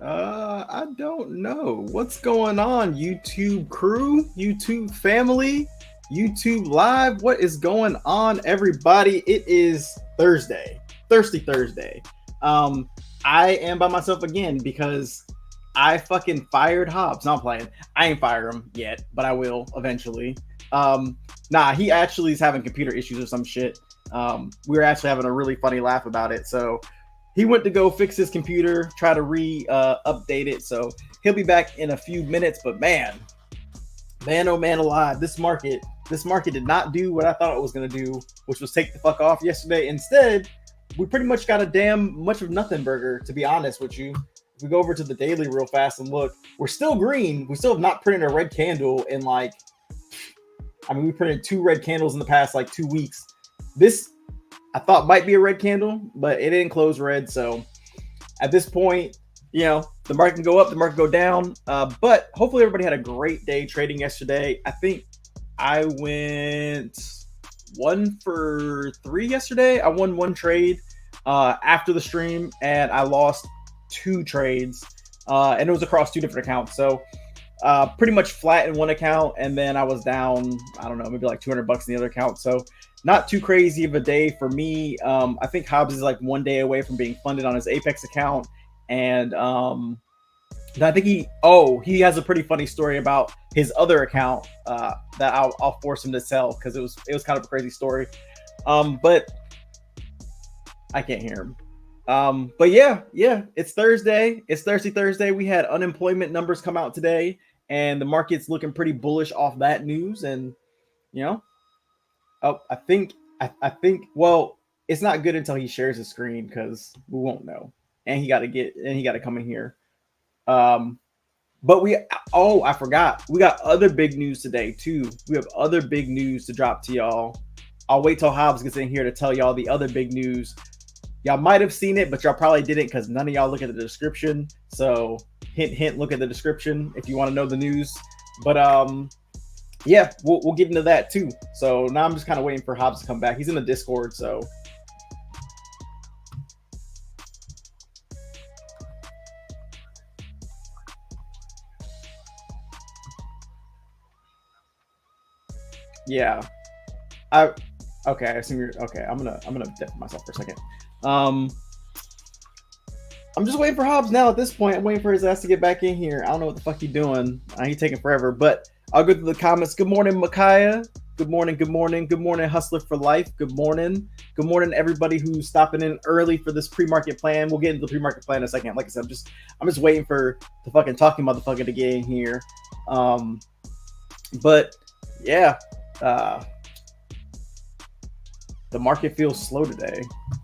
I don't know. What's going on, YouTube crew, YouTube family, YouTube live? What is going on, everybody? It is Thursday, Thirsty Thursday. Um, I am by myself again because I fucking fired Hobbs. Not playing. I ain't fire him yet, but I will eventually. Um, he actually is having computer issues or some shit. We were actually having a really funny laugh about it. So he went to go fix his computer, try to update it. So he'll be back in a few minutes. But man, oh man, alive! This market did not do what I thought it was gonna do, which was take the fuck off yesterday. Instead, we pretty much got a damn much of nothing burger. To be honest with you, if we go over to the daily real fast and look, we're still green. We still have not printed a red candle in we printed 2 red candles in the past 2 weeks. This I thought might be a red candle, but it didn't close red. So at this point, the market can go up, the market go down. But hopefully everybody had a great day trading yesterday. I think I went 1 for 3 yesterday. I won 1 trade after the stream, and I lost 2 trades, and it was across 2 different accounts. So pretty much flat in one account, and then I was down, I don't know, maybe like $200 in the other account. So not too crazy of a day for me. I think Hobbs is 1 day away from being funded on his Apex account, and I think he has a pretty funny story about his other account that I'll force him to sell because it was kind of a crazy story. But I can't hear him. But yeah, it's Thursday. It's Thirsty Thursday. We had unemployment numbers come out today, and the market's looking pretty bullish off that news. And I think well, it's not good until he shares his screen because we won't know. And he got to come in here. But I forgot. We got other big news today too. We have other big news to drop to y'all. I'll wait till Hobbs gets in here to tell y'all the other big news. Y'all might have seen it, but y'all probably didn't because none of y'all look at the description. So hint, hint, look at the description if you want to know the news. But yeah, we'll get into that too. So now I'm just kind of waiting for Hobbs to come back. He's in the Discord, so. Yeah. Okay, I assume you're okay. I'm gonna dip myself for a second. I'm just waiting for Hobbs now at this point. I'm waiting for his ass to get back in here. I don't know what the fuck he's doing. He's taking forever, but I'll go through the comments. Good morning, Micaiah. Good morning, good morning. Good morning, Hustler for Life. Good morning. Good morning, everybody who's stopping in early for this pre-market plan. We'll get into the pre-market plan in a second. Like I said, I'm just waiting for the fucking talking motherfucker to get in here. But yeah, the market feels slow today.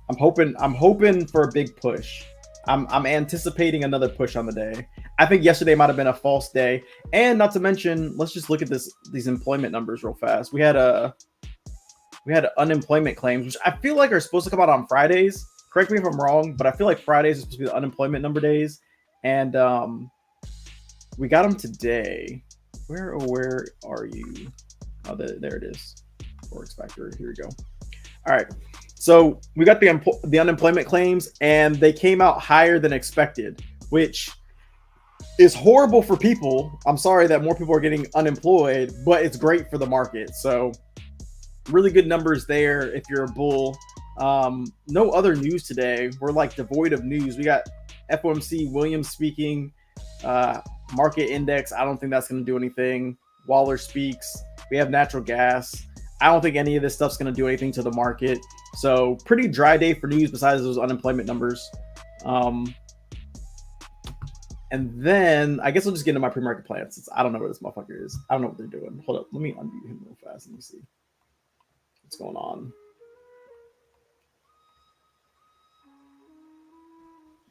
I'm hoping for a big push. I'm anticipating another push on the day. I think yesterday might have been a false day. And not to mention, let's just look at these employment numbers real fast. We had unemployment claims, which I feel like are supposed to come out on Fridays. Correct me if I'm wrong, but I feel like Fridays are supposed to be the unemployment number days. And we got them today. Where are you? Oh, there it is. Forex Factor. Here we go. All right. So we got the unemployment claims, and they came out higher than expected, which is horrible for people. I'm sorry that more people are getting unemployed, but it's great for the market. So really good numbers there if you're a bull. No other news today. We're devoid of news. We got FOMC Williams speaking, market index. I don't think that's going to do anything. Waller speaks. We have natural gas. I don't think any of this stuff's going to do anything to the market. So pretty dry day for news besides those unemployment numbers. And then I guess I'll just get into my pre-market plan since I don't know where this motherfucker is. I don't know what they're doing. Hold up. Let me unmute him real fast. Let me see what's going on.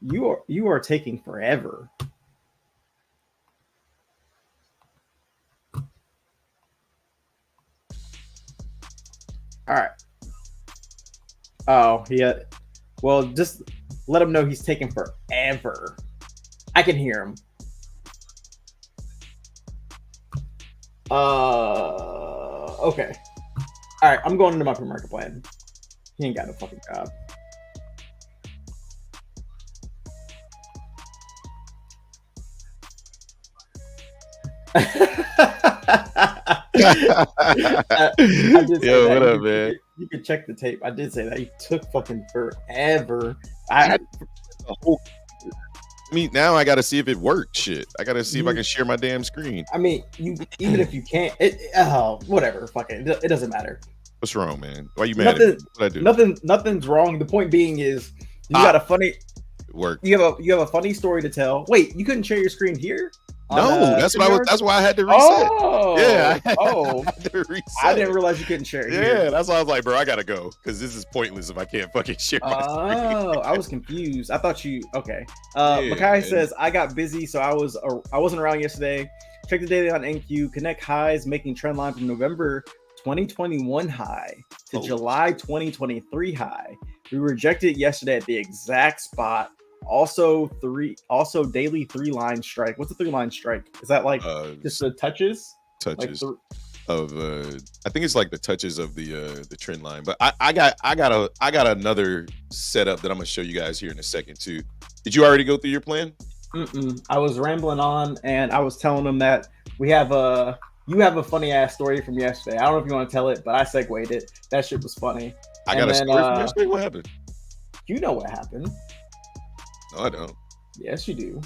You are taking forever. All right. Oh, yeah. Well, just let him know he's taking forever. I can hear him. Okay. All right, I'm going into my pre-market plan. He ain't got no fucking job. I did say Yo, that. what up, man? You could check the tape. I did say that. He took fucking forever. Now I got to see if it worked. Shit, I got to see if I can share my damn screen. I mean, even if you can't, whatever. Fuck it. It doesn't matter. What's wrong, man? Why you mad at me? What'd I do? Nothing's wrong. The point being is you got a funny work. You have a funny story to tell. Wait, you couldn't share your screen here? No, that's why I had to reset. Oh, yeah. I had to reset. I didn't realize you couldn't share it. Yeah, that's why I was like, bro, I gotta go because this is pointless if I can't fucking share my screen. Oh, I was confused. I thought you okay. Makai says I got busy, so I wasn't around yesterday. Check the daily on NQ. Connect highs, making trend line from November 2021 high to July 2023 high. We rejected yesterday at the exact spot. Also daily 3-line strike. What's a 3-line strike? Is that like just the touches? Touches of I think it's like the touches of the trend line. But I got another setup that I'm gonna show you guys here in a second too. Did you already go through your plan? I was rambling on and I was telling them that you have a funny ass story from yesterday. I don't know if you want to tell it, but I segued it. That shit was funny. I got a story from yesterday. What happened? You know what happened. No, I don't. Yes, you do.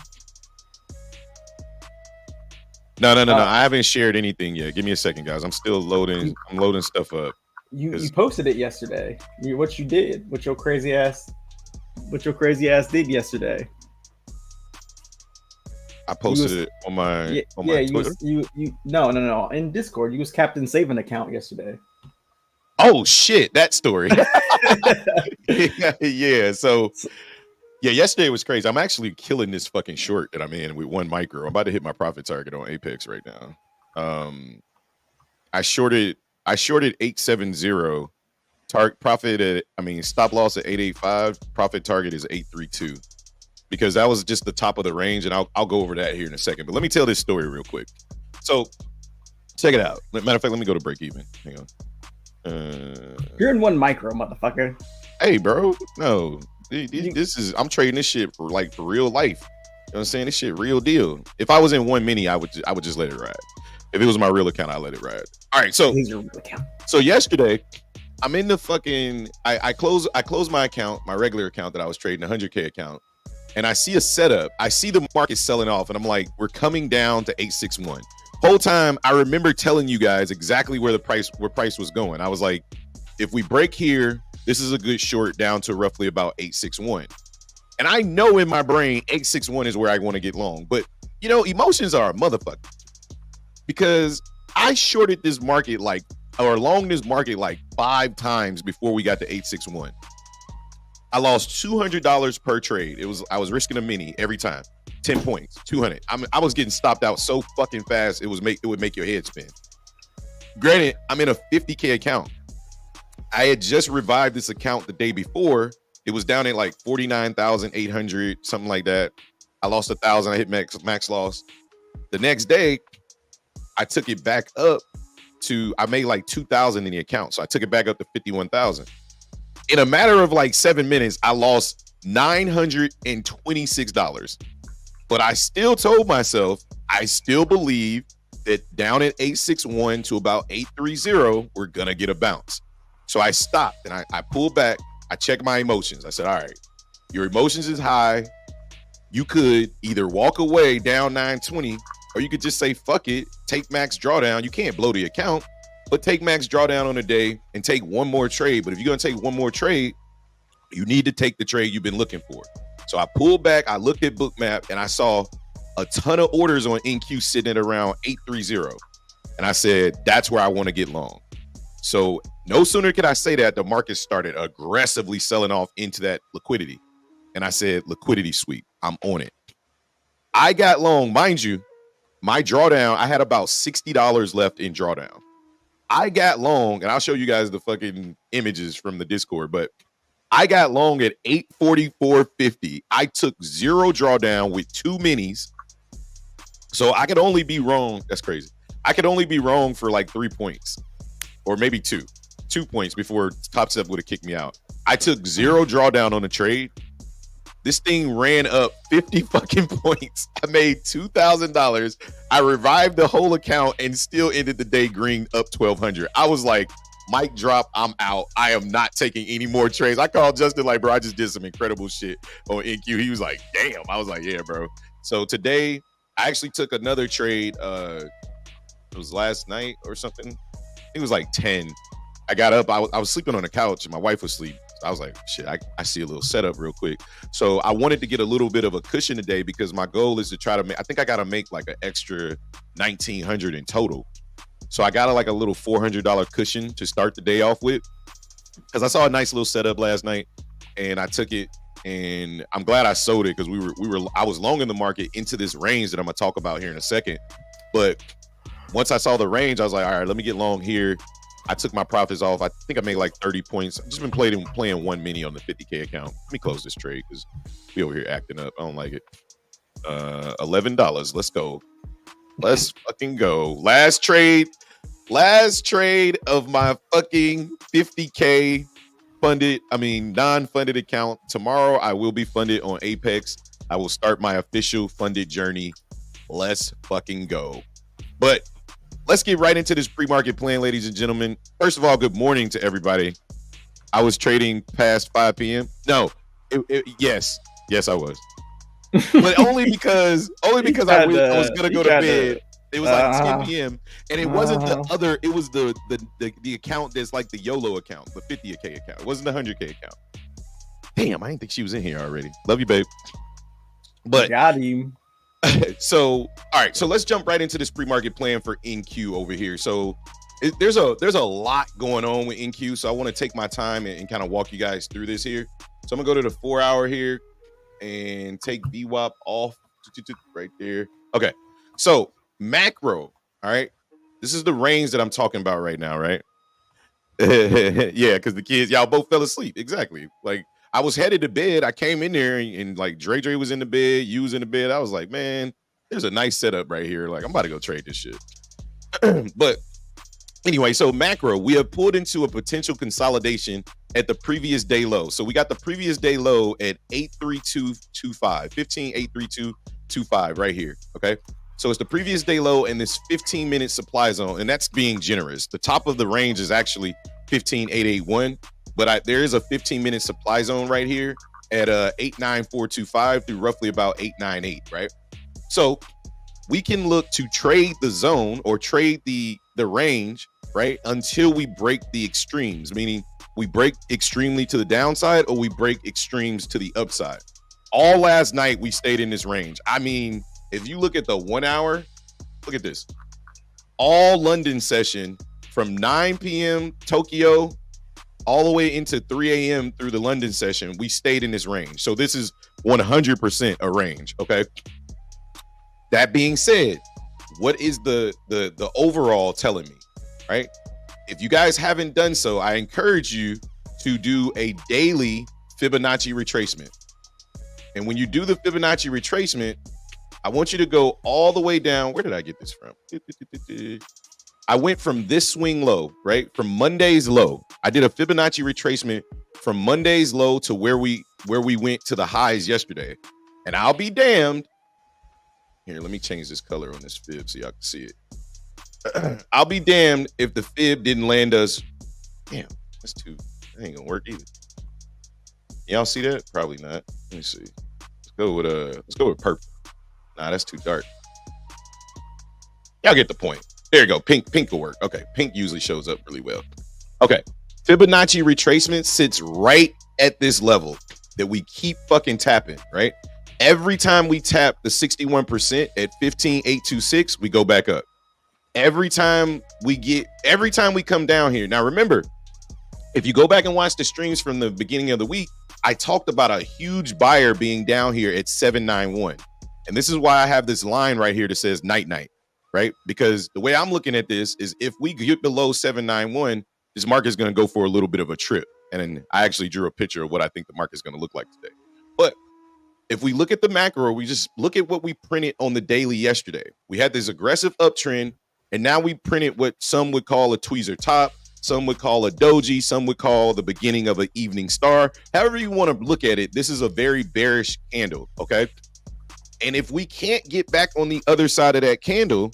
No. I haven't shared anything yet. Give me a second, guys. I'm still loading. I'm loading stuff up. You posted it yesterday. What you did? What your crazy ass did yesterday? I posted it on my Twitter. No. In Discord, you was Captain Saving account yesterday. Oh shit, that story. yeah. So. Yeah, yesterday was crazy. I'm actually killing this fucking short that I'm in with 1 micro. I'm about to hit my profit target on Apex right now. I shorted 870. Profit at stop loss at 885. Profit target is 832 because that was just the top of the range, and I'll go over that here in a second. But let me tell this story real quick. So check it out. Matter of fact, let me go to break even. Hang on. You're in 1 micro, motherfucker. Hey, bro. No. I'm trading this shit for real life. You know what I'm saying? This shit real deal. If I was in 1 mini, I would just let it ride. If it was my real account, I'd let it ride. All right, so your real account. So yesterday, I'm in the fucking I close my account, my regular account that I was trading, 100K account, and I see a setup. I see the market selling off, and I'm like, we're coming down to 861. Whole time I remember telling you guys exactly where price was going. I was like, if we break here, this is a good short down to roughly about 861. And I know in my brain, 861 is where I want to get long. But, emotions are a motherfucker. Because I shorted this market long this market 5 times before we got to 861. I lost $200 per trade. I was risking a mini every time. 10 points, 200. I was getting stopped out so fucking fast, it would make your head spin. Granted, I'm in a 50K account. I had just revived this account the day before. It was down at 49,800, something like that. I lost 1,000. I hit max loss. The next day, I took it back up to, I made 2,000 in the account. So I took it back up to 51,000. In a matter of 7 minutes, I lost $926. But I still told myself, I still believe that down at 861 to about 830, we're going to get a bounce. So I stopped and I pulled back. I checked my emotions. I said, all right, your emotions is high. You could either walk away down 920 or you could just say, fuck it, take max drawdown. You can't blow the account, but take max drawdown on a day and take one more trade. But if you're going to take one more trade, you need to take the trade you've been looking for. So I pulled back. I looked at Bookmap and I saw a ton of orders on NQ sitting at around 830. And I said, that's where I want to get long. So no sooner could I say that, the market started aggressively selling off into that liquidity. And I said, liquidity sweep, I'm on it. I got long, mind you, my drawdown, I had about $60 left in drawdown. I got long, and I'll show you guys the fucking images from the Discord, but I got long at 844.50. I took 0 drawdown with 2 minis. So I could only be wrong. That's crazy. I could only be wrong for 3 points. Or maybe 2 points before Topstep would have kicked me out. I took 0 drawdown on the trade. This thing ran up 50 fucking points. I made $2,000. I revived the whole account and still ended the day green up 1,200. I was like, mic drop, I'm out. I am not taking any more trades. I called Justin like, bro, I just did some incredible shit on NQ. He was like, damn. I was like, yeah, bro. So today, I actually took another trade. It was last night or something. It was like 10. I got up. I was sleeping on the couch and my wife was asleep. So I was like, shit, I see a little setup real quick. So I wanted to get a little bit of a cushion today because my goal is to try to make, I think I got to make like an extra 1,900 in total. So I got like a little $400 cushion to start the day off with because I saw a nice little setup last night and I took it and I'm glad I sold it because I was long in the market into this range that I'm going to talk about here in a second. But once I saw the range, I was like, all right, let me get long here. I took my profits off. I think I made like 30 points. I've just been playing one mini on the 50K account. Let me close this trade because we over here acting up. I don't like it. $11. Let's go. Let's fucking go. Last trade of my fucking 50K non-funded account. Tomorrow I will be funded on Apex. I will start my official funded journey. Let's fucking go. But let's get right into this pre-market plan, ladies and gentlemen. First of all, good morning to everybody. I was trading past 5 p.m. No, yes, I was. But only because I was gonna go to bed. It was like 10 p.m. and it wasn't the other. It was the account that's like the YOLO account, the 50K account. It wasn't the 100K account. Damn, I didn't think she was in here already. Love you, babe. But got him. So, all right. So let's jump right into this pre-market plan for NQ over here. So there's a lot going on with NQ. So I want to take my time and kind of walk you guys through this here. So I'm gonna go to the 4 hour here and take VWAP off right there. Okay. So macro. All right. This is the range that I'm talking about right now, right? Yeah, because the kids, y'all both fell asleep. Exactly. Like I was headed to bed. I came in there and like Dre was in the bed, you was in the bed. I was like, man, there's a nice setup right here. Like I'm about to go trade this shit. But anyway, so macro, we have pulled into a potential consolidation at the previous day low. So we got the previous day low at 83225, 15,83225 right here. Okay. So it's the previous day low in this 15-minute supply zone, and that's being generous. The top of the range is actually 15,881, but there is a 15-minute supply zone right here at 89425 through roughly about 898, right? So we can look to trade the zone or trade the range, right, until we break the extremes, meaning we break extremely to the downside or we break extremes to the upside. All last night we stayed in this range. I mean, if you look at the 1 hour, look at this. All London session from 9 p.m. Tokyo all the way into 3 a.m. through the London session, we stayed in this range. So this is 100% a range, okay? That being said, what is the overall telling me, right? If you guys haven't done so, I encourage you to do a daily Fibonacci retracement. And when you do the Fibonacci retracement, I want you to go all the way down. Where did I get this from? I went from this swing low, right? From Monday's low. I did a Fibonacci retracement from Monday's low to where we went to the highs yesterday. And I'll be damned. Here, let me change this color on this fib so y'all can see it. I'll be damned if the fib didn't land us. Damn, that ain't gonna work either. Y'all see that? Probably not. Let me see. Let's go with purple. Nah, that's too dark. Y'all get the point. There you go. Pink will work. Okay. Pink usually shows up really well. Okay. Fibonacci retracement sits right at this level that we keep fucking tapping, right? Every time we tap the 61% at 15,826, we go back up. Every time we come down here. Now remember, if you go back and watch the streams from the beginning of the week, I talked about a huge buyer being down here at 791. And this is why I have this line right here that says night, right? Because the way I'm looking at this is if we get below 791, this market is going to go for a little bit of a trip. And then I actually drew a picture of what I think the market is going to look like today. But if we look at the macro, we just look at what we printed on the daily yesterday. We had this aggressive uptrend, and now we printed what some would call a tweezer top. some would call a doji, some would call the beginning of an evening star. However you want to look at it, this is a very bearish candle, okay? And if we can't get back on the other side of that candle,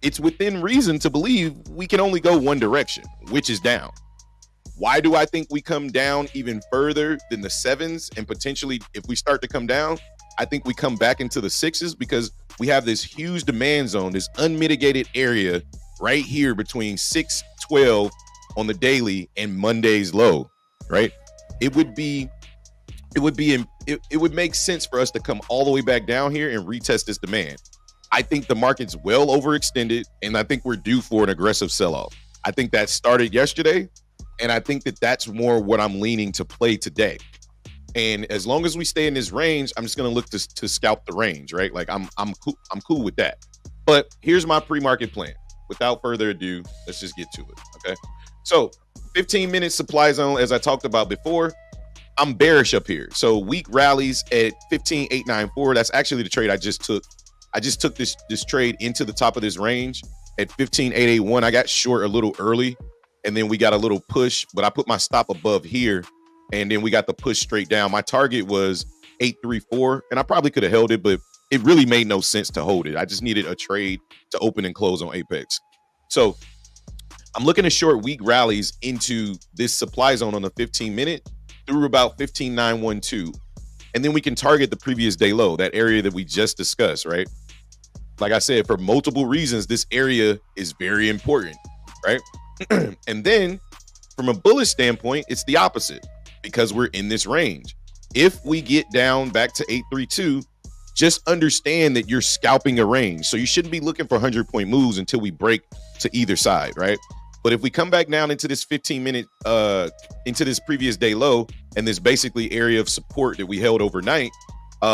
it's within reason to believe we can only go one direction, which is down. Why do I think we come down even further than the sevens? And potentially, if we start to come down, I think we come back into the sixes, because we have this huge demand zone, this unmitigated area right here between 612 on the daily and Monday's low, right? It would make sense for us to come all the way back down here and retest this demand. I think the market's well overextended, and I think we're due for an aggressive sell-off. I think that started yesterday, and I think that that's more what I'm leaning to play today. And as long as we stay in this range, I'm just going to look to scalp the range, right? Like I'm cool with that. But here's my pre-market plan. Without further ado, let's just get to it, okay? So 15-minute supply zone, as I talked about before, I'm bearish up here. So weak rallies at 15,894. That's actually the trade I just took. I just took this trade into the top of this range at 15,881. I got short a little early, and then we got a little push, but I put my stop above here, and then we got the push straight down. My target was 834, and I probably could have held it, but it really made no sense to hold it. I just needed a trade to open and close on Apex. So I'm looking to short weak rallies into this supply zone on the 15-minute through about 15,912. And then we can target the previous day low, that area that we just discussed, right? Like I said, for multiple reasons, this area is very important, right? And then from a bullish standpoint, it's the opposite, because we're in this range. If we get down back to 832, just understand that you're scalping a range. So you shouldn't be looking for 100-point moves until we break to either side, right? But if we come back down into this 15-minute, into this previous day low, and this basically area of support that we held overnight,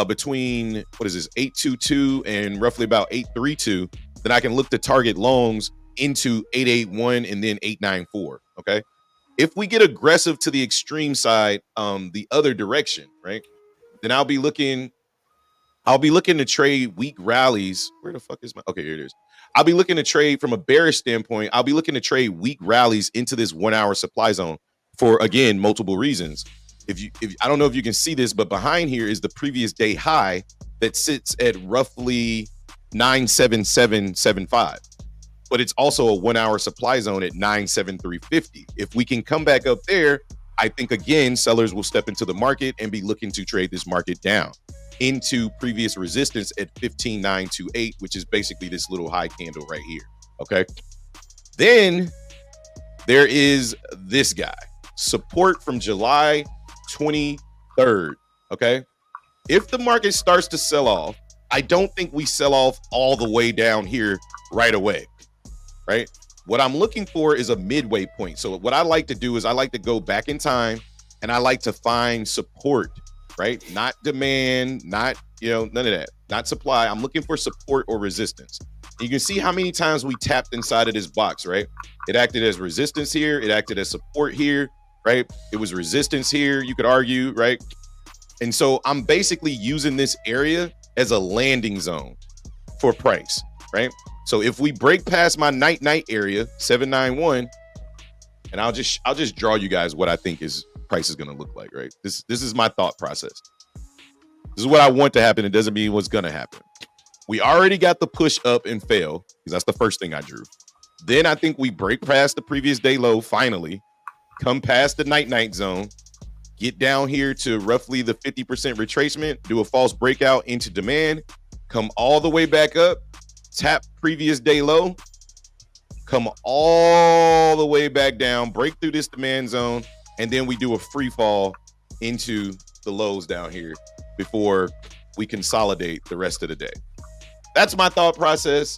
between, 822 and roughly about 832, then I can look to target longs into 881 and then 894, okay? If we get aggressive to the extreme side, the other direction, right, then I'll be looking to trade weak rallies. Where the fuck is my, okay, here it is. I'll be looking to trade from a bearish standpoint. I'll be looking to trade weak rallies into this 1 hour supply zone for, again, multiple reasons. If I don't know if you can see this, but behind here is the previous day high that sits at roughly 97775. But it's also a 1 hour supply zone at 97350. If we can come back up there, I think, again, sellers will step into the market and be looking to trade this market down into previous resistance at 15,928, which is basically this little high candle right here. Okay. Then there is this guy, support from July 23rd. Okay. If the market starts to sell off, I don't think we sell off all the way down here right away. Right. What I'm looking for is a midway point. So what I like to do is I like to go back in time, and I like to find support, right? Not demand, not, none of that, not supply. I'm looking for support or resistance. And you can see how many times we tapped inside of this box, right? It acted as resistance here. It acted as support here, right? It was resistance here, you could argue, right? And so I'm basically using this area as a landing zone for price, right? So if we break past my night area, 791, and I'll just draw you guys what I think price is going to look like, right? This is my thought process. This is what I want to happen. It doesn't mean what's going to happen. We already got the push up and fail, because that's the first thing I drew. Then I think we break past the previous day low, finally, come past the night zone, get down here to roughly the 50% retracement, do a false breakout into demand, come all the way back up, tap previous day low, come all the way back down, break through this demand zone, and then we do a free fall into the lows down here before we consolidate the rest of the day. That's my thought process.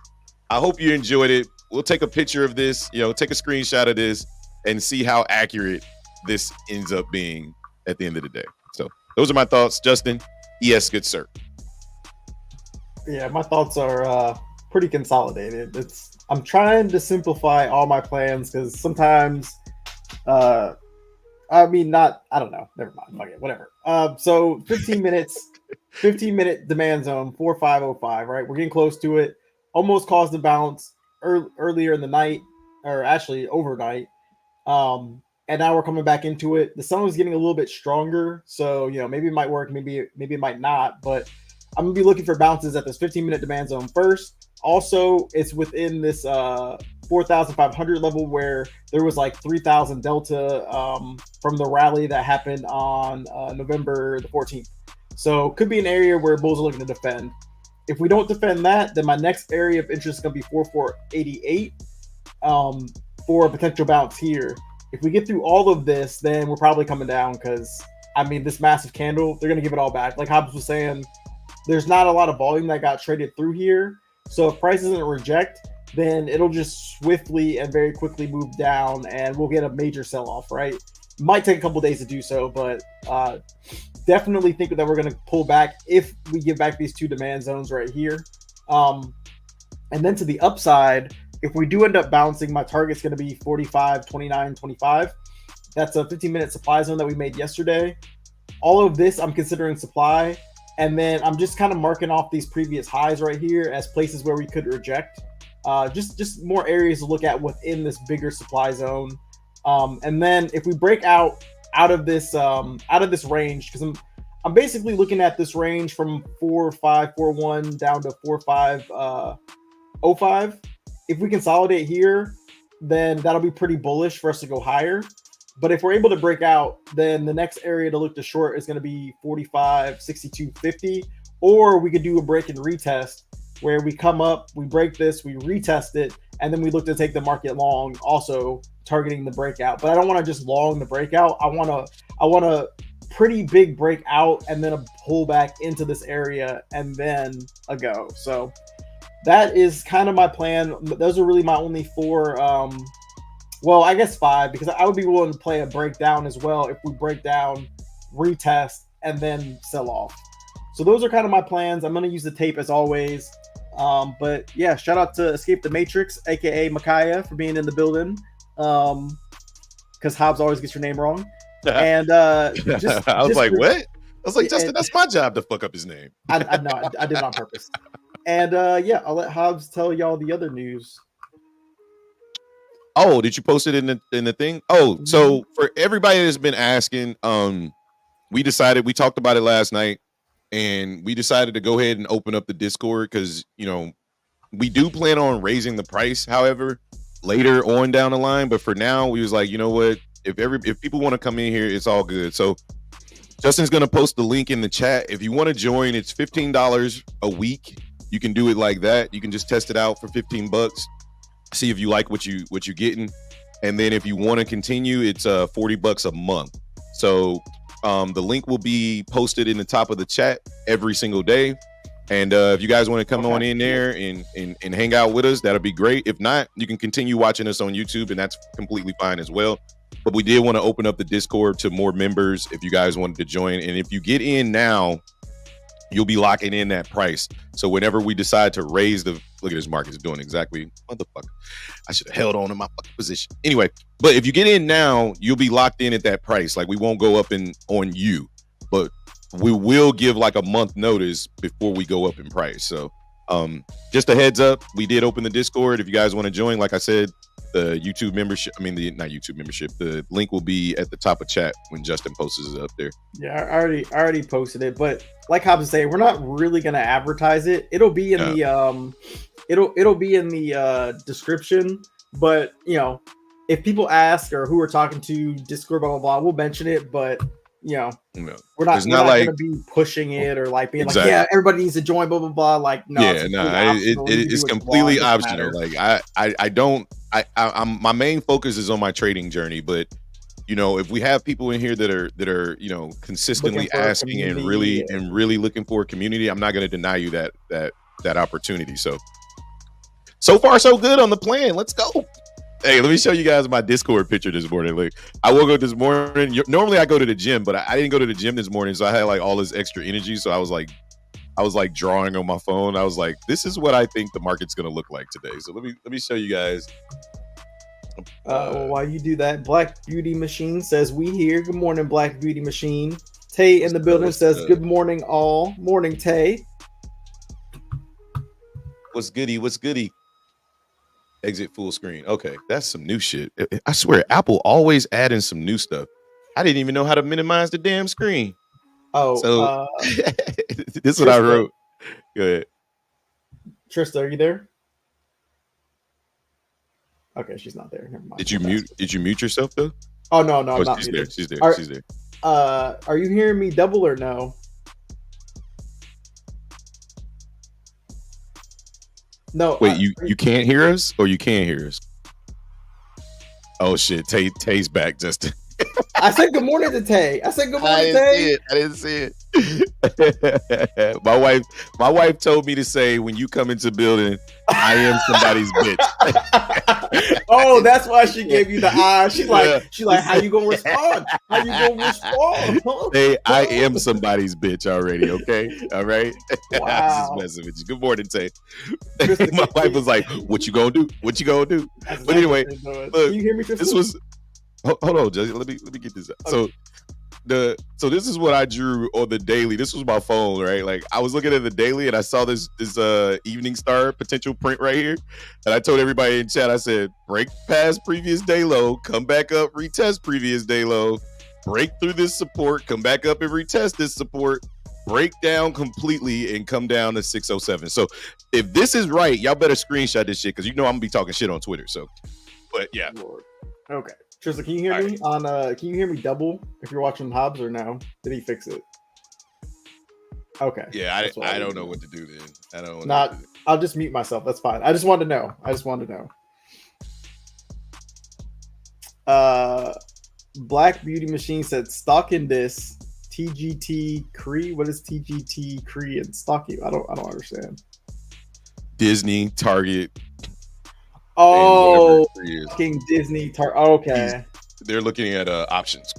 I hope you enjoyed it. We'll take a picture of this, take a screenshot of this and see how accurate this ends up being at the end of the day. So those are my thoughts. Justin, yes, good sir. Yeah, my thoughts are pretty consolidated. I'm trying to simplify all my plans, because sometimes I don't know. Never mind. Okay, whatever. So 15 minutes, 15-minute demand zone, 4505, right? We're getting close to it. Almost caused a bounce earlier in the night, or actually overnight. And now we're coming back into it. The sun was getting a little bit stronger, so maybe it might work, maybe it might not. But I'm gonna be looking for bounces at this 15-minute demand zone first. Also, it's within this 4,500 level where there was like 3,000 delta from the rally that happened on November the 14th. So could be an area where bulls are looking to defend. If we don't defend that, then my next area of interest is going to be 4488 for a potential bounce here. If we get through all of this, then we're probably coming down because, this massive candle, they're going to give it all back. Like Hobbs was saying, there's not a lot of volume that got traded through here. So if price doesn't reject, then it'll just swiftly and very quickly move down and we'll get a major sell-off, right? Might take a couple days to do so, but definitely think that we're going to pull back if we give back these two demand zones right here. And then to the upside, if we do end up bouncing, my target's going to be 45, 29, 25. That's a 15-minute supply zone that we made yesterday. All of this I'm considering supply. And then I'm just kind of marking off these previous highs right here as places where we could reject. Just more areas to look at within this bigger supply zone. And then if we break out of this range, because I'm basically looking at this range from 4541 down to 4505. If we consolidate here, then that'll be pretty bullish for us to go higher. But if we're able to break out, then the next area to look to short is going to be 45, 62, 50. Or we could do a break and retest where we come up, we break this, we retest it, and then we look to take the market long, also targeting the breakout. But I don't want to just long the breakout. I want a pretty big breakout and then a pullback into this area and then a go. So that is kind of my plan. Those are really my only four. Well, I guess five, because I would be willing to play a breakdown as well if we break down, retest, and then sell off. So those are kind of my plans. I'm going to use the tape as always. But yeah, shout out to Escape the Matrix, aka Micaiah, for being in the building. Because Hobbs always gets your name wrong. And I was like, what? I was like, Justin, that's my job to fuck up his name. I did it on purpose. And yeah, I'll let Hobbs tell y'all the other news. Oh, did you post it in the thing? Oh, so for everybody that's been asking, we talked about it last night, and we decided to go ahead and open up the Discord because we do plan on raising the price, however, later on down the line. But for now, we was like, you know what? If people want to come in here, it's all good. So Justin's gonna post the link in the chat. If you want to join, it's $15 a week. You can do it like that. You can just test it out for $15. See if you like what you're getting, and then if you want to continue, it's $40 a month. So the link will be posted in the top of the chat every single day, and if you guys want to come on in there and hang out with us, that'll be great. If not, you can continue watching us on YouTube, and that's completely fine as well. But we did want to open up the Discord to more members if you guys wanted to join, and if you get in now, you'll be locking in that price. So whenever we decide to raise the, look at this market's doing exactly, motherfucker, I should have held on in my fucking position. Anyway, but if you get in now, you'll be locked in at that price. Like we won't go up on you, but we will give like a month notice before we go up in price. So just a heads up, we did open the Discord. If you guys want to join, like I said, the YouTube membership, not YouTube membership, the link will be at the top of chat when Justin posts it up there. Yeah, I already posted it, but like Hobbs was saying, we're not really gonna advertise it. It'll be in the it'll be in the description. But if people ask or who we're talking to, Discord, blah blah blah, we'll mention it. But we're not gonna be pushing it or like being like, yeah, everybody needs to join, blah blah blah. Like, no, it's completely optional. Like I'm my main focus is on my trading journey, but if we have people in here that are consistently asking and really looking for a community, I'm not going to deny you that opportunity. So far so good on the plan. Let's go. Hey, let me show you guys my Discord picture this morning. Like, I woke up this morning. Normally I go to the gym, but I didn't go to the gym this morning, so I had like all this extra energy. So I was like drawing on my phone. I was like, this is what I think the market's going to look like today. So let me show you guys. While you do that, Black Beauty Machine says, we here. Good morning, Black Beauty Machine. Tay in the building says, good morning, all. Morning, Tay. What's goody? Exit full screen. Okay, that's some new shit. I swear, Apple always adding some new stuff. I didn't even know how to minimize the damn screen. Oh, So this is what I Trista, wrote. Go ahead. Trista, are you there? Okay, she's not there. Never mind. Did you mute? Did you mute yourself though? Oh no, I'm Oh, not she's muted. there. She's there. Are, She's there. are you hearing me double or no? No. Wait, you can't hear us, or you can hear us? Oh shit, Tay's back, Justin. I said good morning to Tay. I said good morning, Tay. I didn't see it. My wife told me to say, when you come into building, I am somebody's bitch. Oh, that's why she gave you the eye. She's like, how you gonna respond? How you gonna respond? Hey, I am somebody's bitch already. Okay, all right. Wow. I'm just messing with you. Good morning, Tay. My wife was like, "What you gonna do? What you gonna do?" That's But anyway, look, look, can you hear me, Tristan? this was. Hold on, Jesse. Let me get this out. Okay. So this is what I drew on the daily. This was my phone, right? Like I was looking at the daily and I saw this evening star potential print right here. And I told everybody in chat, I said, break past previous day low, come back up, retest previous day low, break through this support, come back up and retest this support, break down completely and come down to 607. So if this is right, y'all better screenshot this shit because you know I'm gonna be talking shit on Twitter. So, but yeah. Lord. Okay. Tristan, can you hear me on can you hear me double if you're watching Hobbs or no? Did he fix it? Okay. Yeah, I don't know what to do then. I don't know. Not I'll just mute myself. That's fine. I just wanted to know. Black Beauty Machine said stocking this TGT Cree. What is TGT Cree and stocking? I don't understand. Disney, Target. Oh, fucking Disney. Okay. They're looking at options.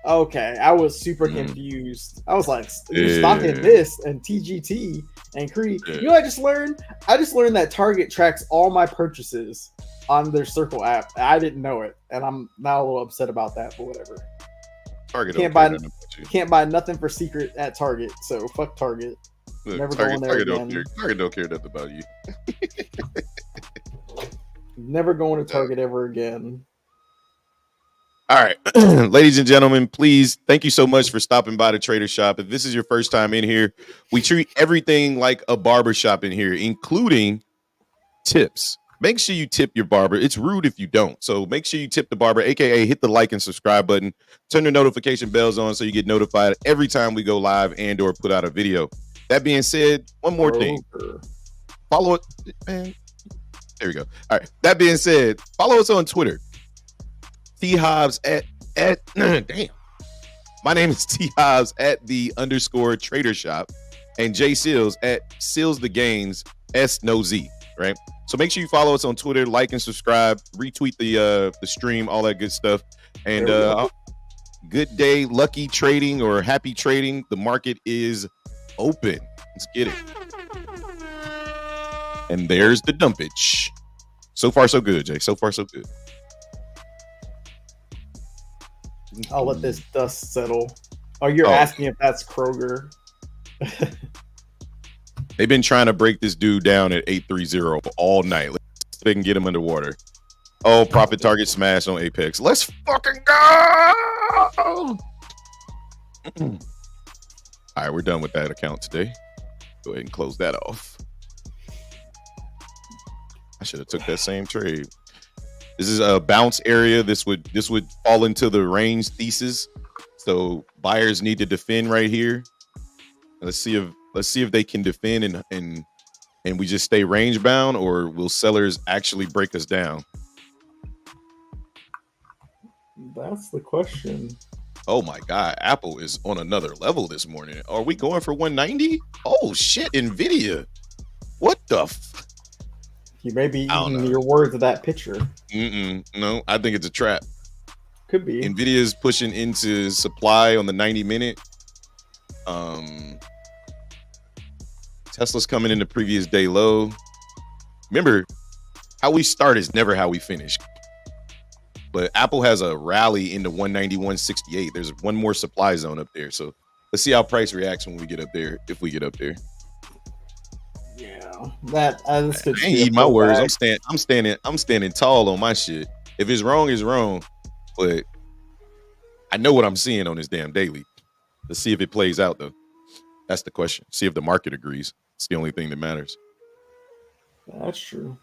Okay, I was super confused. I was like, you're stocking this and TGT and Cree. Yeah. You know what I just learned? I just learned that Target tracks all my purchases on their Circle app. I didn't know it, and I'm now a little upset about that, but whatever. Target can't buy nothing for secret at Target, so fuck Target. Look, Never Target, going there Target again. Target don't care nothing about you. Never going to Target ever again. All right, ladies and gentlemen, please, thank you so much for stopping by the Trader Shop. If this is your first time in here, we treat everything like a barber shop in here, including tips. Make sure you tip your barber. It's rude if you don't. So make sure you tip the barber, aka hit the like and subscribe button. Turn the notification bells on so you get notified every time we go live and or put out a video. That being said, one more thing. Follow it, man. There we go. All right. That being said, follow us on Twitter. T Hobbs at damn. My name is T Hobbs at _ Trader Shop, and Jay Seals at Seals the Gains S no Z. Right. So make sure you follow us on Twitter, like and subscribe, retweet the stream, all that good stuff. And good day, lucky trading or happy trading. The market is open. Let's get it. And there's the dumpage. So far, so good, Jay. So far, so good. I'll let this dust settle. Oh, you're asking if that's Kroger. They've been trying to break this dude down at 830 all night. Let's see if they can get him underwater. Oh, profit target smash on Apex. Let's fucking go! All right, we're done with that account today. Go ahead and close that off. I should have took that same trade. This is a bounce area. This would fall into the range thesis. So buyers need to defend right here. Let's see if they can defend and we just stay range bound, or will sellers actually break us down? That's the question. Oh my God, Apple is on another level this morning. Are we going for 190? Oh shit, Nvidia. What the You may be eating your words of that picture. No, I think it's a trap. Could be. Nvidia is pushing into supply on the 90-minute. Tesla's coming in the previous day low. Remember, how we start is never how we finish. But Apple has a rally into 191.68. There's one more supply zone up there. So let's see how price reacts when we get up there, if we get up there. Yeah, this could I just ain't be a eating my words. pullback. I'm standing tall on my shit. If it's wrong, it's wrong. But I know what I'm seeing on this damn daily. Let's see if it plays out though. That's the question. See if the market agrees. It's the only thing that matters. That's true.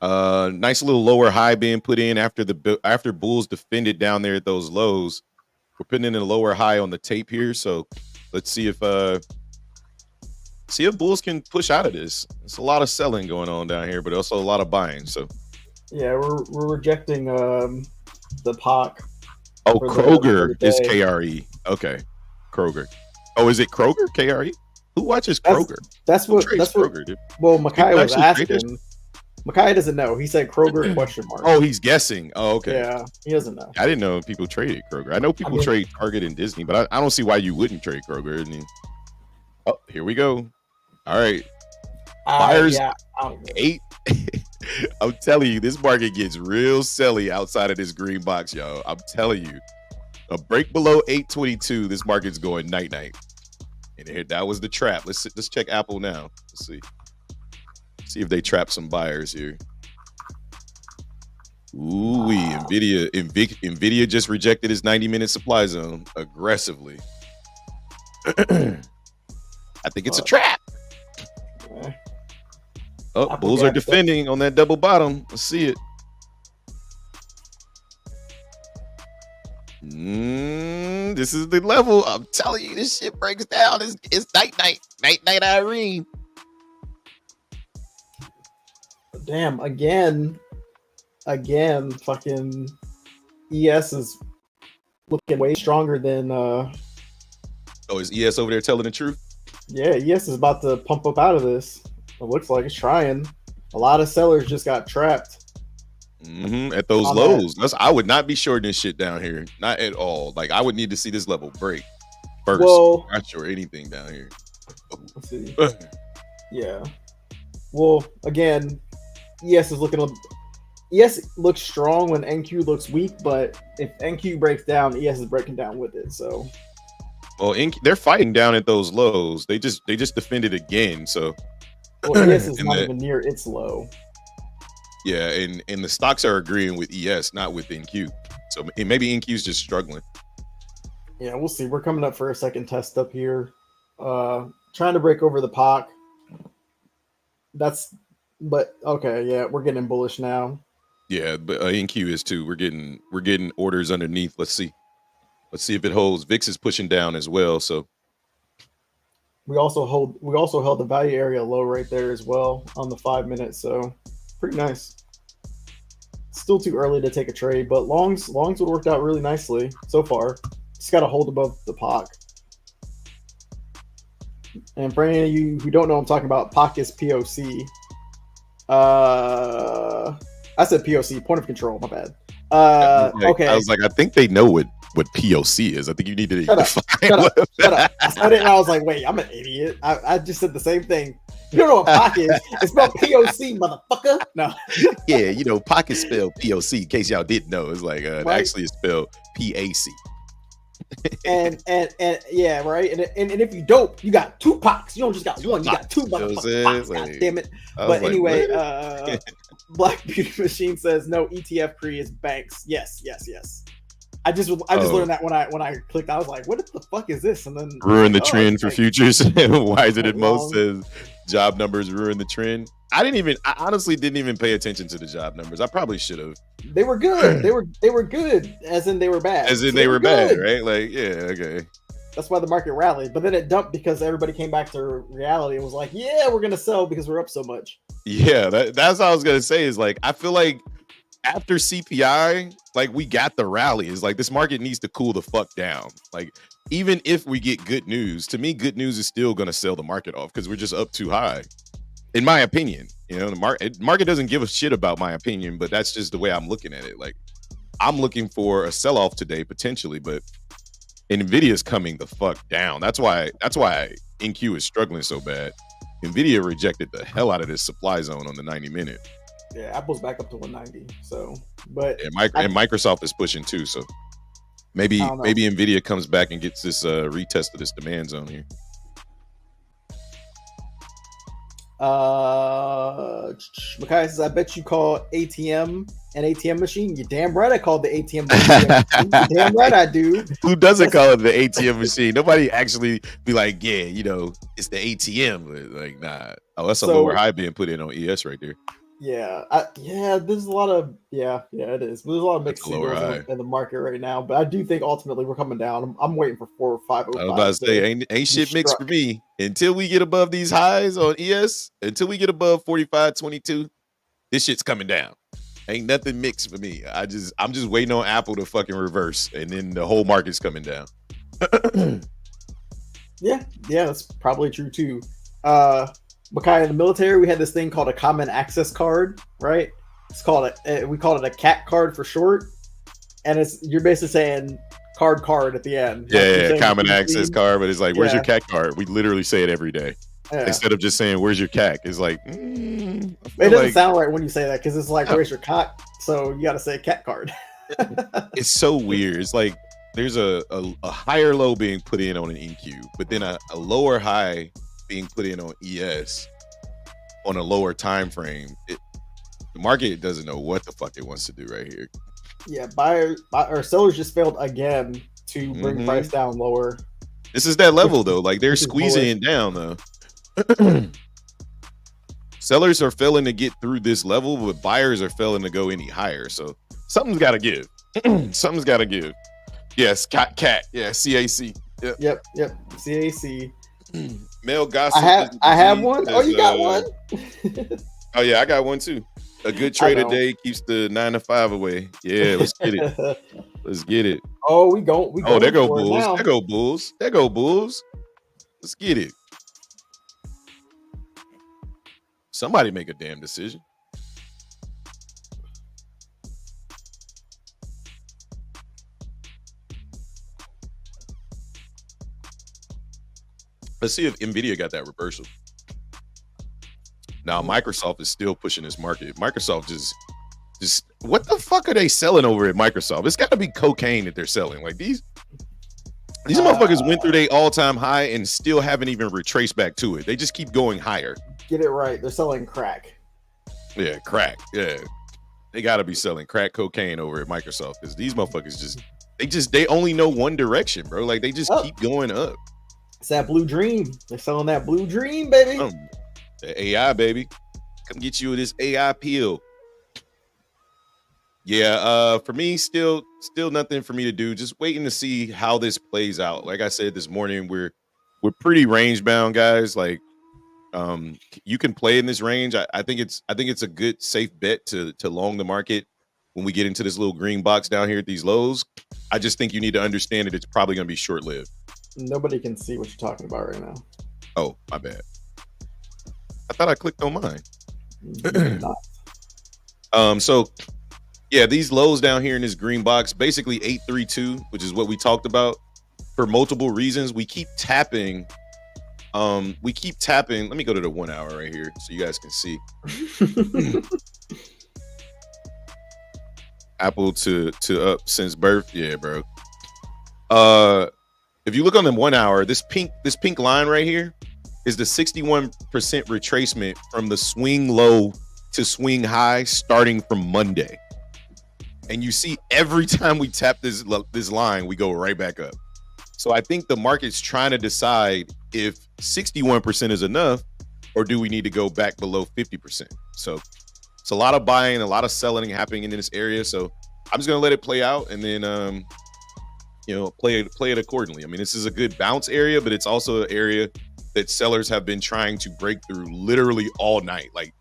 Nice little lower high being put in after Bulls defended down there at those lows. We're putting in a lower high on the tape here, so let's see if Bulls can push out of this. It's a lot of selling going on down here, but also a lot of buying. So Yeah, we're rejecting the POC. oh, For Kroger the is day. KRE. Okay, Kroger. Oh, is it Kroger? KRE? Who watches Kroger? That's Who what. trades That's what. Kroger, dude? Well, Makai was actually trade this? asking. Makai doesn't know. He said Kroger question mark. Oh, he's guessing. Oh, okay. Yeah, he doesn't know. I didn't know people traded Kroger. I know people trade Target and Disney, but I don't see why you wouldn't trade Kroger. I mean, oh, here we go. All right. Buyers yeah, 8. I'm telling you, this market gets real selly outside of this green box, y'all. I'm telling you. A break below 822, this market's going night-night. And here, that was the trap. Let's check Apple now. Let's see. See if they trap some buyers here. Ooh, Nvidia just rejected its 90-minute supply zone aggressively. I think it's a trap. Yeah. Oh, Apple Bulls are defending on that double bottom. Let's see it. This is the level. I'm telling you, this shit breaks down. It's night, Irene. Damn, again, fucking ES is looking way stronger than Oh, is ES over there telling the truth? Yeah, ES is about to pump up out of this. It looks like it's trying. A lot of sellers just got trapped. At those lows. I would not be shorting this shit down here. Not at all. Like, I would need to see this level break first. Well, not short anything down here. Let's see. Yeah. Well, again, ES looks strong when NQ looks weak, but if NQ breaks down, ES is breaking down with it. So, well, they're fighting down at those lows. They just defended again. So, well, ES is not even near its low. Yeah, and the stocks are agreeing with ES, not with NQ. So maybe NQ's just struggling. Yeah, we'll see. We're coming up for a second test up here. Trying to break over the POC. But okay, yeah, we're getting bullish now. Yeah, but NQ is too. We're getting orders underneath. Let's see if it holds. VIX is pushing down as well. So we also held the value area low right there as well on the 5 minute. So pretty nice. Still too early to take a trade, but longs would worked out really nicely so far. Just got to hold above the POC. And for any of you who don't know what I'm talking about, POC is POC. I said POC, point of control, my bad. Okay. I was like, I think they know what POC is. I think you need to Shut up. I said it and I was like, wait, I'm an idiot. I just said the same thing. You don't know what POC is. It's spelled POC, motherfucker. No. Yeah, POC is spelled POC, in case y'all didn't know. It's like, right? Actually it's spelled PAC. and yeah, right. And if you dope, you got 2 POCs. You don't just got one. You got 2 motherfucking POCs. God damn it. But anyway, Black Beauty Machine says no. ETF CRE is banks. Yes. I just learned that when I clicked. I was like, what the fuck is this? And then ruin the trend for futures. Why is it at most says job numbers ruin the trend? I honestly didn't even pay attention to the job numbers. I probably should have. They were good. They were good, as in they were bad. As in they were bad, right? Like, yeah, okay. That's why the market rallied, but then it dumped because everybody came back to reality and was like, "Yeah, we're gonna sell because we're up so much." Yeah, that's what I was gonna say. Is like, I feel like after CPI, like, we got the rally. Is like, this market needs to cool the fuck down. Like, even if we get good news, to me, good news is still gonna sell the market off because we're just up too high. In my opinion, the market doesn't give a shit about my opinion, but that's just the way I'm looking at it. Like, I'm looking for a sell-off today potentially, but Nvidia's coming the fuck down. That's why NQ is struggling so bad. Nvidia rejected the hell out of this supply zone on the 90-minute. Yeah, Apple's back up to 190. So, but and Microsoft is pushing too. So maybe Nvidia comes back and gets this retest of this demand zone here. Makai says, I bet you call ATM an ATM machine. You're damn right I called the ATM the ATM machine. You're damn right I do. Who doesn't That's, call it the ATM machine? Nobody actually be like, yeah, you know, it's the ATM. Like, nah. Oh, that's a lower high being put in on ES right there. Yeah, there's a lot of it is. There's a lot of mixed signals in the market right now, but I do think ultimately we're coming down. I'm waiting for 4505. I was about to say, ain't shit mixed for me until we get above these highs on ES. Until we get above 45.22, this shit's coming down. Ain't nothing mixed for me. I'm just waiting on Apple to fucking reverse, and then the whole market's coming down. yeah, that's probably true too. Makai, in the military, we had this thing called a common access card, right? It's called we called it a CAC card for short, and you're basically saying card at the end. Yeah, common access card, but it's like, where's your CAC card? We literally say it every day. Yeah. Instead of just saying, where's your CAC? It's like, it doesn't sound right when you say that because it's like, where's your CAC? So you got to say CAC card. It's so weird. It's like there's a higher low being put in on an NQ, but then a lower high being put in on ES on a lower time frame. The market doesn't know what the fuck it wants to do right here. Yeah, sellers just failed again to bring price down lower. This is that level though. Like they're squeezing it down though. Sellers are failing to get through this level, but buyers are failing to go any higher. So something's got to give. Something's got to give. Yes, cat. Yeah, CAC. Yep. CAC. Male gossip. I have one. Oh, you got one. Oh yeah, I got one too. A good trade a day keeps the 9 to 5 away. Yeah, let's get it. Let's get it. Oh, we go. Oh, there go Bulls. There go Bulls. There go Bulls. Let's get it. Somebody make a damn decision. Let's see if Nvidia got that reversal. Now Microsoft is still pushing this market. Microsoft just what the fuck are they selling over at Microsoft? It's got to be cocaine that they're selling. Like these motherfuckers went through their all-time high and still haven't even retraced back to it. They just keep going higher. Get it right. They're selling crack. Yeah, crack. Yeah, they got to be selling crack cocaine over at Microsoft because these motherfuckers they only know one direction, bro. Like they just keep going up. It's that blue dream. They're selling that blue dream, baby. The AI, baby. Come get you this AI pill. Yeah, for me, still nothing for me to do. Just waiting to see how this plays out. Like I said this morning, we're pretty range bound, guys. Like, you can play in this range. I think it's a good safe bet to long the market when we get into this little green box down here at these lows. I just think you need to understand that it's probably going to be short lived. Nobody can see what you're talking about right now. Oh, my bad. I thought I clicked on mine. So yeah, these lows down here in this green box, basically 832, which is what we talked about for multiple reasons. We keep tapping. Let me go to the 1 hour right here so you guys can see. Apple to up since birth. Yeah, bro. If you look on the 1 hour, this pink line right here is the 61% retracement from the swing low to swing high starting from Monday. And you see every time we tap this line, we go right back up. So I think the market's trying to decide if 61% is enough or do we need to go back below 50%. So it's a lot of buying, a lot of selling happening in this area. So I'm just going to let it play out and then, play it accordingly. I mean, this is a good bounce area, but it's also an area that sellers have been trying to break through literally all night. Like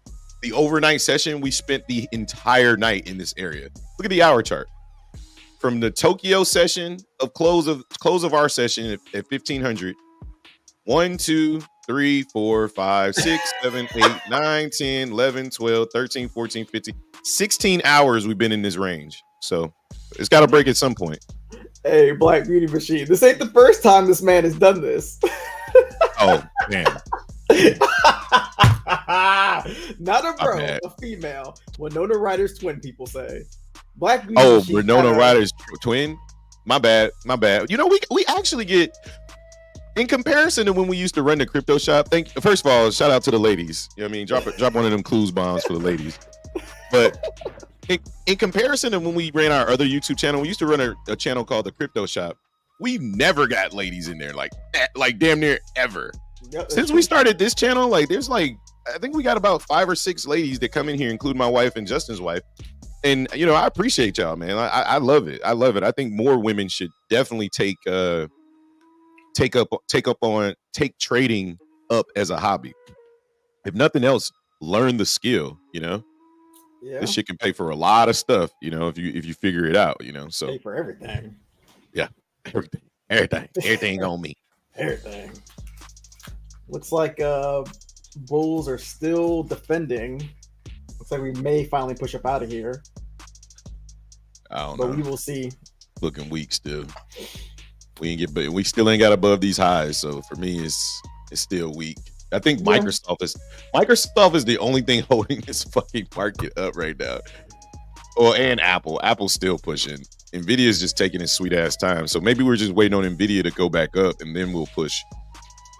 the overnight session, we spent the entire night in this area. Look at the hour chart. From the Tokyo session of close of our session at 1500, 1, 2, 3, 4, 5, 6, 7, 8, 9, 10, 11, 12, 13, 14, 15, 16 hours we've been in this range. So it's got to break at some point. Hey, Black Beauty Machine, this ain't the first time this man has done this. Oh, damn. Not a bro, a female. Winona Ryder's twin, people say. Black Beauty Machine. Winona Ryder's twin? My bad. You know, we actually get in comparison to when we used to run the crypto shop, first of all, shout out to the ladies. You know what I mean? Drop one of them clues bombs for the ladies. But in comparison to when we ran our other YouTube channel, we used to run a channel called the Crypto Shop. We never got ladies in there like damn near ever. Yep, since we started this channel, like there's like I think we got about 5 or 6 ladies that come in here, including my wife and Justin's wife. And you know, I appreciate y'all, man. I love it. I love it. I think more women should definitely take trading up as a hobby. If nothing else, learn the skill, you know. Yeah. This shit can pay for a lot of stuff, you know, if you figure it out, you know. So pay for everything. Yeah. Everything on me. Everything. Looks like Bulls are still defending. Looks like we may finally push up out of here. I don't know. But we will see. Looking weak still. We still ain't got above these highs. So for me, it's still weak. I think Microsoft is the only thing holding this fucking market up right now. Well, and Apple. Apple's still pushing. Nvidia is just taking its sweet ass time. So maybe we're just waiting on Nvidia to go back up and then we'll push.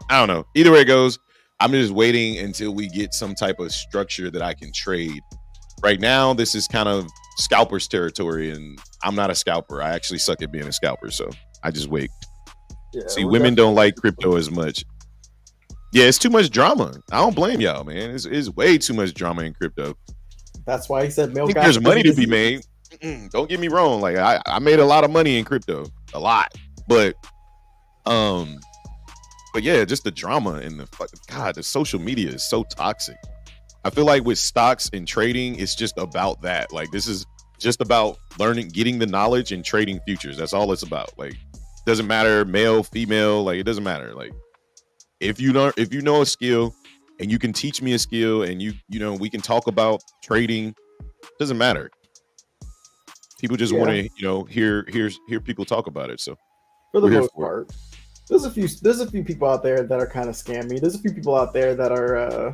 I don't know. Either way it goes, I'm just waiting until we get some type of structure that I can trade. Right now, this is kind of scalper's territory, and I'm not a scalper. I actually suck at being a scalper, so I just wait. Yeah, see, women don't like crypto as much. Yeah, it's too much drama. I don't blame y'all, man. It's way too much drama in crypto. That's why he said guys. There's money to be made. Don't get me wrong. Like I made a lot of money in crypto, a lot. But yeah, just the drama and the social media is so toxic. I feel like with stocks and trading, it's just about that. Like this is just about learning, getting the knowledge and trading futures. That's all it's about. Like doesn't matter male, female, like it doesn't matter. Like if you know a skill and you can teach me a skill and you know we can talk about trading, doesn't matter. People just want to, you know, hear people talk about it. So for the most part, there's a few people out there that are kind of scammy. There's a few people out there that are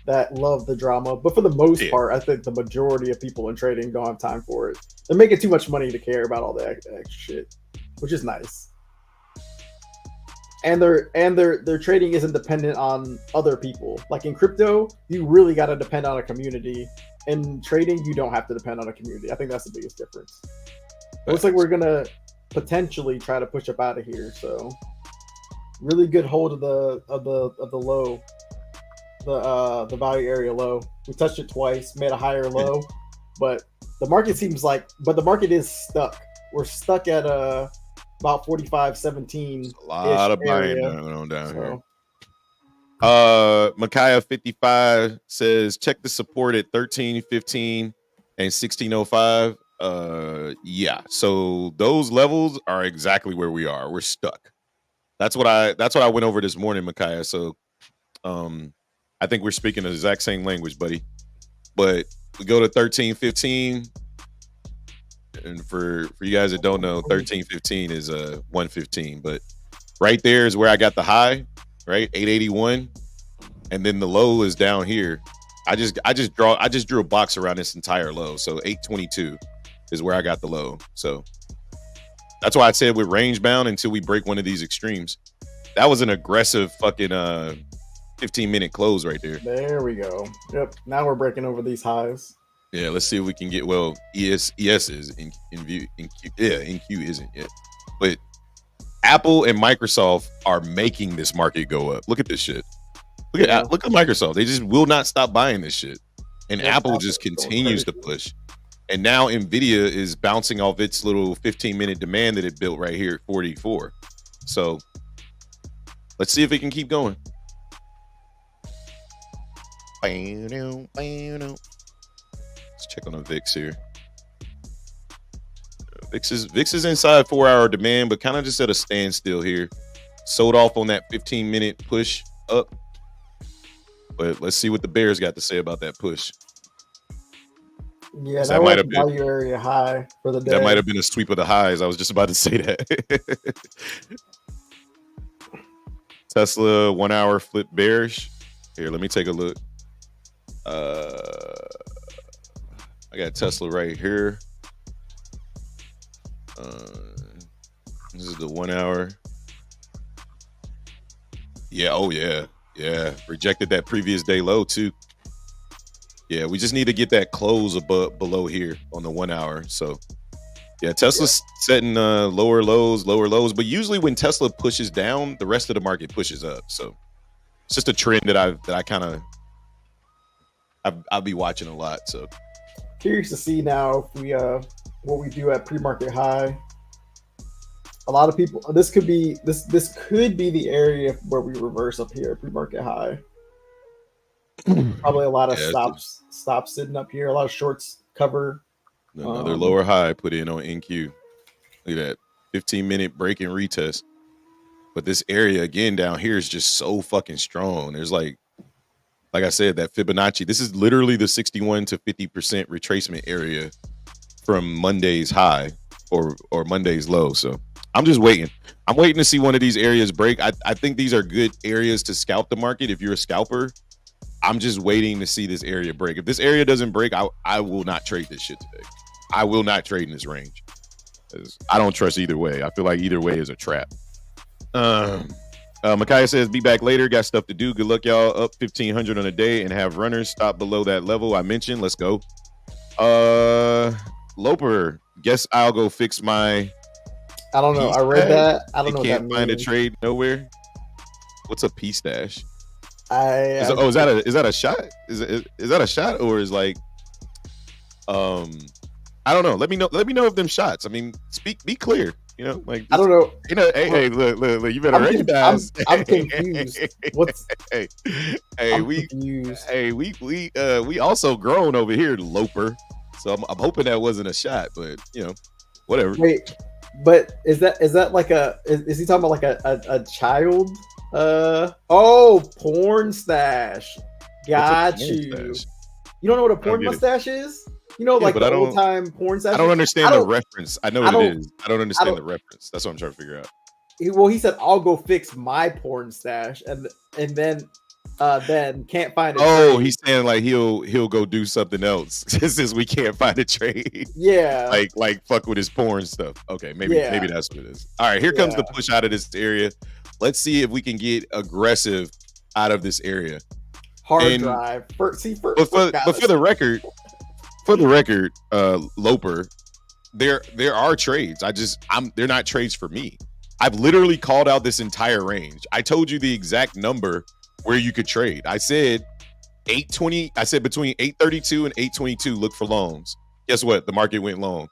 that love the drama, but for the most part, I think the majority of people in trading don't have time for it. They're making too much money to care about all the extra shit, which is nice. And their trading isn't dependent on other people. Like in crypto, you really got to depend on a community. In trading, you don't have to depend on a community. I think that's the biggest difference. It looks like we're gonna potentially try to push up out of here. So, really good hold of the low, the value area low. We touched it twice, made a higher low, but the market is stuck. We're stuck at about 45.17. A lot of buying going on down here. Micaiah 55 says check the support at 13.15 and 16.05. Yeah, so those levels are exactly where we are. We're stuck. That's what I went over this morning, Micaiah. So I think we're speaking the exact same language, buddy. But we go to 13.15. And for you guys that don't know, 13.15 is 115. But right there is where I got the high, right? 881. And then the low is down here. I just drew a box around this entire low. So 822 is where I got the low. So that's why I said we're range bound until we break one of these extremes. That was an aggressive fucking 15-minute close right there. There we go. Yep. Now we're breaking over these highs. Yeah, let's see if we can get ES is in view. NQ isn't yet. But Apple and Microsoft are making this market go up. Look at this shit. Look at Microsoft. They just will not stop buying this shit. And Apple just continues to push. And now Nvidia is bouncing off its little 15-minute demand that it built right here at 44. So let's see if it can keep going. Let's check on the VIX here. VIX is inside 4-hour demand, but kind of just at a standstill here. Sold off on that 15-minute push up. But let's see what the Bears got to say about that push. Yeah, that might have been value area high for the day. That might have been a sweep of the highs. I was just about to say that. Tesla 1 hour flip bearish. Here, let me take a look. I got Tesla right here. This is the 1 hour. Yeah. Oh yeah. Yeah. Rejected that previous day low too. Yeah. We just need to get that close above below here on the 1 hour. So yeah, Tesla's setting lower lows. But usually when Tesla pushes down, the rest of the market pushes up. So it's just a trend that I kind of I'll be watching a lot. So Curious to see now if we what we do at pre-market high. A lot of people. This could be the area where we reverse up here, pre-market high. Probably a lot of yeah, stops sitting up here. A lot of shorts cover. another lower high put in on NQ. Look at that 15-minute break and retest. But this area again down here is just so fucking strong. There's like I said, that Fibonacci. This is literally the 61 to 50% retracement area from Monday's high or Monday's low. So I'm just waiting. I'm waiting to see one of these areas break. I think these are good areas to scalp the market if you're a scalper. I'm just waiting to see this area break. If this area doesn't break, I will not trade this shit today. I will not trade in this range. I don't trust either way. I feel like either way is a trap. Micaiah says, be back later. Got stuff to do. Good luck, y'all. Up 1,500 on a day and have runners stop below that level I mentioned. Let's go. Loper, guess I'll go fix my. I don't know. I read that. I don't know. Can't find a trade nowhere. What's a P stash? Is that a shot? Is that a shot or is like I don't know. Let me know if them shots. I mean, be clear. You know, like I don't know. You know, hey, look, you better recognize. I'm confused. We also grown over here, Loper. So I'm hoping that wasn't a shot, but you know, whatever. Wait, but is that like is he talking about like a child? Porn stash. Got you. Stash? You don't know what a porn mustache is? You know, like the old time porn stash. I don't understand the reference. I know what it is. I don't understand the reference. That's what I'm trying to figure out. Well, he said, "I'll go fix my porn stash," and then can't find it. Oh, he's saying like he'll go do something else since we can't find a trade. Yeah, like fuck with his porn stuff. Okay, maybe that's what it is. All right, here comes the push out of this area. Let's see if we can get aggressive out of this area. Hard drive. For the record, Loper, there are trades. They're not trades for me. I've literally called out this entire range. I told you the exact number where you could trade. I said 820. I said between 832 and 822, look for longs. Guess what? The market went long.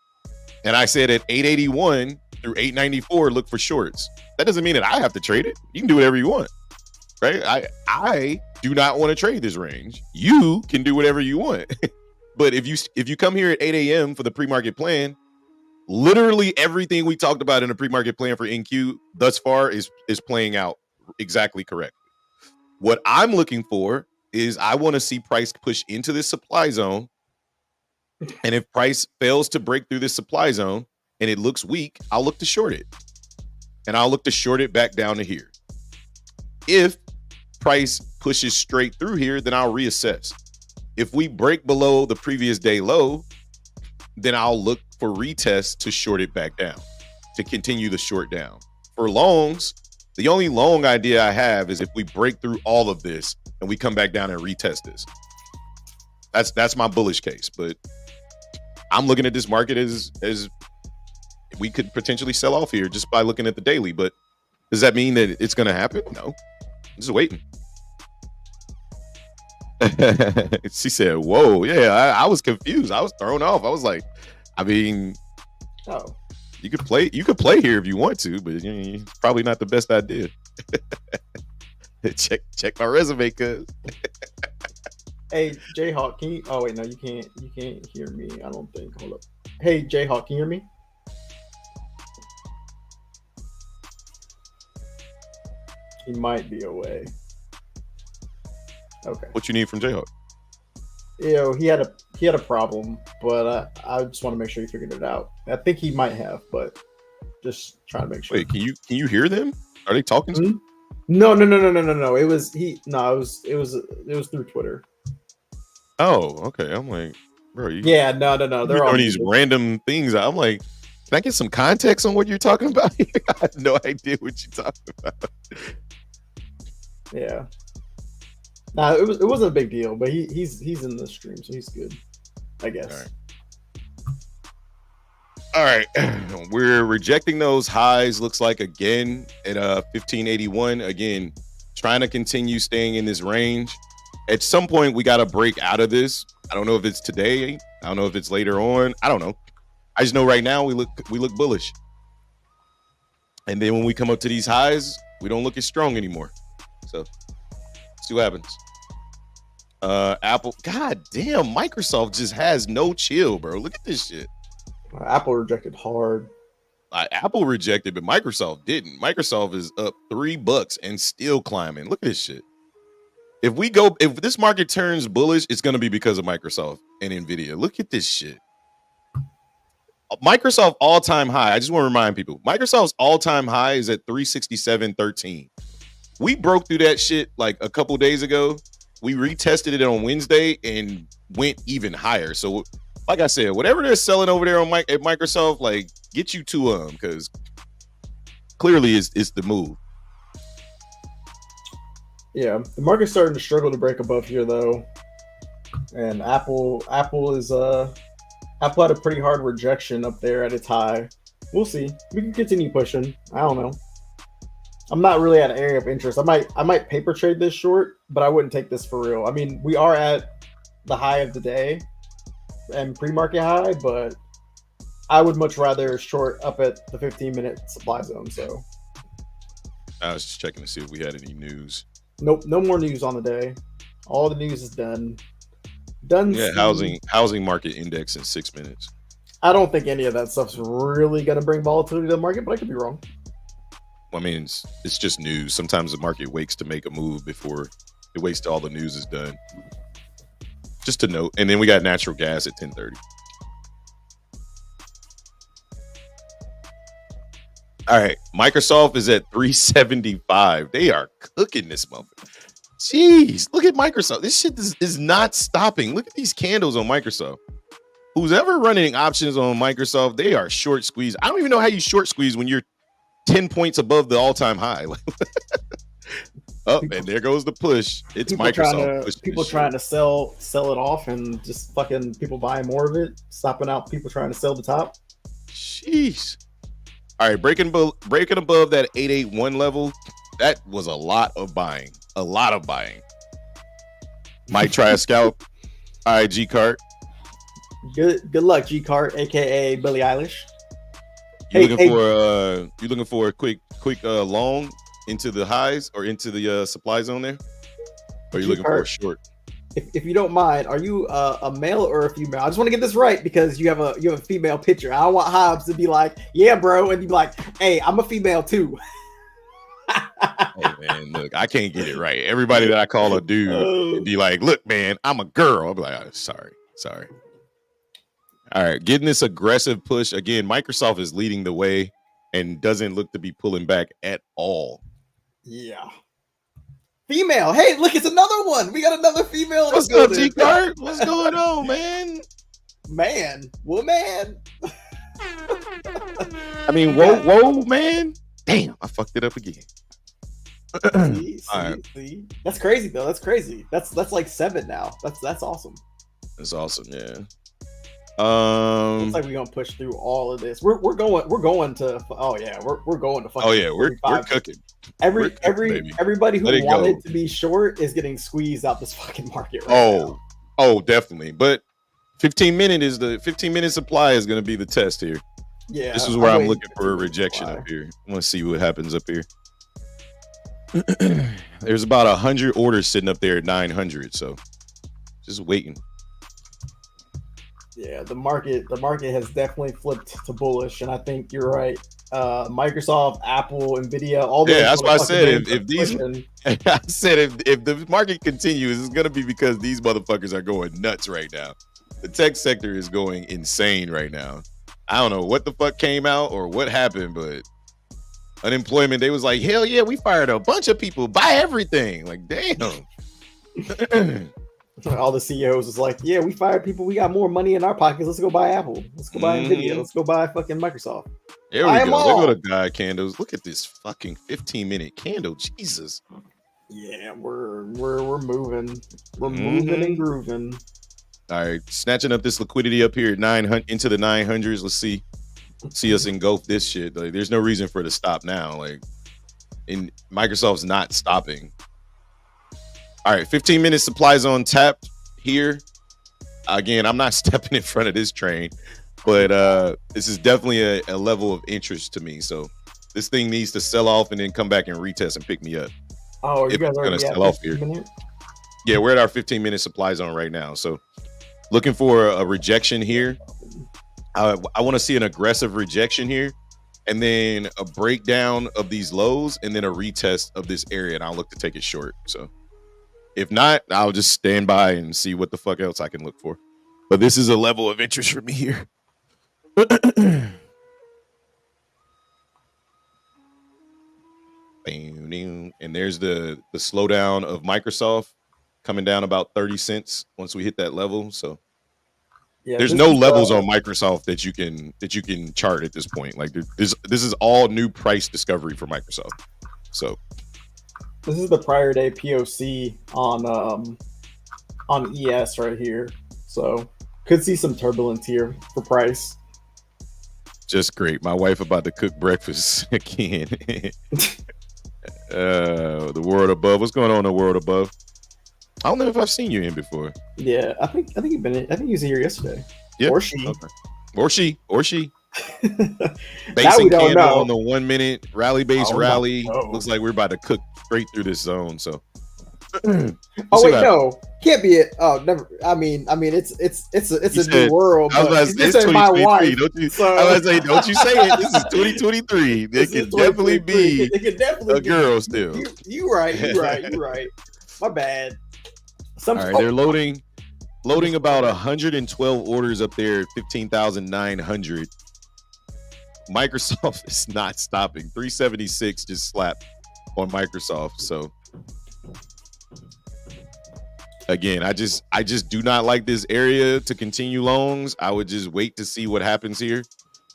And I said at 881 through 894, look for shorts. That doesn't mean that I have to trade it. You can do whatever you want, right? I do not want to trade this range. You can do whatever you want. But if you come here at 8 a.m. for the pre-market plan, literally everything we talked about in the pre-market plan for NQ thus far is playing out exactly correct. What I'm looking for is I want to see price push into this supply zone. And if price fails to break through this supply zone and it looks weak, I'll look to short it. And I'll look to short it back down to here. If price pushes straight through here, then I'll reassess. If we break below the previous day low, then I'll look for retest to short it back down, to continue the short down. For longs, the only long idea I have is if we break through all of this and we come back down and retest this. That's my bullish case. But I'm looking at this market as we could potentially sell off here just by looking at the daily. But does that mean that it's going to happen? No. I'm just waiting. She said, whoa, yeah, I was confused. I was thrown off. I was like, I mean, you could play here if you want to, but it's probably not the best idea. check my resume, cuz. Hey, Jayhawk, can you? Oh wait, no, you can't hear me. I don't think. Hold up. Hey, Jayhawk, can you hear me? He might be away. Okay. What you need from Jayhawk? He had a problem, but I just want to make sure he figured it out. I think he might have, but just trying to make sure. Wait, can you hear them? Are they talking to you? No. It was through Twitter. Oh, okay. I'm like, bro, no. They're on these random things. I'm like, can I get some context on what you're talking about here? I have no idea what you're talking about. Yeah. Nah, it wasn't a big deal, but he's in the stream, so he's good, I guess. All right. We're rejecting those highs, looks like, again at 1581. Again, trying to continue staying in this range. At some point, we got to break out of this. I don't know if it's today. I don't know if it's later on. I don't know. I just know right now we look bullish. And then when we come up to these highs, we don't look as strong anymore. So see what happens. Apple, god damn, Microsoft just has no chill, bro. Look at this shit. Apple rejected hard. Apple rejected, but Microsoft didn't. Microsoft is up $3 and still climbing. Look at this shit. If this market turns bullish, it's going to be because of Microsoft and Nvidia. Look at this shit. Microsoft all-time high. I just want to remind people, Microsoft's all-time high is at 367.13. We broke through that shit like a couple days ago. We retested it on Wednesday and went even higher. So, like I said, whatever they're selling over there at Microsoft, like, get you to them, because clearly it's the move. Yeah, the market's starting to struggle to break above here though, and Apple is Apple had a pretty hard rejection up there at its high. We'll see. We can continue pushing. I don't know. I'm not really at an area of interest. I might paper trade this short, but I wouldn't take this for real. I mean, we are at the high of the day and pre-market high, but I would much rather short up at the 15-minute supply zone. So I was just checking to see if we had any news. Nope, no more news on the day. All the news is done. Yeah, housing market index in 6 minutes. I don't think any of that stuff's really going to bring volatility to the market, but I could be wrong. I mean, it's just news. Sometimes the market waits to make a move before it waits till all the news is done. Just to note. And then we got natural gas at 10:30. All right, Microsoft is at 375. They are cooking this month. Jeez, look at Microsoft. This shit is not stopping. Look at these candles on Microsoft. Who's ever running options on Microsoft, they are short squeeze. I don't even know how you short squeeze when you're 10 points above the all-time high. And there goes the push. It's Microsoft. People trying to sell it off and just fucking people buying more of it, stopping out people trying to sell the top. Jeez. All right, breaking above that 881 level, that was a lot of buying. A lot of buying. Might try a scalp. All right, G Cart. Good luck, G Cart, aka Billie Eilish. You looking for a quick long into the highs or into the supply zone there? Or are you looking for a short? If you don't mind, are you a male or a female? I just want to get this right because you have a female picture. I don't want Hobbs to be like, yeah, bro, and be like, hey, I'm a female too. Hey man, look, I can't get it right. Everybody that I call a dude be like, look, man, I'm a girl. I'll be like, oh, sorry. All right, getting this aggressive push again. Microsoft is leading the way and doesn't look to be pulling back at all. Yeah. Female. Hey, look, it's another one. We got another female. What's up, G-Cart? What's going on, man? Woman. I mean, whoa, man. Damn, I fucked it up again. See. That's crazy though. That's crazy. That's like 7 now. That's awesome. That's awesome, yeah. Looks like we're gonna push through all of this. We're going to we're going to fucking we're cooking. Everybody who wanted to be short is getting squeezed out this fucking market right now. Oh, definitely. But 15-minute supply is gonna be the test here. Yeah. This is where I'm looking for a rejection up here. I want to see what happens up here. There's about 100 orders sitting up there at 900, so just waiting. Yeah, the market has definitely flipped to bullish, and I think you're right. Microsoft, Apple, Nvidia, all those. Yeah, that's why I said if the market continues, it's gonna be because these motherfuckers are going nuts right now. The tech sector is going insane right now. I don't know what the fuck came out or what happened, but unemployment, they was like, hell yeah, we fired a bunch of people, buy everything. Like, damn. All the CEOs was like, yeah, we fired people, we got more money in our pockets, let's go buy Apple, let's go buy Nvidia, let's go buy fucking Microsoft. There we go. There go the guy candles. Look at this fucking 15-minute candle. Jesus. Yeah, we're moving. We're moving and grooving. All right, snatching up this liquidity up here at 900 into the 900s. Let's see us engulf this shit. Like, there's no reason for it to stop now. Like, in Microsoft's not stopping. All right, 15-minute supply zone tapped here. Again, I'm not stepping in front of this train, but this is definitely a level of interest to me. So this thing needs to sell off and then come back and retest and pick me up. Oh, you If guys it's already gonna at sell off here. 15 minutes? Yeah, we're at our 15-minute supply zone right now. So looking for a rejection here. I want to see an aggressive rejection here, and then a breakdown of these lows, and then a retest of this area, and I'll look to take it short. So if not, I'll just stand by and see what the fuck else I can look for. But this is a level of interest for me here. And there's the slowdown of Microsoft coming down about 30 cents once we hit that level. So Yeah, there's no levels on Microsoft that you can chart at this point. Like, this is all new price discovery for Microsoft. So this is the prior day POC on ES right here. So could see some turbulence here for price. Just great. My wife about to cook breakfast again. The world above. What's going on in the world above? I don't know if I've seen you in before. Yeah, I think you've been in. I think he was here yesterday. Yeah. Or she. Okay. Or she. That Basing we don't candle know. on the 1 minute rally base Oh, rally. no. Looks like we're about to cook straight through this zone. So Oh wait, no, can't be it. Oh, never. I mean, it's a new world. I was about to say, it's my 2023. wife. Don't you? So, I was say, don't you say it. This is 2023. It this can is definitely 2023. be It can definitely a be. girl still. You right. My bad. All right, they're loading about 112 orders up there, 15,900. Microsoft is not stopping. 376 just slapped on Microsoft. So again, I just do not like this area to continue longs. I would just wait to see what happens here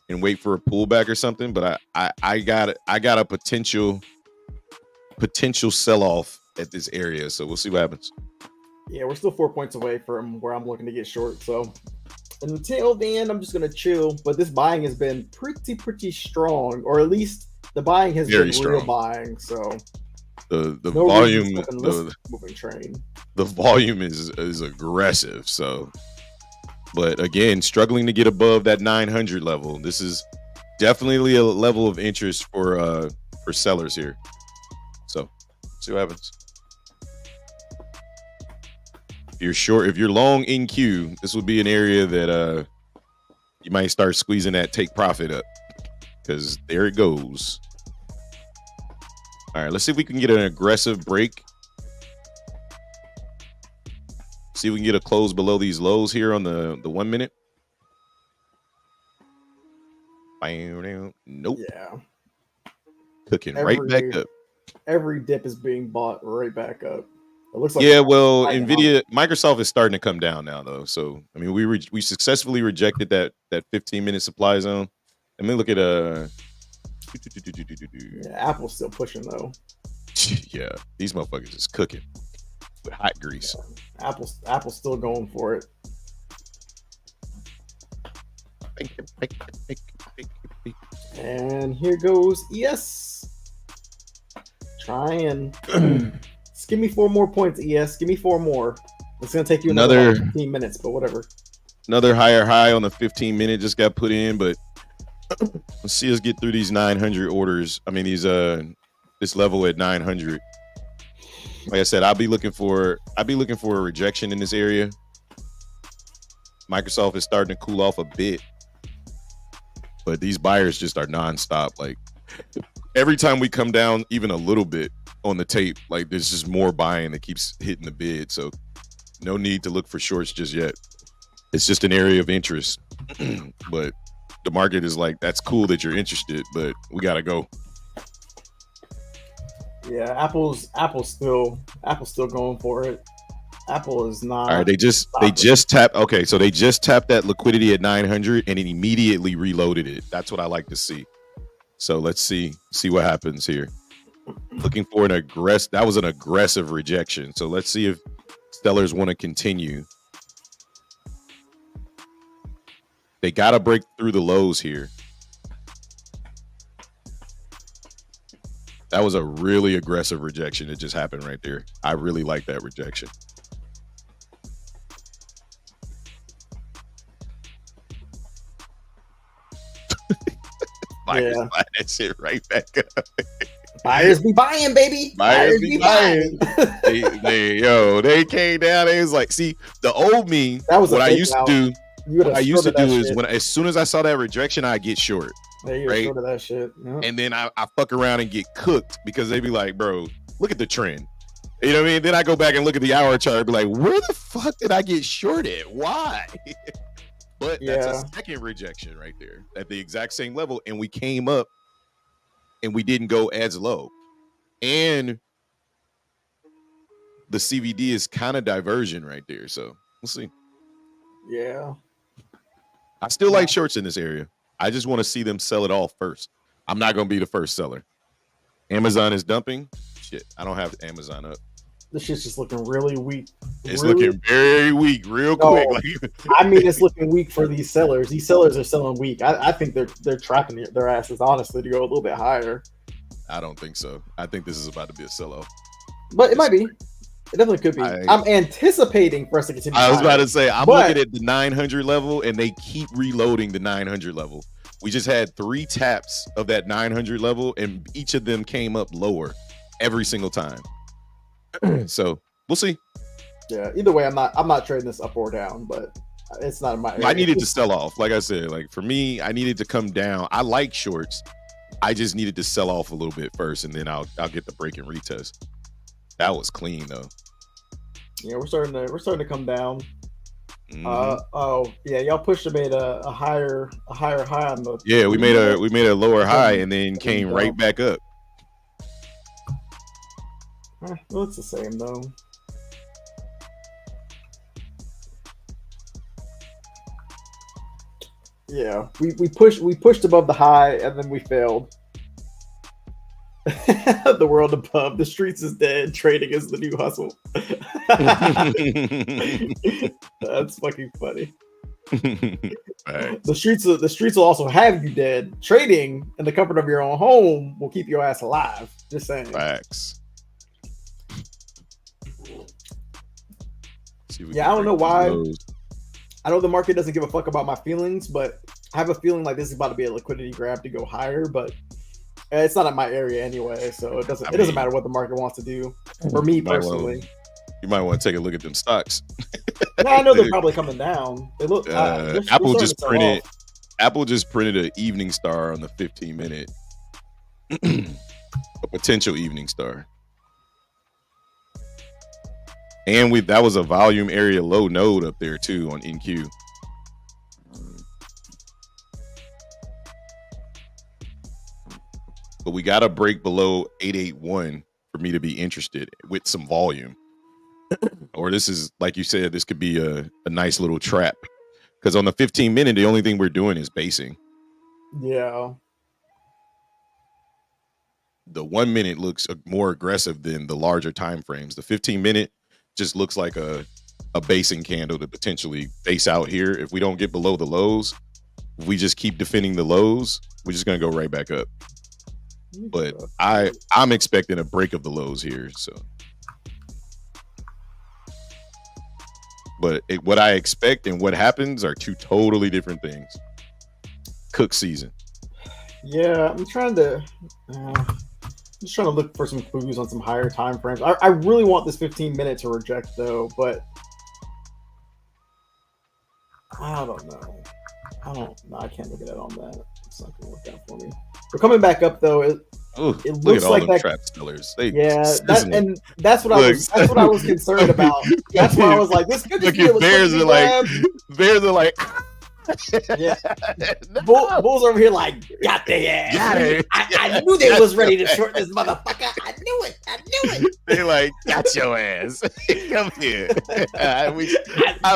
and wait for a pullback or something. But I got a potential sell off at this area. So we'll see what happens. Yeah, we're still 4 points away from where I'm looking to get short. So until then, I'm just gonna chill. But this buying has been pretty strong, or at least the buying has Very been strong. real buying. So The no volume reason to step in this moving train. the volume is aggressive. So, but again, struggling to get above that 900 level. This is definitely a level of interest for sellers here. So, see what happens. If you're long in Q, this would be an area that you might start squeezing that take profit up, because there it goes. All right, let's see if we can get an aggressive break. See if we can get a close below these lows here on the 1 minute. Nope. Yeah. Cooking right back up. Every dip is being bought right back up. It looks like Yeah, well, Microsoft is starting to come down now, though. So, I mean, we successfully rejected that 15-minute supply zone. Let me look at Yeah, Apple's still pushing though. Yeah, these motherfuckers is cooking with hot grease. Yeah. Apple's still going for it. And here goes ES. Try and just give me 4 more points, ES. Give me 4 more. It's gonna take you another 15 minutes, but whatever. Another higher high on the 15-minute just got put in, but let's see us get through these 900 orders. I mean, this level at 900. Like I said, I'll be looking for a rejection in this area. Microsoft is starting to cool off a bit, but these buyers just are nonstop. Like, every time we come down even a little bit on the tape, like, there's just more buying that keeps hitting the bid. So no need to look for shorts just yet. It's just an area of interest. But the market is like, that's cool that you're interested, but we gotta go. Yeah, Apple's still going for it. Apple is not. All right, they just tapped. Okay, so they just tapped that liquidity at 900 and it immediately reloaded it. That's what I like to see. So let's see what happens here. Looking for that was an aggressive rejection. So let's see if sellers want to continue. They got to break through the lows here. That was a really aggressive rejection that just happened right there. I really like that rejection. Buyers buy that shit right back up. Buyers be buying, baby. Buyers be buying. They came down. They was like, see, the old me. That was what I used to do. What I used to do is shit. as soon as I saw that rejection, I get short. Yeah, you're right? short of that shit. Yep. And then I fuck around and get cooked because they be like, bro, look at the trend. You know what I mean? Then I go back and look at the hour chart and be like, where the fuck did I get shorted? Why? But that's a second rejection right there at the exact same level. And we came up and we didn't go as low. And the CVD is kind of diversion right there. So we'll see. Yeah. I still like shorts in this area. I just want to see them sell it all first. I'm not going to be the first seller. Amazon is dumping. Shit, I don't have Amazon up. This shit's just looking really weak. It's looking very weak, real quick. Like, I mean, it's looking weak for these sellers. These sellers are selling weak. I think they're trapping their asses, honestly, to go a little bit higher. I don't think so. I think this is about to be a sell-off. But it might be. It definitely could be. I'm anticipating for us to continue. I was about to say, I'm looking at the 900 level, and they keep reloading the 900 level. We just had 3 taps of that 900 level, and each of them came up lower every single time. So we'll see. Yeah. Either way, I'm not trading this up or down, but it's not in my area. I needed to sell off. Like I said, like for me, I needed to come down. I like shorts. I just needed to sell off a little bit first, and then I'll get the break and retest. That was clean though. Yeah, we're starting to come down. Y'all pushed and made a higher high on the. Yeah, we made a lower high and then came right back up. Well, it's the same though. Yeah, we pushed above the high and then we failed. The world above, the streets is dead. Trading is the new hustle. That's fucking funny. Right. The streets will also have you dead. Trading in the comfort of your own home will keep your ass alive. Just saying. Facts. Yeah, I don't know why. I know the market doesn't give a fuck about my feelings, but I have a feeling like this is about to be a liquidity grab to go higher, but it's not in my area anyway, so it doesn't matter what the market wants to do. For me personally, you might want to take a look at them stocks. I know they're probably coming down. They look. Apple just printed an evening star on the 15-minute, a potential evening star, and that was a volume area low node up there too on NQ. But we got to break below 881 for me to be interested with some volume. Or this is, like you said, this could be a nice little trap. Because on the 15-minute, the only thing we're doing is basing. Yeah. The 1 minute looks more aggressive than the larger time frames. The 15-minute just looks like a basing candle to potentially base out here. If we don't get below the lows, if we just keep defending the lows, we're just going to go right back up. But I'm expecting a break of the lows here. So, but what I expect and what happens are two totally different things. Cook season. Yeah, I'm trying to look for some clues on some higher time frames. I really want this 15-minute to reject though, but I don't know. I can't look at it on that. It's not gonna work out for me. We're coming back up though. It looks like that. Trap stillers. That's what I was concerned about. That's why I was like, this could just be a bears are like Yeah. No. Bulls over here like, got their ass. Got it. I knew they was ready to short this motherfucker. I knew it. They like, got your ass. Come here. I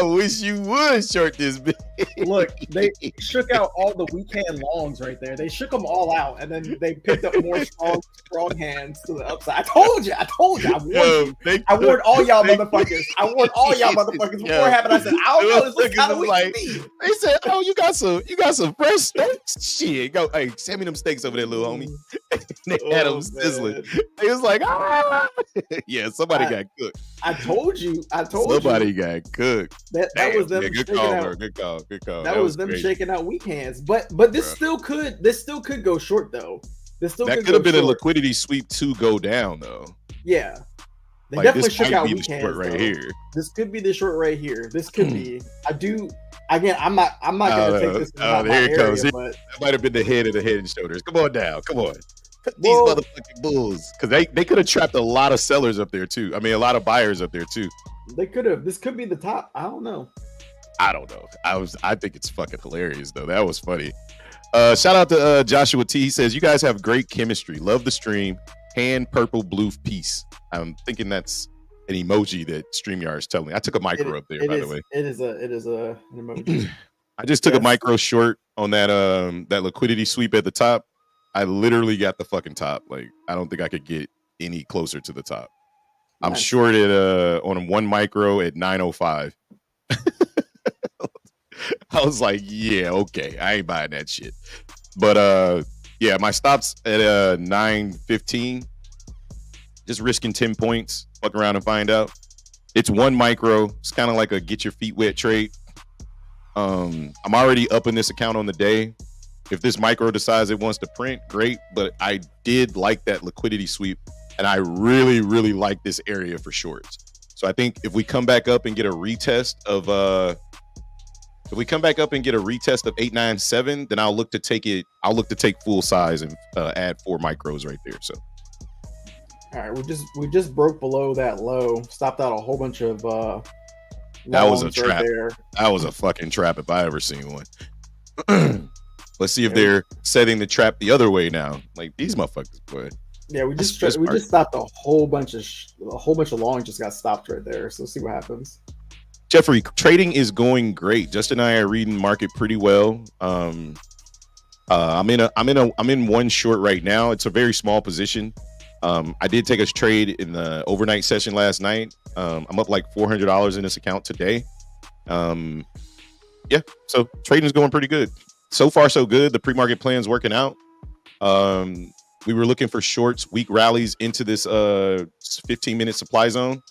wish you would short this bitch. Look, they shook out all the weak hand longs right there. They shook them all out, and then they picked up more strong hands to the upside. I told you. I warned you. I warned all y'all motherfuckers. Before it happened. I said, I don't know. This looks kind of weak to me. They said, "Oh, you got some fresh steaks? Shit, go, hey, send me them steaks over there, little homie." They had them sizzling. They was like, "Ah, yeah, somebody got cooked." I told you. Somebody got cooked. That was them. Good call, bro. Good call. That was them shaking out weak hands. But this still could go short though. That could have been a liquidity sweep to go down though. Yeah. They definitely shook out weak hands right here. This could be the short right here. This could be. I'm not gonna take this. There it goes. That might have been the head of the Head and Shoulders. Come on down. Come on. These motherfucking bulls, because they could have trapped a lot of sellers up there too. I mean, a lot of buyers up there too. They could have. This could be the top. I don't know. I think it's fucking hilarious though. That was funny. Shout out to Joshua T. He says, "You guys have great chemistry. Love the stream. Hand purple blue piece." I'm thinking that's an emoji that StreamYard is telling me. I took a micro up there, by the way. It is an emoji. I just took a micro short on that liquidity sweep at the top. I literally got the fucking top. Like, I don't think I could get any closer to the top. I'm shorted on one micro at 905. I was like, yeah, okay. I ain't buying that shit. But yeah, my stops at 915. Just risking 10 points. Fuck around and find out. It's one micro. It's kind of like a get your feet wet trade. I'm already up in this account on the day. If this micro decides it wants to print, great. But I did like that liquidity sweep, and I really, really like this area for shorts. So I think if we come back up and get a retest of 897, then I'll look to take it. I'll look to take full size and add 4 micros right there. So. All right, we just broke below that low. Stopped out a whole bunch of. That was a trap. Right, that was a fucking trap if I ever seen one. Let's see if they're setting the trap the other way now. Like these motherfuckers, boy. Yeah, we just stopped a whole bunch of long just got stopped right there. So see what happens. Jeffrey, trading is going great. Justin and I are reading market pretty well. I'm in one short right now. It's a very small position. I did take a trade in the overnight session last night. I'm up like $400 in this account today. Yeah, so trading is going pretty good. So far, so good. The pre-market plan's working out. We were looking for shorts, weak rallies into this 15-minute supply zone.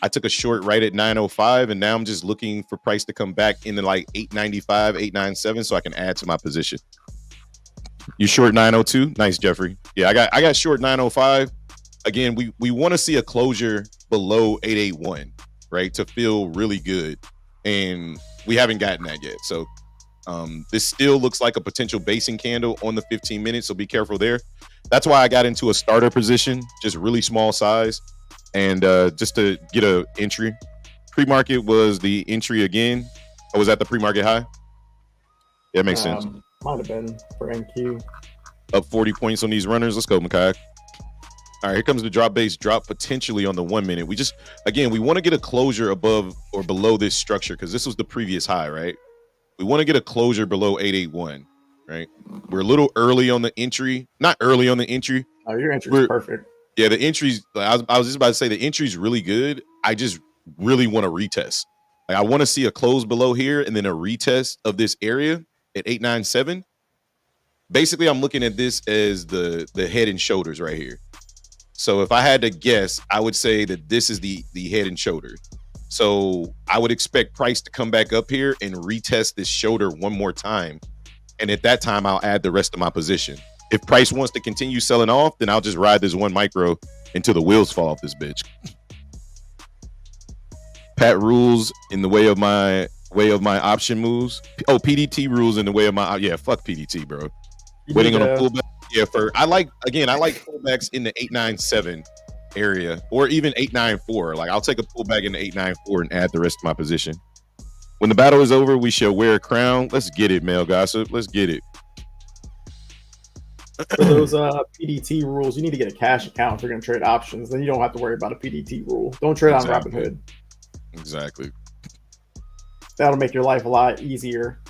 I took a short right at 905, and now I'm just looking for price to come back into like 895, 897, so I can add to my position. You short 902? Nice, Jeffrey. Yeah, I got short 905. Again, we want to see a closure below 881, right, to feel really good, and we haven't gotten that yet. So this still looks like a potential basing candle on the 15 minutes, so be careful there. That's why I got into a starter position, just really small size, and just to get a entry. Pre-market was the entry again. I was at the pre-market high. Yeah, that makes sense. Might have been for NQ. Up 40 points on these runners. Let's go, Makai. All right, here comes the drop base drop potentially on the 1 minute. We want to get a closure above or below this structure because this was the previous high, right? We want to get a closure below 881, right? We're a little early on the entry. Not early on the entry. Oh, your entry is perfect. Yeah, the entries, I was just about to say the entry's really good. I just really want to retest. Like I want to see a close below here and then a retest of this area at 897. Basically, I'm looking at this as the head and shoulders right here. So if I had to guess, I would say that this is the head and shoulder. So I would expect price to come back up here and retest this shoulder one more time. And at that time, I'll add the rest of my position. If price wants to continue selling off, then I'll just ride this one micro until the wheels fall off this bitch. Pat rules in the way of my option moves. Oh, PDT rules in the way of my fuck PDT, bro. Waiting on a pullback. Yeah, I like pullbacks in the 897 area or even 894. Like I'll take a pullback in the 894 and add the rest of my position. When the battle is over, we shall wear a crown. Let's get it, male gossip. Let's get it. For those PDT rules, you need to get a cash account if you're going to trade options. Then you don't have to worry about a PDT rule. Don't trade on Robinhood. Exactly. That'll make your life a lot easier.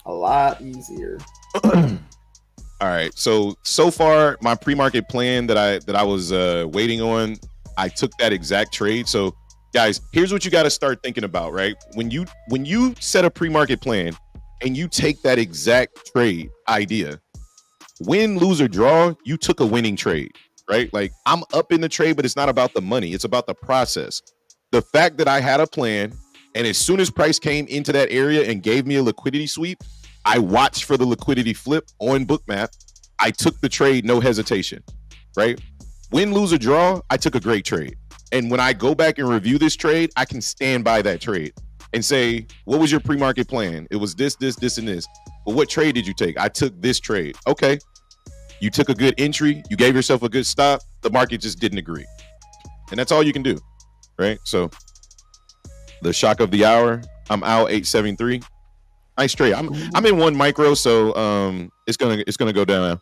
A lot easier. All right. So far, my pre-market plan that I was waiting on, I took that exact trade. So guys, here's what you got to start thinking about, right? When you set a pre-market plan and you take that exact trade idea, win, lose, or draw, you took a winning trade, right? Like, I'm up in the trade, but it's not about the money. It's about the process. The fact that I had a plan, and as soon as price came into that area and gave me a liquidity sweep, I watched for the liquidity flip on Bookmap. I took the trade, no hesitation, right? Win, lose, or draw, I took a great trade. And when I go back and review this trade, I can stand by that trade and say, what was your pre-market plan? It was this, this, this, and this. But what trade did you take? I took this trade. Okay. You took a good entry. You gave yourself a good stop. The market just didn't agree. And that's all you can do, right? So the shock of the hour, I'm out 873. Nice trade. I'm in one micro, so it's gonna go down.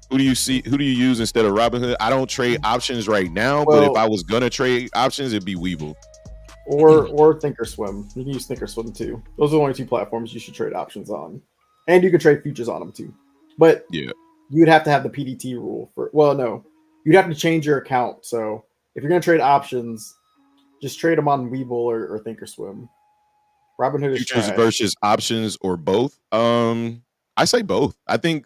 Who do you use instead of Robinhood? I don't trade options right now, but if I was gonna trade options, it'd be Webull. Or Thinkorswim. You can use Thinkorswim too. Those are the only two platforms you should trade options on. And you can trade futures on them too. But yeah, you'd have to have the PDT rule for, well, no. You'd have to change your account. So if you're gonna trade options, just trade them on Webull or Thinkorswim. Robinhood is futures trash. versus options or both. I say both. I think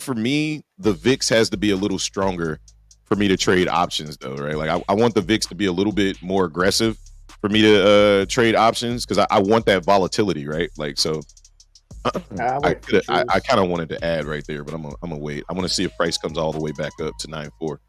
for me, the VIX has to be a little stronger for me to trade options, though, right? Like I want the VIX to be a little bit more aggressive for me to trade options, because I want that volatility, right? Like, so I kind of wanted to add right there, but I'm gonna wait. I want to see if price comes all the way back up to 9.4.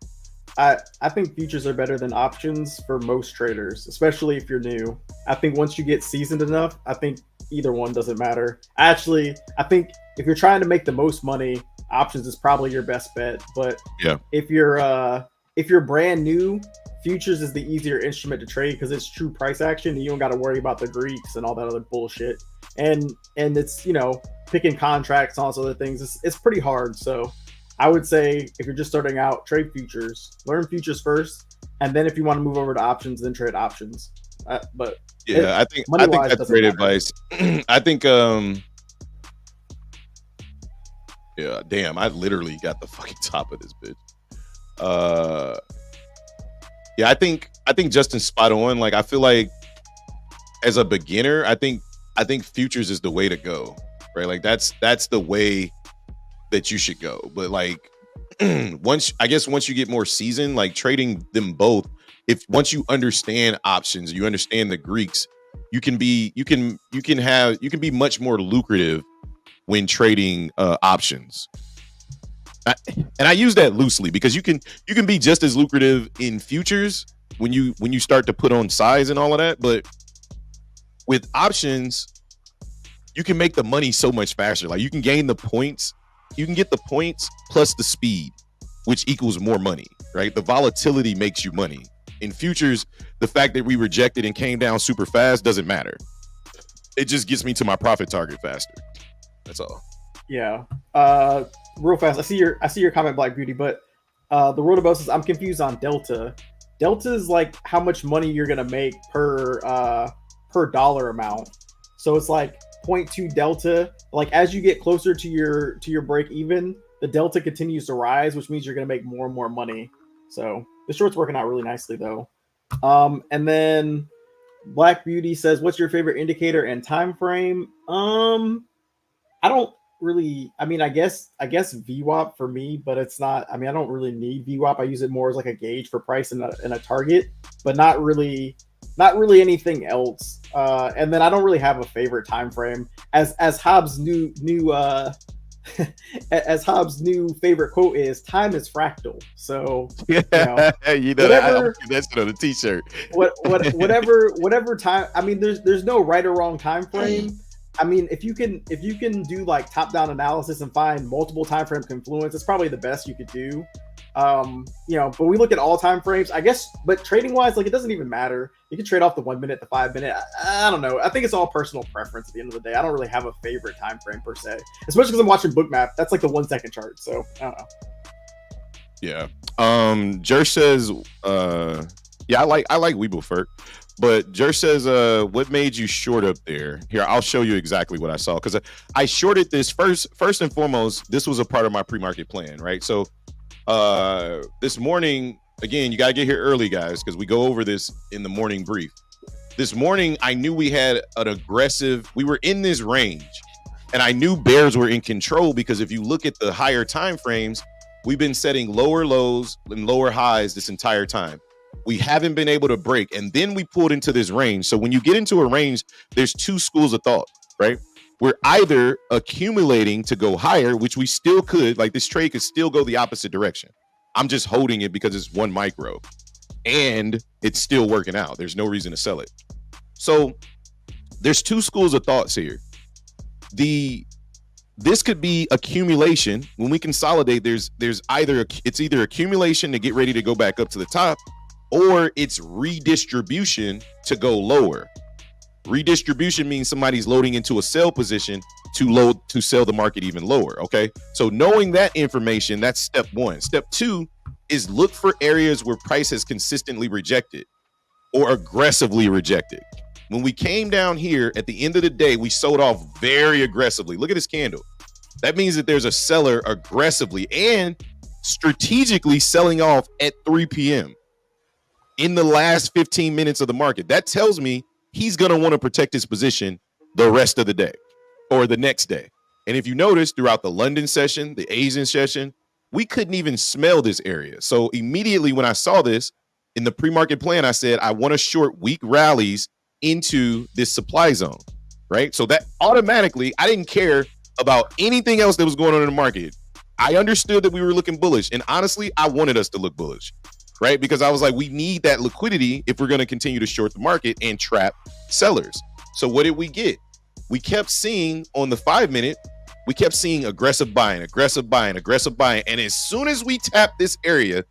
I think futures are better than options for most traders, especially if you're new. I think once you get seasoned enough, I think either one doesn't matter. Actually, I think if you're trying to make the most money, options is probably your best bet. But yeah, if you're brand new, futures is the easier instrument to trade because it's true price action, and you don't got to worry about the Greeks and all that other bullshit. And it's, picking contracts and all those other things. It's pretty hard. So I would say if you're just starting out, trade futures. Learn futures first, and then if you want to move over to options, then trade options. But yeah, I think that's great advice. I think yeah, damn, I literally got the fucking top of this bitch. Yeah, I think Justin's spot on. Like, I feel like as a beginner, I think futures is the way to go, right? Like that's the way that you should go. But like once you get more seasoned, like trading them both, once you understand options, you understand the Greeks, you can be much more lucrative when trading options. And I use that loosely because you can be just as lucrative in futures when you start to put on size and all of that, but with options you can make the money so much faster. Like, you can gain the points, you can get the points plus the speed, which equals more money, right? The volatility makes you money. In futures, the fact that we rejected and came down super fast doesn't matter. It just gets me to my profit target faster. That's all. Yeah. Real fast. I see your comment, Black Beauty, but the World of Us says I'm confused on Delta. Delta is like how much money you're gonna make per dollar amount. So it's like 0.2 delta. Like, as you get closer to your break even, the delta continues to rise, which means you're gonna make more and more money. So the short's working out really nicely though. And then Black Beauty says, what's your favorite indicator and time frame? I don't really, I guess VWAP for me, but it's not, I don't really need VWAP. I use it more as like a gauge for price and a target, but not really anything else. And then I don't really have a favorite time frame. As Hobbs' new as Hobbs' new favorite quote is, "Time is fractal." So whatever, that's on a t-shirt. Whatever time. There's no right or wrong time frame. If you can do like top-down analysis and find multiple time frame confluence, it's probably the best you could do. But we look at all time frames, I guess. But trading wise, like, it doesn't even matter. You can trade off the 1 minute, the 5 minute. I don't know. I think it's all personal preference at the end of the day. I don't really have a favorite time frame per se, especially because I'm watching Bookmap. That's like the 1 second chart. So I don't know. Yeah. Jer says, yeah, I like Weeble Ferk. But Jer says, what made you short up there? Here, I'll show you exactly what I saw. Because I shorted this first and foremost, this was a part of my pre-market plan, right? So this morning, again, you got to get here early, guys, because we go over this in the morning brief. This morning, I knew we had we were in this range. And I knew bears were in control because if you look at the higher time frames, we've been setting lower lows and lower highs this entire time. We haven't been able to break. And then we pulled into this range. So when you get into a range, there's two schools of thought, right? We're either accumulating to go higher, which we still could, like this trade could still go the opposite direction. I'm just holding it because it's 1 micro and it's still working out. There's no reason to sell it. So there's two schools of thoughts here. This could be accumulation. When we consolidate, it's either accumulation to get ready to go back up to the top, or it's redistribution to go lower. Redistribution means somebody's loading into a sell position to sell the market even lower. Okay. So knowing that information, that's step one. Step two is look for areas where price has consistently rejected or aggressively rejected. When we came down here at the end of the day, we sold off very aggressively. Look at this candle. That means that there's a seller aggressively and strategically selling off at 3 p.m. in the last 15 minutes of the market. That tells me he's going to want to protect his position the rest of the day or the next day. And if you notice throughout the London session, the Asian session, we couldn't even smell this area. So immediately when I saw this in the pre-market plan, I said, I want to short weak rallies into this supply zone, right? So that automatically, I didn't care about anything else that was going on in the market. I understood that we were looking bullish. And honestly, I wanted us to look bullish, right? Because I was like, we need that liquidity if we're going to continue to short the market and trap sellers. So what did we get? We kept seeing on the 5 minute, we kept seeing aggressive buying. And as soon as we tapped this area,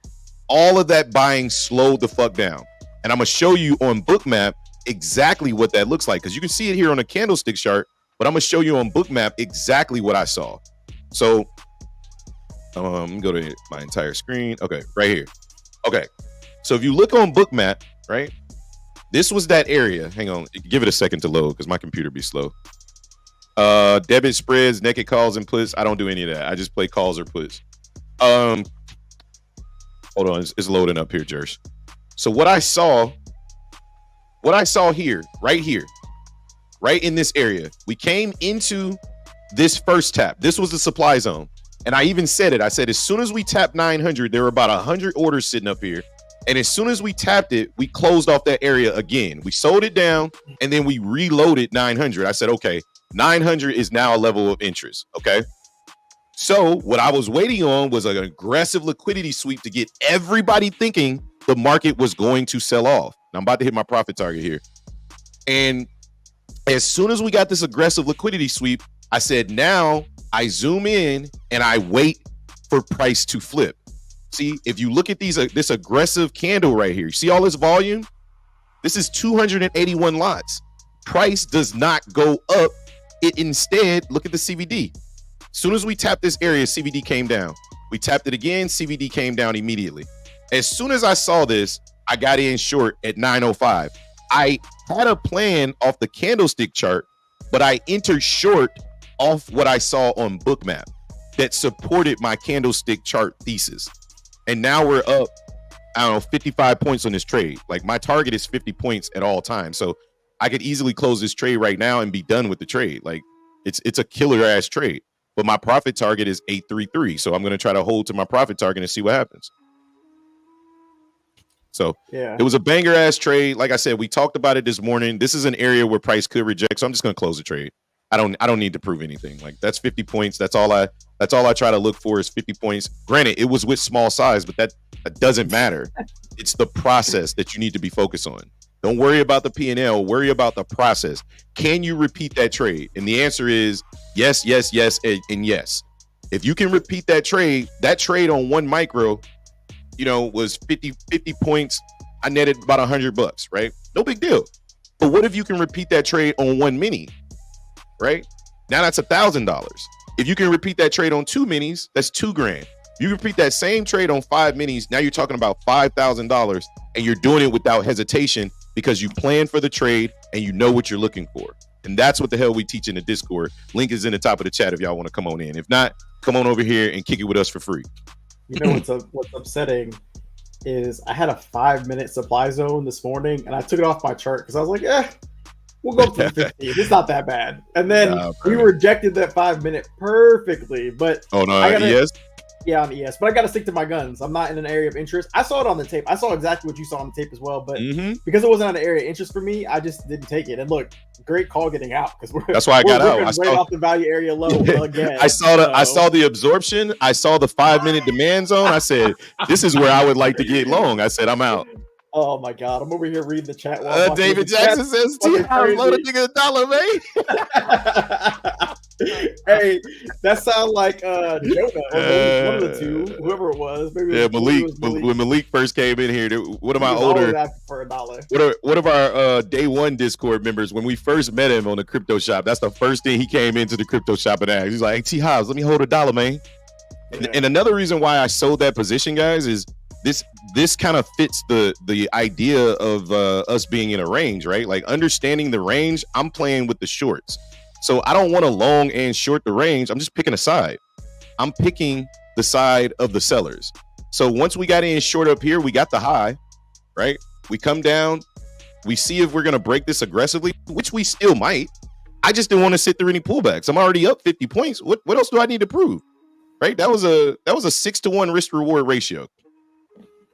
all of that buying slowed the fuck down. And I'm going to show you on Bookmap exactly what that looks like, because you can see it here on a candlestick chart, but I'm going to show you on Bookmap exactly what I saw. So go to my entire screen. Okay, right here. Okay, so if you look on Bookmap, right, this was that area. Hang on, give it a second to load because my computer be slow. Debit spreads, naked calls and puts. I don't do any of that. I just play calls or puts. Hold on, it's loading up here, Jersh. So what I saw here, right in this area, we came into this first tap. This was the supply zone. And I even said it. I said, as soon as we tapped 900, there were about 100 orders sitting up here. And as soon as we tapped it, we closed off that area again. We sold it down and then we reloaded 900. I said, okay, 900 is now a level of interest. Okay. So what I was waiting on was an aggressive liquidity sweep to get everybody thinking the market was going to sell off. Now I'm about to hit my profit target here. And as soon as we got this aggressive liquidity sweep, I said, now I zoom in and I wait for price to flip. See, if you look at this aggressive candle right here, you see all this volume? This is 281 lots. Price does not go up. It instead, look at the CVD. As soon as we tapped this area, CVD came down. We tapped it again, CVD came down immediately. As soon as I saw this, I got in short at 905. I had a plan off the candlestick chart, but I entered short off what I saw on Bookmap that supported my candlestick chart thesis. And now we're up, I don't know, 55 points on this trade. Like my target is 50 points at all times. So I could easily close this trade right now and be done with the trade. Like it's a killer ass trade, but my profit target is 833. So I'm going to try to hold to my profit target and see what happens. So yeah, it was a banger ass trade. Like I said, we talked about it this morning. This is an area where price could reject. So I'm just going to close the trade. I don't need to prove anything. Like that's 50 points. That's all I try to look for is 50 points. Granted, it was with small size, but that doesn't matter. It's the process that you need to be focused on. Don't worry about the P&L. Worry about the process. Can you repeat that trade? And the answer is yes, yes, yes, and yes. If you can repeat that trade on 1 micro, was 50 points. I netted about $100, right? No big deal. But what if you can repeat that trade on one mini, right? Now that's $1,000. If you can repeat that trade on two minis, that's $2,000. You repeat that same trade on 5 minis, now you're talking about $5,000, and you're doing it without hesitation because you plan for the trade and you know what you're looking for. And that's what the hell we teach in the Discord. Link is in the top of the chat if y'all want to come on in. If not, come on over here and kick it with us for free. You know what's upsetting is I had a 5-minute supply zone this morning, and I took it off my chart because I was like, we'll go to 15. It's not that bad. And then we rejected that 5-minute perfectly. But on ES? Yeah, on ES. But I got to stick to my guns. I'm not in an area of interest. I saw it on the tape. I saw exactly what you saw on the tape as well. But because it wasn't an area of interest for me, I just didn't take it. And look, great call getting out because that's why I got out. Right off the value area low again. I saw the absorption. I saw the 5-minute demand zone. I said, this is where I would like to get long. I said, I'm out. Oh my God! I'm over here reading the chat. David Jackson says, "T-House load a nigga $1, man." Hey, that sounds like Jonah or one of the two, whoever it was. Maybe Malik. When Malik first came in here, one of my older for $1. One of our day one Discord members, when we first met him on the crypto shop, that's the first thing he came into the crypto shop and asked. He's like, "Hey, T-House, let me hold $1, man." Yeah. And another reason why I sold that position, guys, is this kind of fits the idea of us being in a range, right? Like understanding the range, I'm playing with the shorts. So I don't want to long and short the range. I'm just picking a side. I'm picking the side of the sellers. So once we got in short up here, we got the high, right? We come down, we see if we're going to break this aggressively, which we still might. I just didn't want to sit through any pullbacks. I'm already up 50 points. What else do I need to prove? Right? That was a 6-to-1 risk reward ratio.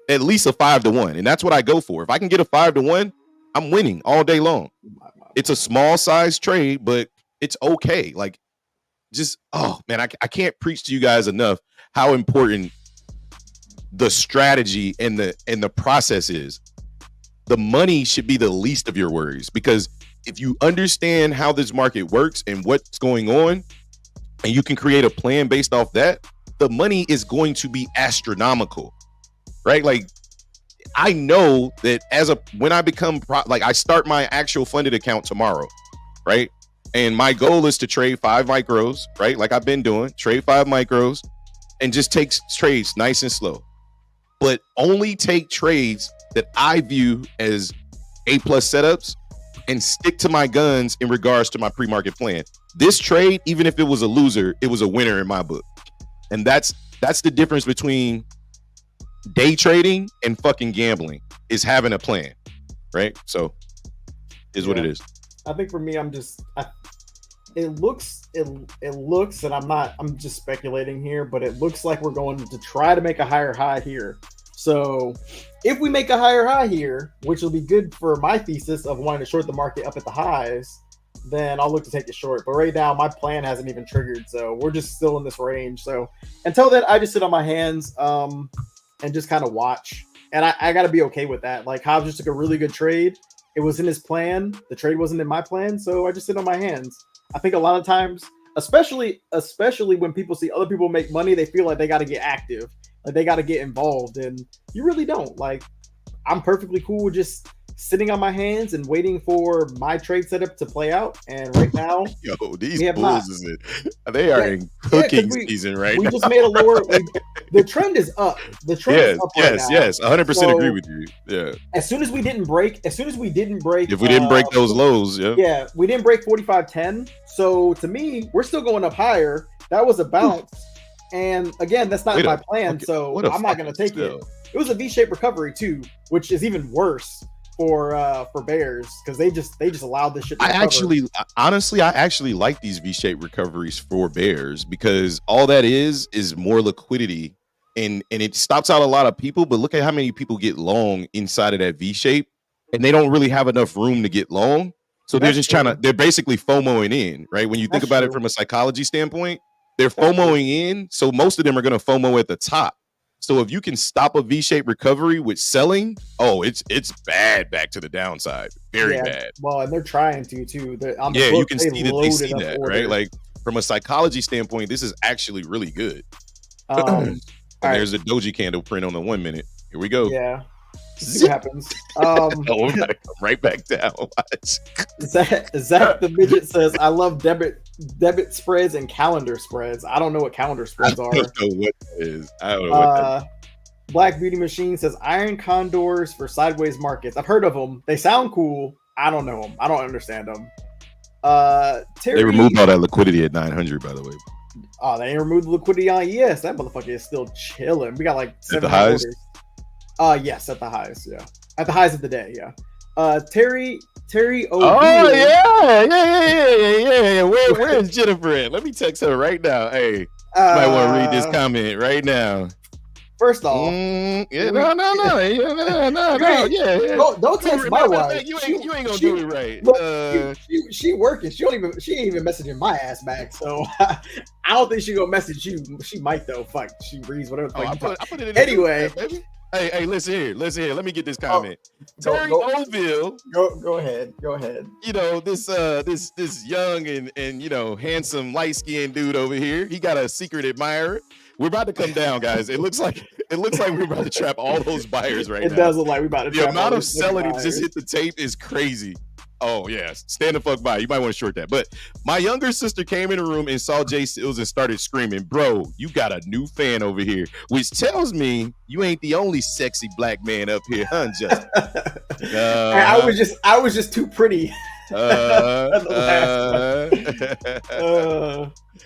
At least a 5-to-1. And that's what I go for. If I can get a 5-to-1, I'm winning all day long. It's a small size trade, but it's okay. Like, just, oh man, I can't preach to you guys enough how important the strategy and the process is. The money should be the least of your worries, because if you understand how this market works and what's going on, and you can create a plan based off that, the money is going to be astronomical. Right? Like, I know that when I become I start my actual funded account tomorrow, right? And my goal is to trade 5 micros, right? Like I've been doing, trade 5 micros and just take trades nice and slow, but only take trades that I view as A+ setups and stick to my guns in regards to my pre-market plan. This trade, even if it was a loser, it was a winner in my book. And that's the difference between day trading and fucking gambling, is having a plan, right? So what it is. I think for me, it looks, and I'm just speculating here, but it looks like we're going to try to make a higher high here. So if we make a higher high here, which will be good for my thesis of wanting to short the market up at the highs, then I'll look to take it short. But right now, my plan hasn't even triggered, so we're just still in this range. So until then, I just sit on my hands, and just kind of watch. And I got to be okay with that. Like, Hobbs just took a really good trade. It was in his plan. The trade wasn't in my plan, so I just sit on my hands. I think a lot of times, especially when people see other people make money, they feel like they got to get active, like they got to get involved, and you really don't. Like, I'm perfectly cool with just sitting on my hands and waiting for my trade setup to play out. And right now, these bulls they are in cooking season right now. We just made a lower. The trend is up. The trend is up right now. Yes, 100% agree with you. Yeah. As soon as we didn't break, if we didn't break those lows, we didn't break 45.10. So to me, we're still going up higher. That was a bounce, and again, that's not my plan. So I'm not going to take it. It was a V-shaped recovery too, which is even worse for bears, because they just allowed this shit to recover. I actually like these V-shaped recoveries for bears, because all that is more liquidity, and it stops out a lot of people. But look at how many people get long inside of that V-shape, and they don't really have enough room to get long. So they're just they're basically FOMOing in, right? When you think about it from a psychology standpoint, they're FOMOing in. So most of them are going to FOMO at the top. So if you can stop a V-shaped recovery with selling, it's bad back to the downside. Very bad. Well, and they're trying to too. You can see that they see that, right? Like, from a psychology standpoint, this is actually really good. And All right. there's a doji candle print on the 1 minute. Here we go. Yeah. See what happens. Oh, we're about to come right back down. Watch. Zach the midget says, "I love debit spreads and calendar spreads." I don't know what calendar spreads are. I don't know what that is. I don't know what that is. Black Beauty Machine says, "Iron condors for sideways markets." I've heard of them. They sound cool. I don't know them. I don't understand them. Terry, They removed all that liquidity at 900, by the way. Oh, they ain't removed the liquidity on ES. That motherfucker is still chilling. We got like 7 highs? orders. Yes, at the highs. Yeah, at the highs of the day. Yeah. Terry O. Oh yeah. Where's Jennifer at? Let me text her right now. Hey, might want to read this comment right now. First off, no. Yeah. Don't text my wife. You ain't gonna do it right. Look, she working. She ain't even messaging my ass back. So I don't think she gonna message you. She might though. Fuck, she reads whatever. I put it in anyway. Baby. Hey, listen here. Let me get this comment. Terry Oville. Go ahead. You know, this young and you know, handsome, light-skinned dude over here. He got a secret admirer. We're about to come down, guys. It looks like we're about to trap all those buyers right now. It does look like we're about to trap the amount all of selling that just hit the tape is crazy. Oh, yeah. Stand the fuck by. You might want to short that. But my younger sister came in the room and saw Jay Seals and started screaming, "Bro, you got a new fan over here," which tells me you ain't the only sexy black man up here, huh, Justin? I was just too pretty.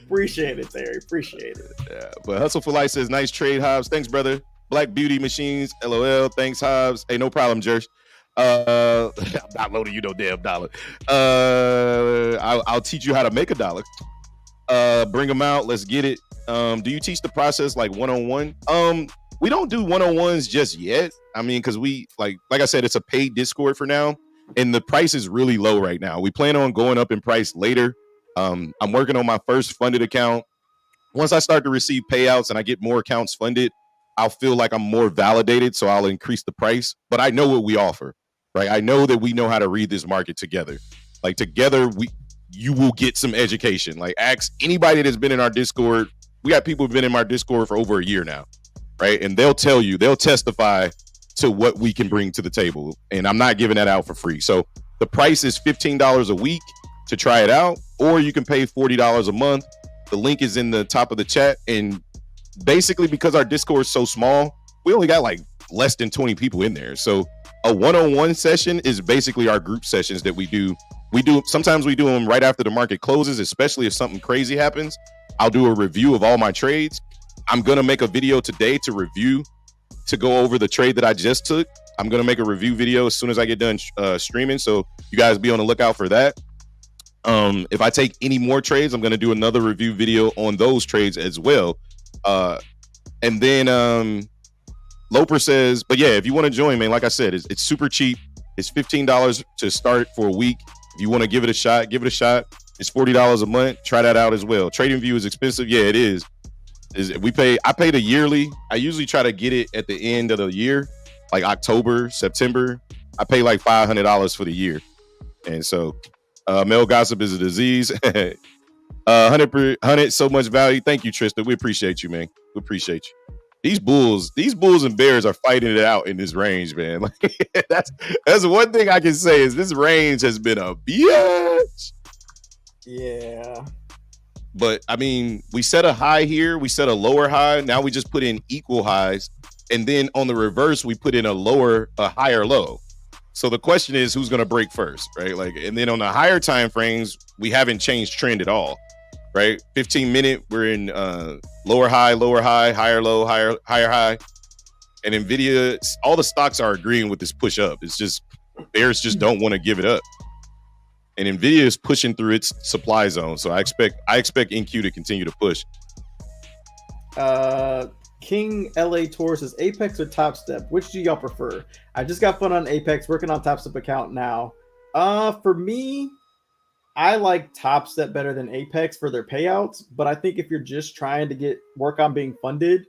Appreciate it, Terry. Appreciate it. Yeah, but Hustle for Life says, "Nice trade, Hobbs. Thanks, brother." Black Beauty Machines, LOL. Thanks, Hobbs. Hey, no problem, Jersh. I'm not loading you no damn dollar. I'll teach you how to make a dollar. Bring them out. Let's get it. Do you teach the process like one-on-one? We don't do one-on-ones just yet. I mean, because we like I said, it's a paid Discord for now, and the price is really low right now. We plan on going up in price later. I'm working on my first funded account. Once I start to receive payouts and I get more accounts funded, I'll feel like I'm more validated, so I'll increase the price. But I know what we offer, right? I know that we know how to read this market together. Like together, you will get some education. Like ask anybody that's been in our Discord. We got people who've been in our Discord for over a year now, right? And they'll tell you, they'll testify to what we can bring to the table. And I'm not giving that out for free. So the price is $15 a week to try it out, or you can pay $40 a month. The link is in the top of the chat. And basically, because our Discord is so small, we only got like less than 20 people in there. So a one-on-one session is basically our group sessions that we do. Sometimes we do them right after the market closes, especially if something crazy happens. I'll do a review of all my trades. I'm going to make a video today to go over the trade that I just took. I'm going to make a review video as soon as I get done streaming. So you guys be on the lookout for that. If I take any more trades, I'm going to do another review video on those trades as well. And then Loper says, but yeah, if you want to join, man, like I said, it's super cheap. It's $15 to start for a week. If you want to give it a shot, give it a shot. It's $40 a month. Try that out as well. TradingView is expensive. Yeah, it is. I pay the yearly. I usually try to get it at the end of the year, like October, September. I pay like $500 for the year. And so male gossip is a disease. 100, so much value. Thank you, Tristan. We appreciate you, man. We appreciate you. These bulls and bears are fighting it out in this range, man. Like, that's one thing I can say is this range has been a bitch. Yeah. But I mean, we set a high here, we set a lower high. Now we just put in equal highs, and then on the reverse, we put in a higher low. So the question is, who's going to break first, right? Like, and then on the higher time frames, we haven't changed trend at all, right? 15-minute, we're in lower high, higher low, higher high. And NVIDIA, all the stocks are agreeing with this push up. It's just bears just don't want to give it up. And NVIDIA is pushing through its supply zone. So I expect NQ to continue to push. King LA Tour says, Apex or Topstep? Which do y'all prefer? I just got fun on Apex, working on Topstep account now. For me, I like Topstep better than Apex for their payouts, but I think if you're just trying to work on being funded,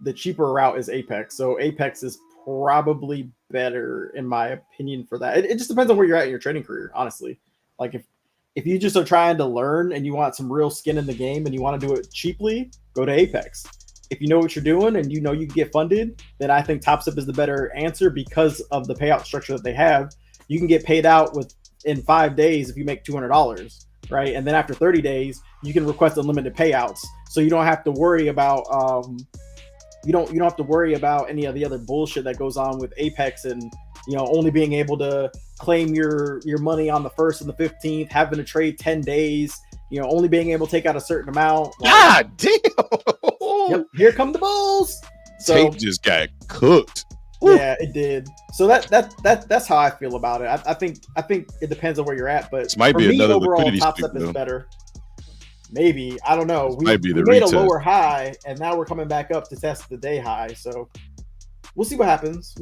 the cheaper route is Apex. So Apex is probably better in my opinion for that. It just depends on where you're at in your trading career, honestly. Like if you just are trying to learn and you want some real skin in the game and you want to do it cheaply, go to Apex. if you know what you're doing and you know you can get funded, then I think Topstep is the better answer because of the payout structure that they have. You can get paid out in 5 days if you make $200, right? And then after 30 days, you can request unlimited payouts, so you don't have to worry about you don't have to worry about any of the other bullshit that goes on with Apex and only being able to claim your money on the 1st and the 15th, having to trade 10 days, only being able to take out a certain amount. God damn. Yep, here come the Bulls. So, tape just got cooked. Yeah, it did. So that's how I feel about it. I think it depends on where you're at, but this might be another overall, Topstep is better. Maybe, I don't know. We made retest. A lower high, and now we're coming back up to test the day high. So we'll see what happens.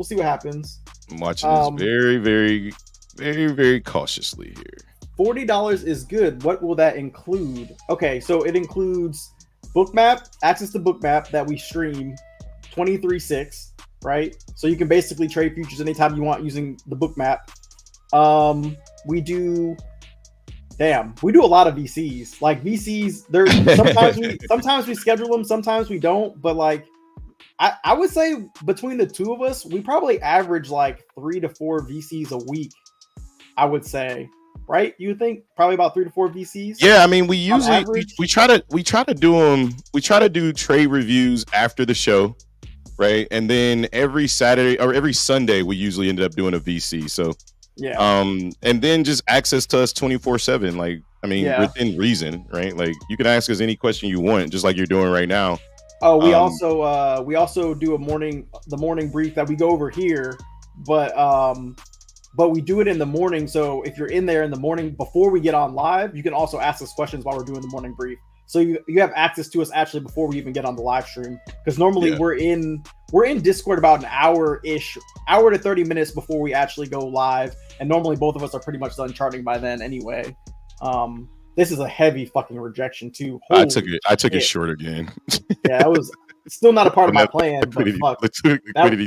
I'm watching this very, very, very, very cautiously here. $40 is good. What will that include? Okay, so it includes Bookmap, access to Bookmap that we stream 23/6, right? So you can basically trade futures anytime you want using the Bookmap. We do a lot of VCs. Like VCs, there sometimes we schedule them, sometimes we don't. But like, I would say between the two of us, we probably average like 3 to 4 VCs a week. I would say, right? You would think probably about 3 to 4 VCs. Yeah, I mean, we usually we try to do them. We try to do trade reviews after the show, right? And then every Saturday or every Sunday, we usually ended up doing a VC. So. Yeah. And then just access to us 24/7. Like, I mean, within reason, right? Like, you can ask us any question you want, just like you're doing right now. Oh, we also do the morning brief that we go over here, but we do it in the morning. So if you're in there in the morning before we get on live, you can also ask us questions while we're doing the morning brief. So you have access to us actually before we even get on the live stream, because normally we're in Discord about an hour to 30 minutes before we actually go live, and normally both of us are pretty much done charting by then anyway. This is a heavy fucking rejection too. Holy I took it short again. Yeah, that was still not a part of my plan. Liquidity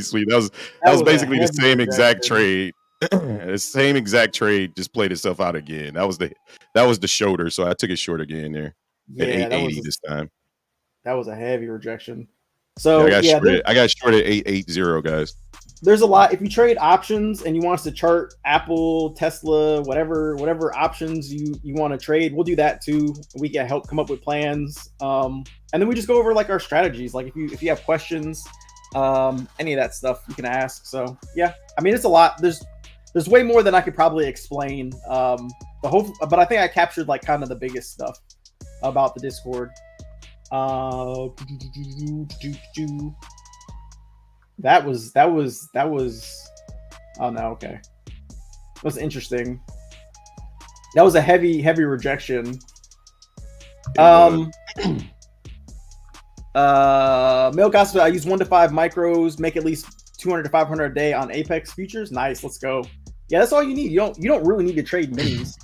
sweep. That was basically the same exact trade. The same exact trade just played itself out again. That was the shoulder, so I took it short again there. At 880 this time. That was a heavy rejection. So I got short at 880, guys. There's a lot. If you trade options and you want us to chart Apple, Tesla, whatever options you want to trade, we'll do that too. We can help come up with plans. And then we just go over like our strategies. Like if you have questions, any of that stuff you can ask. So yeah, I mean, it's a lot. There's way more than I could probably explain. But I think I captured like kind of the biggest stuff about the Discord. That was oh no, okay. That was interesting. That was a heavy rejection. Male gossip, I use 1 to 5 micros, make at least 200 to 500 a day on Apex futures. Nice, let's go. Yeah, that's all you need. You don't really need to trade minis.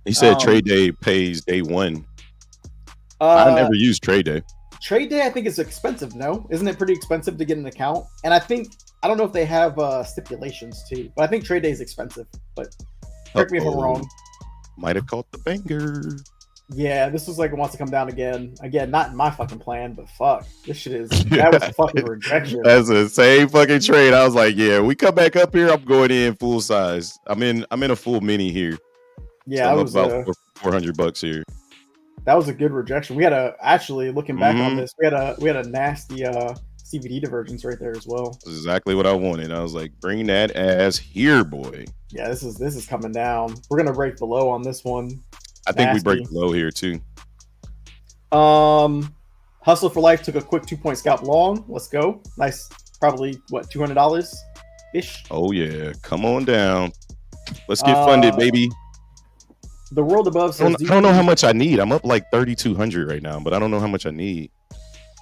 He said trade day pays day one. I never used trade day. Trade day, I think, is expensive. No, isn't it pretty expensive to get an account? And I don't know if they have stipulations too, but I think trade day is expensive. But correct me if I'm wrong. Might have caught the banger. Yeah, this was like it wants to come down again. Again, not in my fucking plan, but fuck, this shit is that was a fucking rejection. That's the same fucking trade. I was like, yeah, we come back up here, I'm going in full size. I'm in a full mini here. Yeah, so I'm about $400 here. That was a good rejection. We had actually looking back on this, we had a nasty CVD divergence right there as well. That's exactly what I wanted. I was like, bring that ass here, boy. Yeah, this is coming down. We're gonna break the low on this one. I think we break the low here too. Hustle for Life took a quick 2-point scalp long. Let's go. Nice. Probably what, $200 ish. Oh yeah, come on down. Let's get funded, baby. The World Above says, I don't know how much I need. I'm up like 3,200 right now, but I don't know how much I need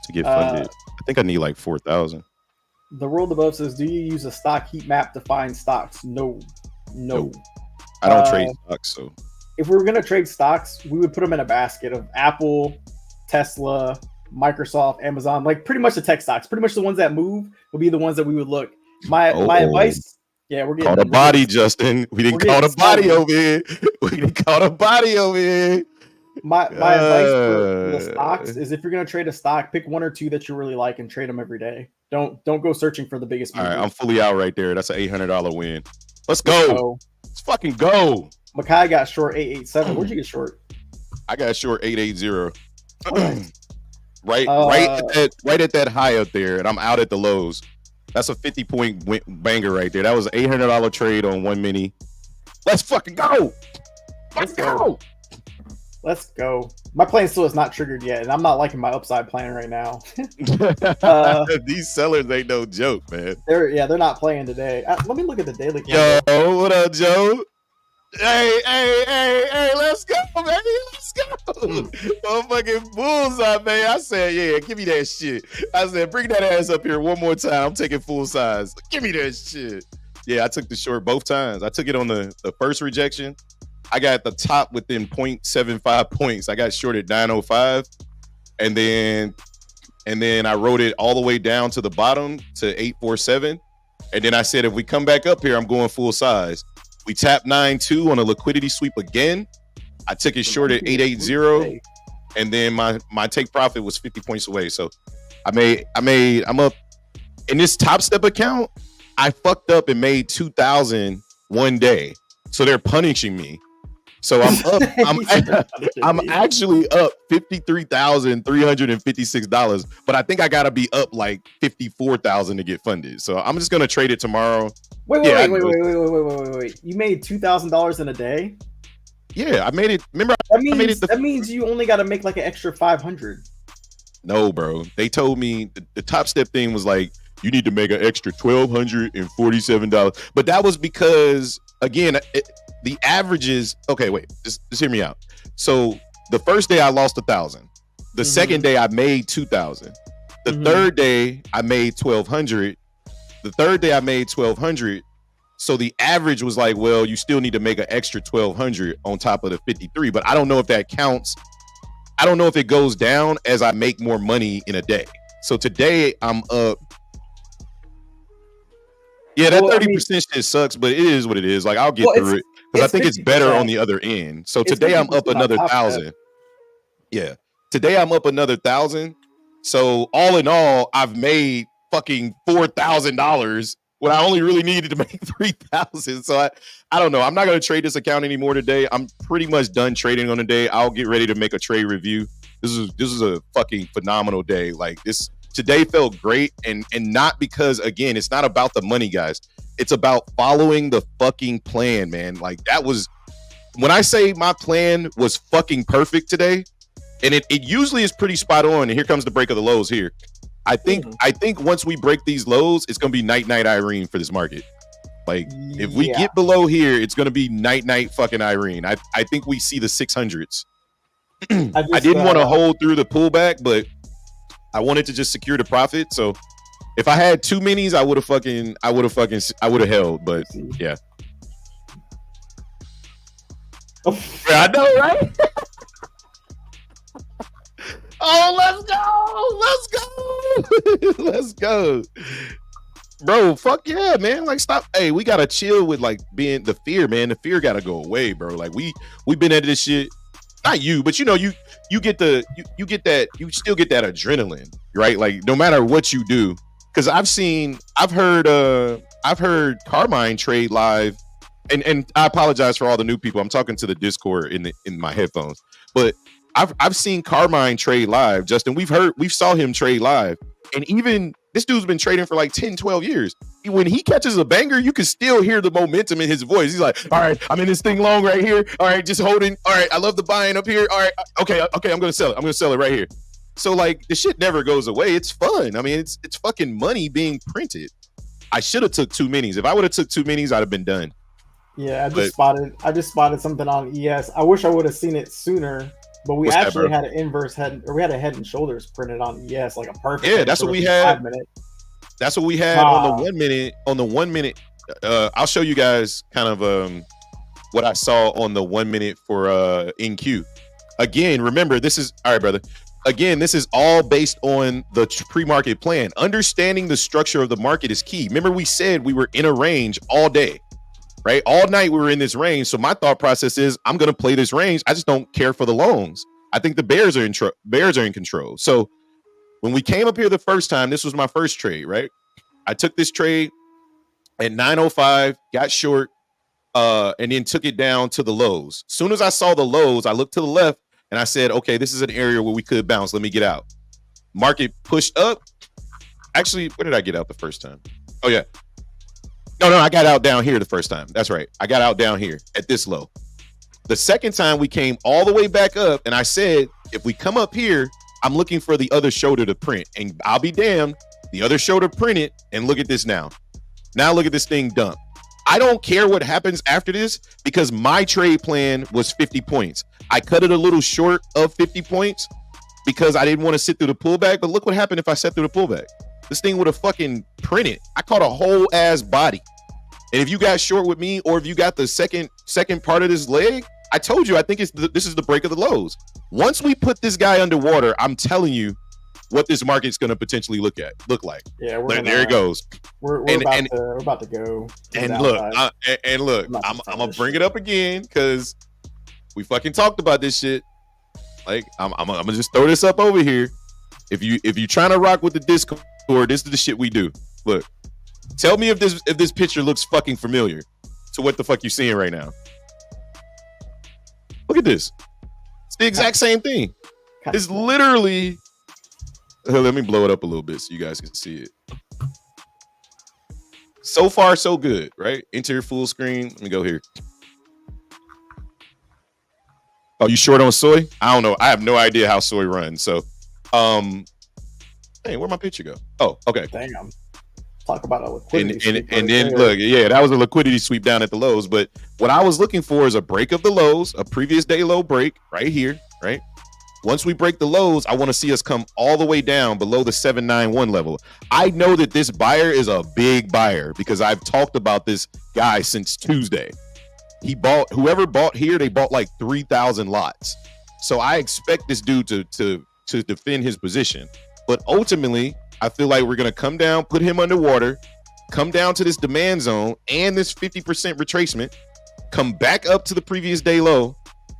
to get funded. I think I need like 4,000. The World Above says, do you use a stock heat map to find stocks? No. I don't trade stocks, so if we were gonna trade stocks, we would put them in a basket of Apple, Tesla, Microsoft, Amazon, like pretty much the tech stocks. Pretty much the ones that move will be the ones that we would look. My advice. Yeah, we're getting caught a body, Justin. We didn't caught a body over here. We didn't caught a body over here. My advice for the stocks is if you're gonna trade a stock, pick one or two that you really like and trade them every day. Don't go searching for the biggest All right, mover. I'm fully out right there. That's an $800 win. Let's go. So, Let's fucking go. Makai got short 887. Where'd you get short? I got short 880. Okay. right at that high up there, and I'm out at the lows. That's a 50-point banger right there. That was an $800 trade on 1 mini. Let's fucking go. Let's go. Let's go. My plan still is not triggered yet, and I'm not liking my upside plan right now. These sellers ain't no joke, man. They're not playing today. Let me look at the daily. Yo, what up, Joe? Hey, let's go, man. Let's go. Motherfucking bullseye, man. I said, yeah, give me that shit. I said, bring that ass up here one more time. I'm taking full size. Give me that shit. Yeah, I took the short both times. I took it on the first rejection. I got the top within 0.75 points. I got short at 905. And then I wrote it all the way down to the bottom to 847. And then I said, if we come back up here, I'm going full size. We tapped 9.2 on a liquidity sweep again. I took it short at 880. And then my take profit was 50 points away. So I'm up in this Topstep account. I fucked up and made 2,000 one day. So they're punishing me. So I'm up. I'm actually up $53,356, but I think I gotta be up like 54,000 to get funded. So I'm just gonna trade it tomorrow. Wait! You made $2,000 in a day? Yeah, I made it. Remember, that means you only got to make like an extra 500. No, bro. They told me the Topstep thing was like you need to make an extra $1,247, but that was because again. The averages, okay, wait, just hear me out. So the first day I lost 1,000. The second day I made 2,000. The third day I made 1,200. The third day I made 1,200. So the average was like, well, you still need to make an extra 1,200 on top of the 53. But I don't know if that counts. I don't know if it goes down as I make more money in a day. So today I'm up. Yeah, that 30% shit sucks, but it is what it is. Like I'll get through it. Because I think it's better on the other end. So today I'm up another 1,000. Yeah. Today I'm up another 1,000. So all in all, I've made fucking $4,000 when I only really needed to make 3,000. So I don't know. I'm not going to trade this account anymore today. I'm pretty much done trading on the day. I'll get ready to make a trade review. This is a fucking phenomenal day. Like this today felt great, and not because again, it's not about the money, guys. It's about following the fucking plan, man. Like that was when I say my plan was fucking perfect today, and it usually is pretty spot on. And here comes the break of the lows here. I think once we break these lows, it's gonna be night Irene for this market. Like if we get below here, it's gonna be night fucking Irene. I think we see the 600s. I didn't want to hold through the pullback, but I wanted to just secure the profit. So if I had two minis, I would have held, but yeah. I know, right? Let's go, bro. Fuck yeah, man. Like stop. Hey, we gotta chill with like being the fear, man. The fear gotta go away, bro. Like we've been at this shit. Not you, but you know, you get you still get that adrenaline, right? Like no matter what you do. Because I've heard Carmine trade live, and I apologize for all the new people. I'm talking to the Discord in my headphones, but I've seen Carmine trade live. Justin, we saw him trade live, and even this dude's been trading for like 10, 12 years. When he catches a banger, you can still hear the momentum in his voice. He's like, all right, I'm in this thing long right here. All right, just holding. All right, I love the buying up here. All right, okay, I'm gonna sell it. I'm gonna sell it right here. So like the shit never goes away. It's fun. I mean, it's fucking money being printed. I should have took two minis. If I would have took two minis, I'd have been done. Yeah, I just spotted something on ES. I wish I would have seen it sooner, but we actually had an inverse head, or we had a head and shoulders printed on ES, like a perfect. Yeah, that's what we had. That's what we had on the 1 minute. On the 1 minute, I'll show you guys kind of what I saw on the 1 minute for NQ. Again, remember this is all right, brother. Again, this is all based on the pre-market plan. Understanding the structure of the market is key. Remember, we said we were in a range all day, right? All night we were in this range. So my thought process is I'm going to play this range. I just don't care for the longs. I think the Bears are in control. So when we came up here the first time, this was my first trade, right? I took this trade at 9:05, got short, and then took it down to the lows. Soon as I saw the lows, I looked to the left and I said, okay, this is an area where we could bounce. Let me get out. Market pushed up. Actually, where did I get out the first time? Oh, yeah. No, I got out down here the first time. That's right. I got out down here at this low. The second time we came all the way back up, and I said, if we come up here, I'm looking for the other shoulder to print. And I'll be damned, the other shoulder printed, and look at this now. Now look at this thing dump. I don't care what happens after this because my trade plan was 50 points. I cut it a little short of 50 points because I didn't want to sit through the pullback. But look what happened if I sat through the pullback. This thing would have fucking printed. I caught a whole ass body. And if you got short with me, or if you got the second part of this leg, I told you I think this is the break of the lows. Once we put this guy underwater, I'm telling you what this market's going to potentially look like. Yeah, there it goes. We're about to go. And look, I'm gonna bring it up again because we fucking talked about this shit. Like I'm gonna just throw this up over here. If you trying to rock with the Discord, this is the shit we do. Look, tell me if this picture looks fucking familiar to what the fuck you seeing right now. Look at this. It's the exact same thing. It's literally. Let me blow it up a little bit so you guys can see it. So far, so good, right? Enter full screen. Let me go here. Oh, you short on soy? I don't know. I have no idea how soy runs. So, hey, where'd my picture go? Oh, okay. Damn. Talk about a liquidity sweep. And then look, yeah, that was a liquidity sweep down at the lows. But what I was looking for is a break of the lows, a previous day low break right here, right? Once we break the lows, I want to see us come all the way down below the 791 level. I know that this buyer is a big buyer because I've talked about this guy since Tuesday. Whoever bought here, they bought like 3,000 lots. So I expect this dude to defend his position. But ultimately, I feel like we're going to come down, put him underwater, come down to this demand zone and this 50% retracement, come back up to the previous day low,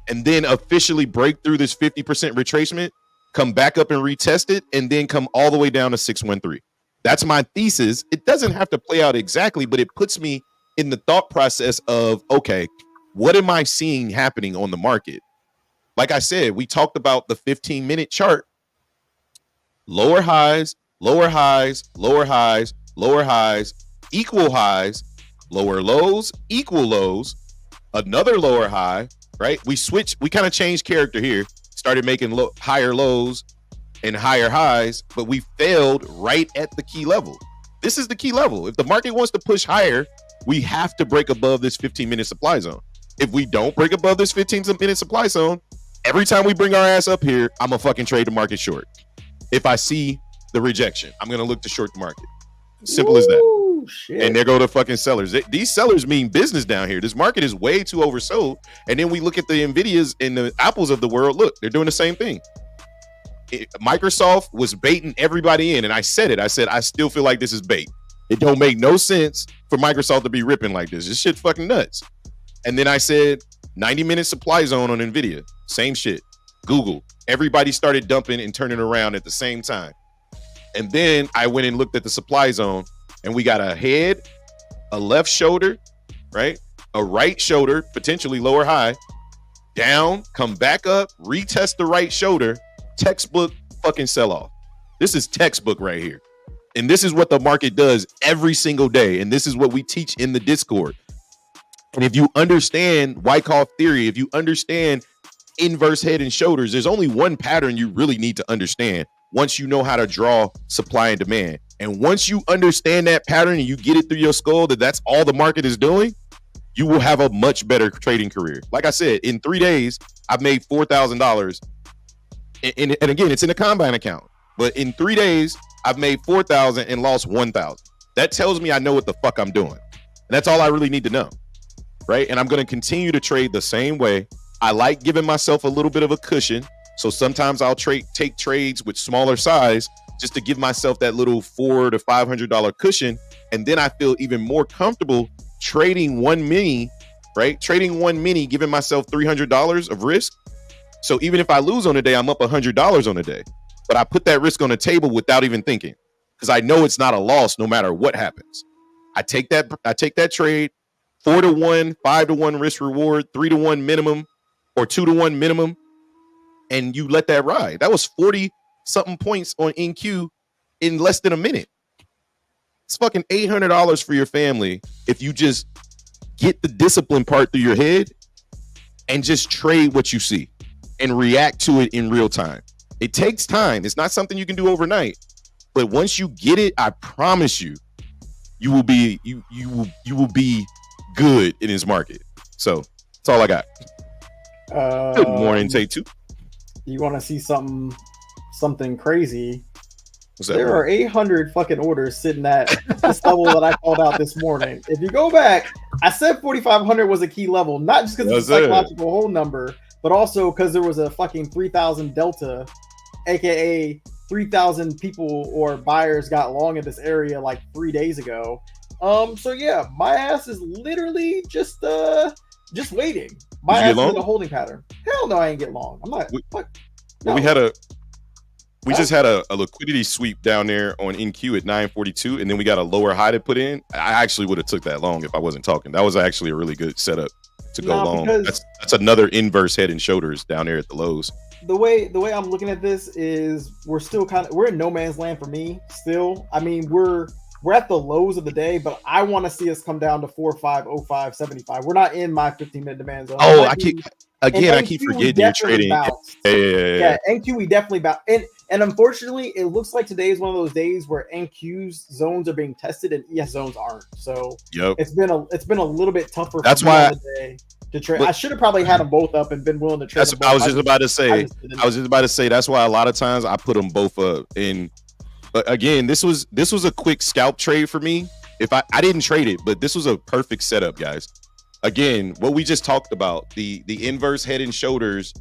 and then officially break through this 50% retracement, come back up and retest it, and then come all the way down to 613. That's my thesis. It doesn't have to play out exactly, but it puts me in the thought process of, okay, what am I seeing happening on the market? Like I said, we talked about the 15-minute chart. Lower highs, lower highs, lower highs, lower highs, equal highs, lower lows, equal lows, another lower high, right? We kind of changed character here, started making higher lows and higher highs, but we failed right at the key level. This is the key level. If the market wants to push higher, we have to break above this 15-minute supply zone. If we don't break above this 15-minute supply zone, every time we bring our ass up here, I'm going to fucking trade the market short. If I see the rejection, I'm going to look to short the market. Simple as that. Shit. And there go the fucking sellers. These sellers mean business down here. This market is way too oversold. And then we look at the Nvidias and the Apples of the world. Look, they're doing the same thing. Microsoft was baiting everybody in. And I said it. I said, I still feel like this is bait. It don't make no sense for Microsoft to be ripping like this. This shit fucking nuts. And then I said 90-minute supply zone on Nvidia. Same shit. Google. Everybody started dumping and turning around at the same time. And then I went and looked at the supply zone, and we got a head, a left shoulder, right? A right shoulder, potentially lower high, down, come back up, retest the right shoulder, textbook fucking sell off. This is textbook right here. And this is what the market does every single day. And this is what we teach in the Discord. And if you understand Wyckoff theory, if you understand inverse head and shoulders, there's only one pattern you really need to understand once you know how to draw supply and demand. And once you understand that pattern and you get it through your skull that that's all the market is doing, you will have a much better trading career. Like I said, in 3 days, I've made $4,000. And again, it's in a Combine account. But in 3 days, I've made $4,000 and lost $1,000. That tells me I know what the fuck I'm doing. And that's all I really need to know. Right? And I'm going to continue to trade the same way. I like giving myself a little bit of a cushion. So sometimes I'll take trades with smaller size just to give myself that little $400 to $500 cushion. And then I feel even more comfortable trading one mini, right? Trading one mini, giving myself $300 of risk So even if I lose on a day, I'm up $100 on a day. But I put that risk on the table without even thinking, because I know it's not a loss no matter what happens. I take that trade, 4-1, 5-1 risk reward, 3-1 minimum, or 2-1 minimum, and you let that ride. That was 40 something points on NQ in less than a minute. It's fucking $800 for your family if you just get the discipline part through your head and just trade what you see and react to it in real time. It takes time. It's not something you can do overnight, but once you get it, I promise you, you will be good in this market. So that's all I got. Good morning, Take Two. You want to see something crazy? What's that? There are 800 fucking orders sitting at this level that I called out this morning. If you go back, I said 4,500 was a key level, not just because it's a psychological whole number, but also because there was a fucking 3,000 delta, aka 3,000 people or buyers got long in this area like 3 days ago. So yeah, my ass is literally just waiting. My ass is in a holding pattern. Hell no, I ain't get long. I'm not. No. We just had a liquidity sweep down there on NQ at 942, and then we got a lower high to put in. I actually would have took that long if I wasn't talking. That was actually a really good setup to go long. That's another inverse head and shoulders down there at the lows. The way I'm looking at this is we're in no man's land for me still. I mean, we're at the lows of the day, but I want to see us come down to 4.505.75. We're not in my 15-minute demand zone. Oh, I keep forgetting you're trading. Yeah. NQ we definitely bounced. And unfortunately, it looks like today is one of those days where NQ's zones are being tested and ES zones aren't. So it's been a little bit tougher. That's why to trade. I should have probably had them both up and been willing to trade. That's what I was just about to say. That's why a lot of times I put them both up in. But again, this was a quick scalp trade for me. If I didn't trade it, but this was a perfect setup, guys. Again, what we just talked about, the inverse head and shoulders.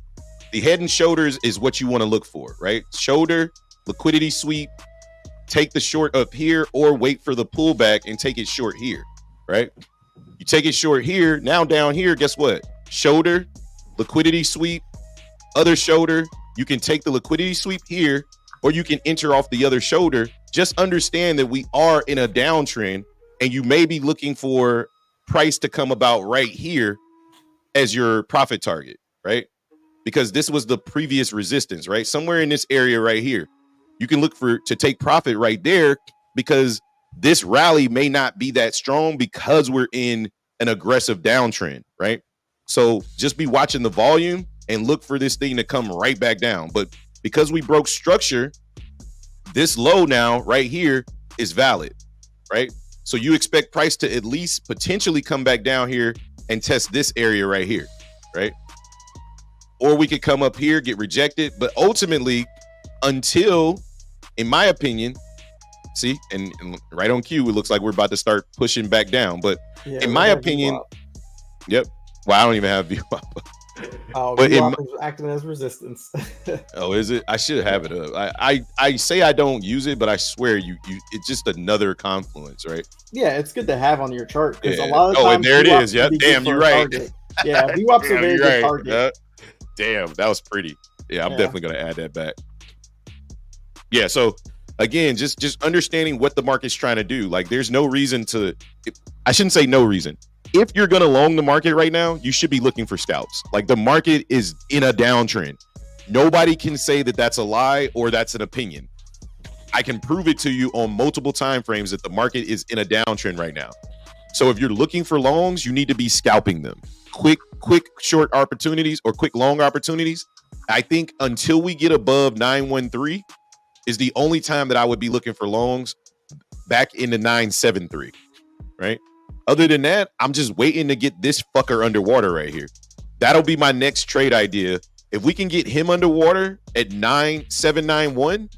The head and shoulders is what you want to look for, right? Shoulder, liquidity sweep, take the short up here or wait for the pullback and take it short here, right? You take it short here, now down here, guess what? Shoulder, liquidity sweep, other shoulder. You can take the liquidity sweep here or you can enter off the other shoulder. Just understand that we are in a downtrend and you may be looking for price to come about right here as your profit target, right? Because this was the previous resistance, right? Somewhere in this area right here, you can look to take profit right there because this rally may not be that strong because we're in an aggressive downtrend, right? So just be watching the volume and look for this thing to come right back down. But because we broke structure, this low now right here is valid, right? So you expect price to at least potentially come back down here and test this area right here, right? Or we could come up here, get rejected. But ultimately, until, in my opinion, see, and right on cue, it looks like we're about to start pushing back down. But in my opinion, yep. Well, I don't even have VWAP. Oh, but VWAP is acting as resistance. Oh, is it? I should have it up. I say I don't use it, but I swear it's just another confluence, right? Yeah, it's good to have on your chart because a lot of times. Oh, and there it is. Yep. Damn, you're right. Yeah, VWAP's a very good target. Yeah. Damn, that was pretty. Yeah, I'm definitely going to add that back. Yeah, so again, just understanding what the market's trying to do. Like, there's no reason I shouldn't say no reason. If you're going to long the market right now, you should be looking for scalps. Like, the market is in a downtrend. Nobody can say that that's a lie or that's an opinion. I can prove it to you on multiple time frames that the market is in a downtrend right now. So if you're looking for longs, you need to be scalping them. Quick short opportunities or quick long opportunities. I think until we get above 913 is the only time that I would be looking for longs back into 973, right? Other than that, I'm just waiting to get this fucker underwater right here. That'll be my next trade idea. If we can get him underwater at 9791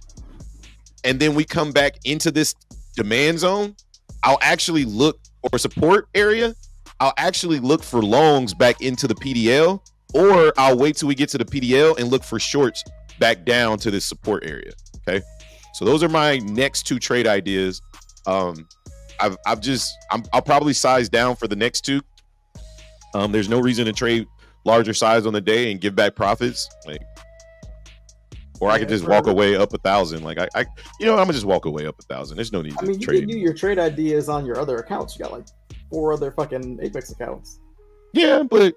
and then we come back into this demand zone, I'll actually look, or support area, I'll actually look for longs back into the PDL, or I'll wait till we get to the PDL and look for shorts back down to this support area. Okay. So those are my next two trade ideas. I'll probably size down for the next two. There's no reason to trade larger size on the day and give back profits, like, or I could just walk away up 1,000. Like I'm gonna just walk away up 1,000. There's no need to you trade. can do your trade ideas on your other accounts. You got like 4 other fucking Apex accounts. Yeah, but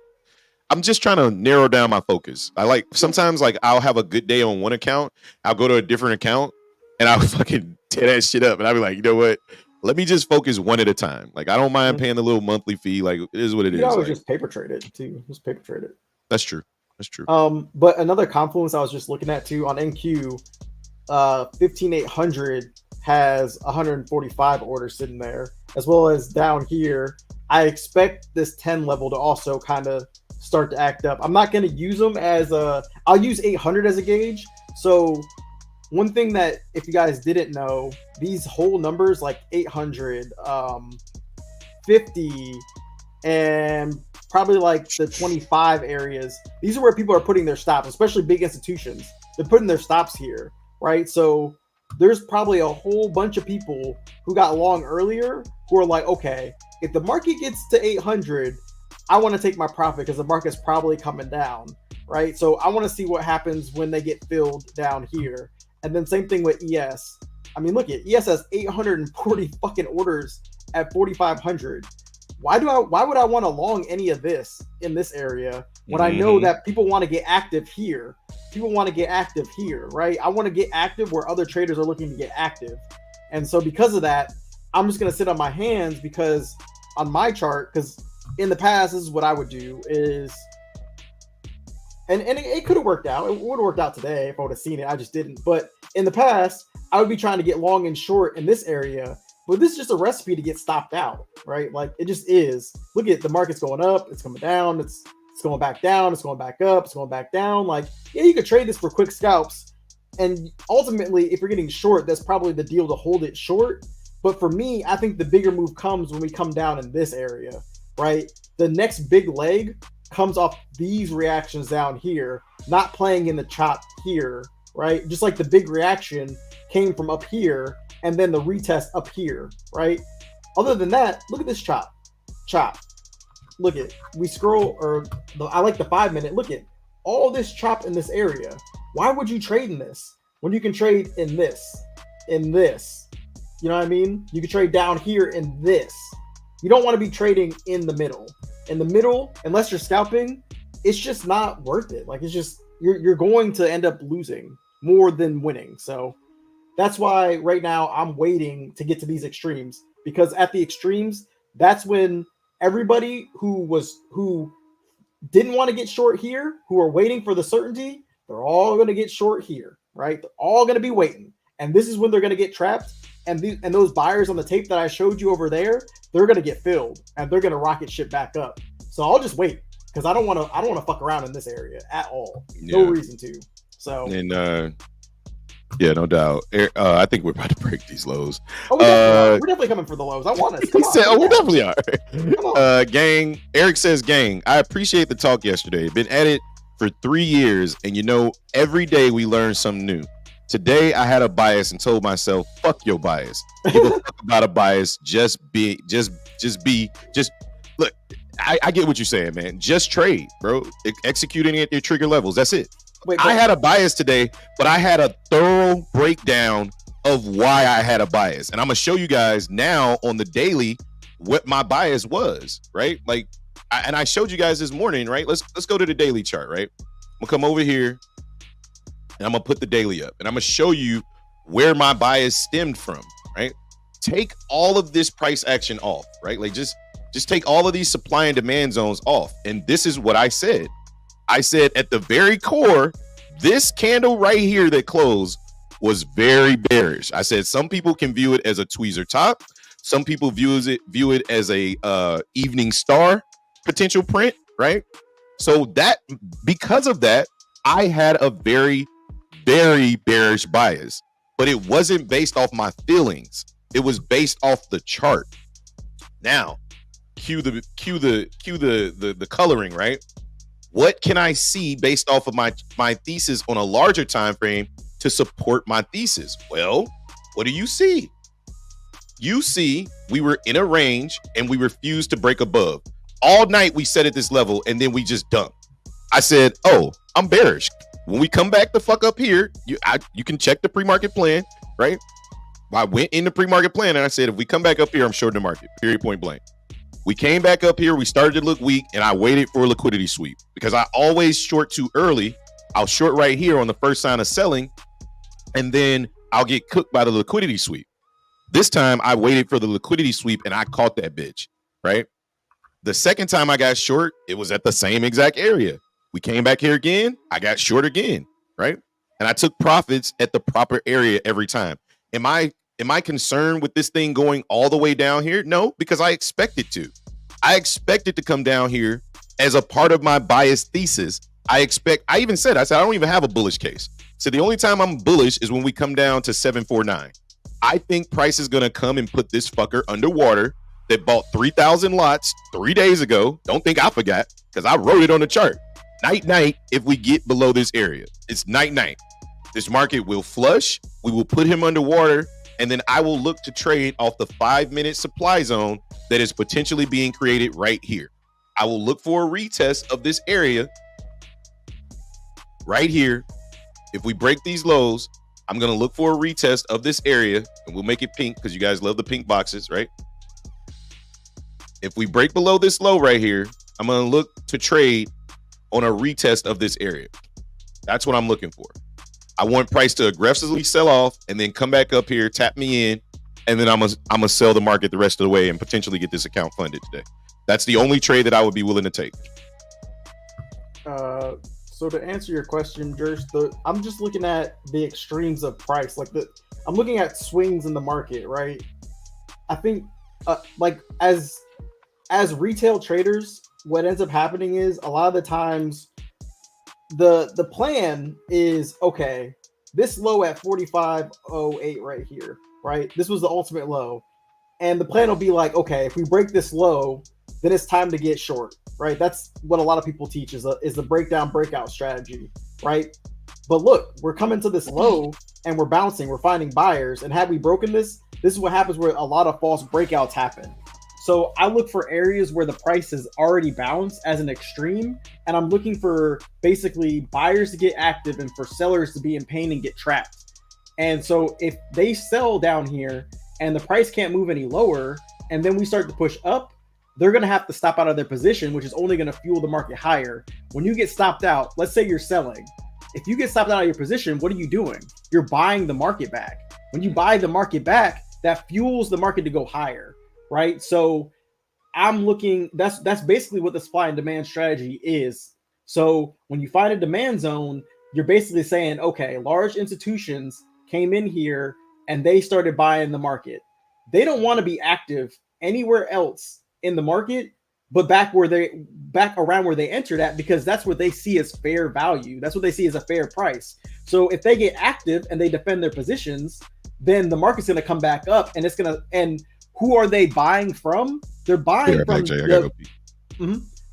I'm just trying to narrow down my focus. Sometimes like I'll have a good day on one account, I'll go to a different account, and I'll fucking tear that shit up, and I'll be like, you know what? Let me just focus one at a time. Like I don't mind paying the little monthly fee. Like it is what it is. You always just paper trade it too. Just paper trade it. That's true. That's true. But another confluence I was just looking at too on NQ, 15800 has 145 orders sitting there, as well as down here. I expect this 10 level to also kind of start to act up. I'm not going to use them as I'll use 800 as a gauge. So one thing that, if you guys didn't know, these whole numbers like 800, 50, and probably like the 25 areas, these are where people are putting their stops, especially big institutions. They're putting their stops here, right? So there's probably a whole bunch of people who got long earlier who are like, okay, if the market gets to 800, I want to take my profit because the market's probably coming down, right? So I want to see what happens when they get filled down here. And then same thing with ES. I mean, look at ES has 840 fucking orders at 4,500. Why would I want to long any of this in this area when I know that people want to get active here? People want to get active here, right? I want to get active where other traders are looking to get active. And so because of that, I'm just going to sit on my hands because on my chart, because in the past, this is what I would do is, and it could have worked out. It would have worked out today if I would have seen it. I just didn't. But in the past, I would be trying to get long and short in this area. But this is just a recipe to get stopped out, right? Like it just is. Look at the market's going up, it's coming down, it's going back down, it's going back up, it's going back down. Like, yeah, you could trade this for quick scalps. And ultimately, if you're getting short, that's probably the deal to hold it short. But for me, I think the bigger move comes when we come down in this area, right? The next big leg comes off these reactions down here, not playing in the chop here, right? Just like the big reaction came from up here and then the retest up here, right? Other than that, look at this chop. Look at, we scroll, I like the 5 minute, look at all this chop in this area. Why would you trade in this when you can trade in this? You know what I mean? You can trade down here in this. You don't want to be trading in the middle. In the middle, unless you're scalping, it's just not worth it. Like it's just, you're going to end up losing more than winning. So that's why right now I'm waiting to get to these extremes, because at the extremes, that's when everybody who didn't want to get short here, who are waiting for the certainty, they're all going to get short here, right? They're all going to be waiting. And this is when they're going to get trapped. And those buyers on the tape that I showed you over there, they're going to get filled and they're going to rocket shit back up. So I'll just wait because I don't want to fuck around in this area at all. Yeah. No reason to. So and yeah, no doubt. I think we're about to break these lows. Oh, we're definitely coming for the lows. I want us. He said, "Oh, we definitely are." Gang. Eric says, "Gang, I appreciate the talk yesterday. Been at it for 3 years, and every day we learn something new. Today I had a bias and told myself, fuck your bias. Give a fuck about a bias. Just look. I get what you're saying, man. Just trade, bro. Executing at your trigger levels. That's it." I had a bias today, but I had a thorough breakdown of why I had a bias. And I'm going to show you guys now on the daily what my bias was, right? Like, I showed you guys this morning, right? Let's go to the daily chart, right? I'm going to come over here and I'm going to put the daily up and I'm going to show you where my bias stemmed from, right? Take all of this price action off, right? Like just take all of these supply and demand zones off. And this is what I said. I said at the very core, this candle right here that closed was very bearish. I said some people can view it as a tweezer top. Some people view it as a evening star potential print, right? So that because of that, I had a very, very bearish bias, but it wasn't based off my feelings. It was based off the chart. Now, cue the coloring, right? What can I see based off of my thesis on a larger time frame to support my thesis? Well, what do you see? You see we were in a range and we refused to break above. All night we set at this level and then we just dumped. I said, oh, I'm bearish. When we come back the fuck up here, you can check the pre-market plan, right? I went in the pre-market plan and I said, if we come back up here, I'm short the market, period, point blank. We came back up here, we started to look weak, and I waited for a liquidity sweep because I always short too early. I'll short right here on the first sign of selling, and then I'll get cooked by the liquidity sweep. This time I waited for the liquidity sweep and I caught that bitch, right? The second time I got short, it was at the same exact area. We came back here again, I got short again, right? And I took profits at the proper area every time. Am I concerned with this thing going all the way down here? No, because I expect it to. I expect it to come down here as a part of my biased thesis. I said, I don't even have a bullish case. So the only time I'm bullish is when we come down to 749. I think price is going to come and put this fucker underwater that bought 3,000 lots 3 days ago. Don't think I forgot because I wrote it on the chart. Night, if we get below this area. It's night. This market will flush. We will put him underwater. And then I will look to trade off the 5-minute supply zone that is potentially being created right here. I will look for a retest of this area right here. If we break these lows, I'm going to look for a retest of this area, and we'll make it pink because you guys love the pink boxes, right? If we break below this low right here, I'm going to look to trade on a retest of this area. That's what I'm looking for. I want price to aggressively sell off and then come back up here, tap me in, and then I'm gonna sell the market the rest of the way and potentially get this account funded today. That's the only trade that I would be willing to take. So to answer your question, Jersh, I'm just looking at the extremes of price. I'm looking at swings in the market, right? I think, as retail traders, what ends up happening is a lot of the times the plan is, okay, this low at 45.08 right here, right? This was the ultimate low. And the plan will be like, okay, if we break this low, then it's time to get short, right? That's what a lot of people teach is the breakout strategy, right? But look, we're coming to this low and we're bouncing, we're finding buyers. And had we broken this is what happens where a lot of false breakouts happen. So I look for areas where the price is already bounced as an extreme, and I'm looking for basically buyers to get active and for sellers to be in pain and get trapped. And so if they sell down here and the price can't move any lower, and then we start to push up, they're going to have to stop out of their position, which is only going to fuel the market higher. When you get stopped out, let's say you're selling. If you get stopped out of your position, what are you doing? You're buying the market back. When you buy the market back, that fuels the market to go higher. Right. So I'm looking, that's basically what the supply and demand strategy is. So when you find a demand zone, you're basically saying, okay, large institutions came in here and they started buying the market. They don't want to be active anywhere else in the market, but back around where they entered at, because that's what they see as fair value. That's what they see as a fair price. So if they get active and they defend their positions, then the market's going to come back up, and who are they buying from? They're buying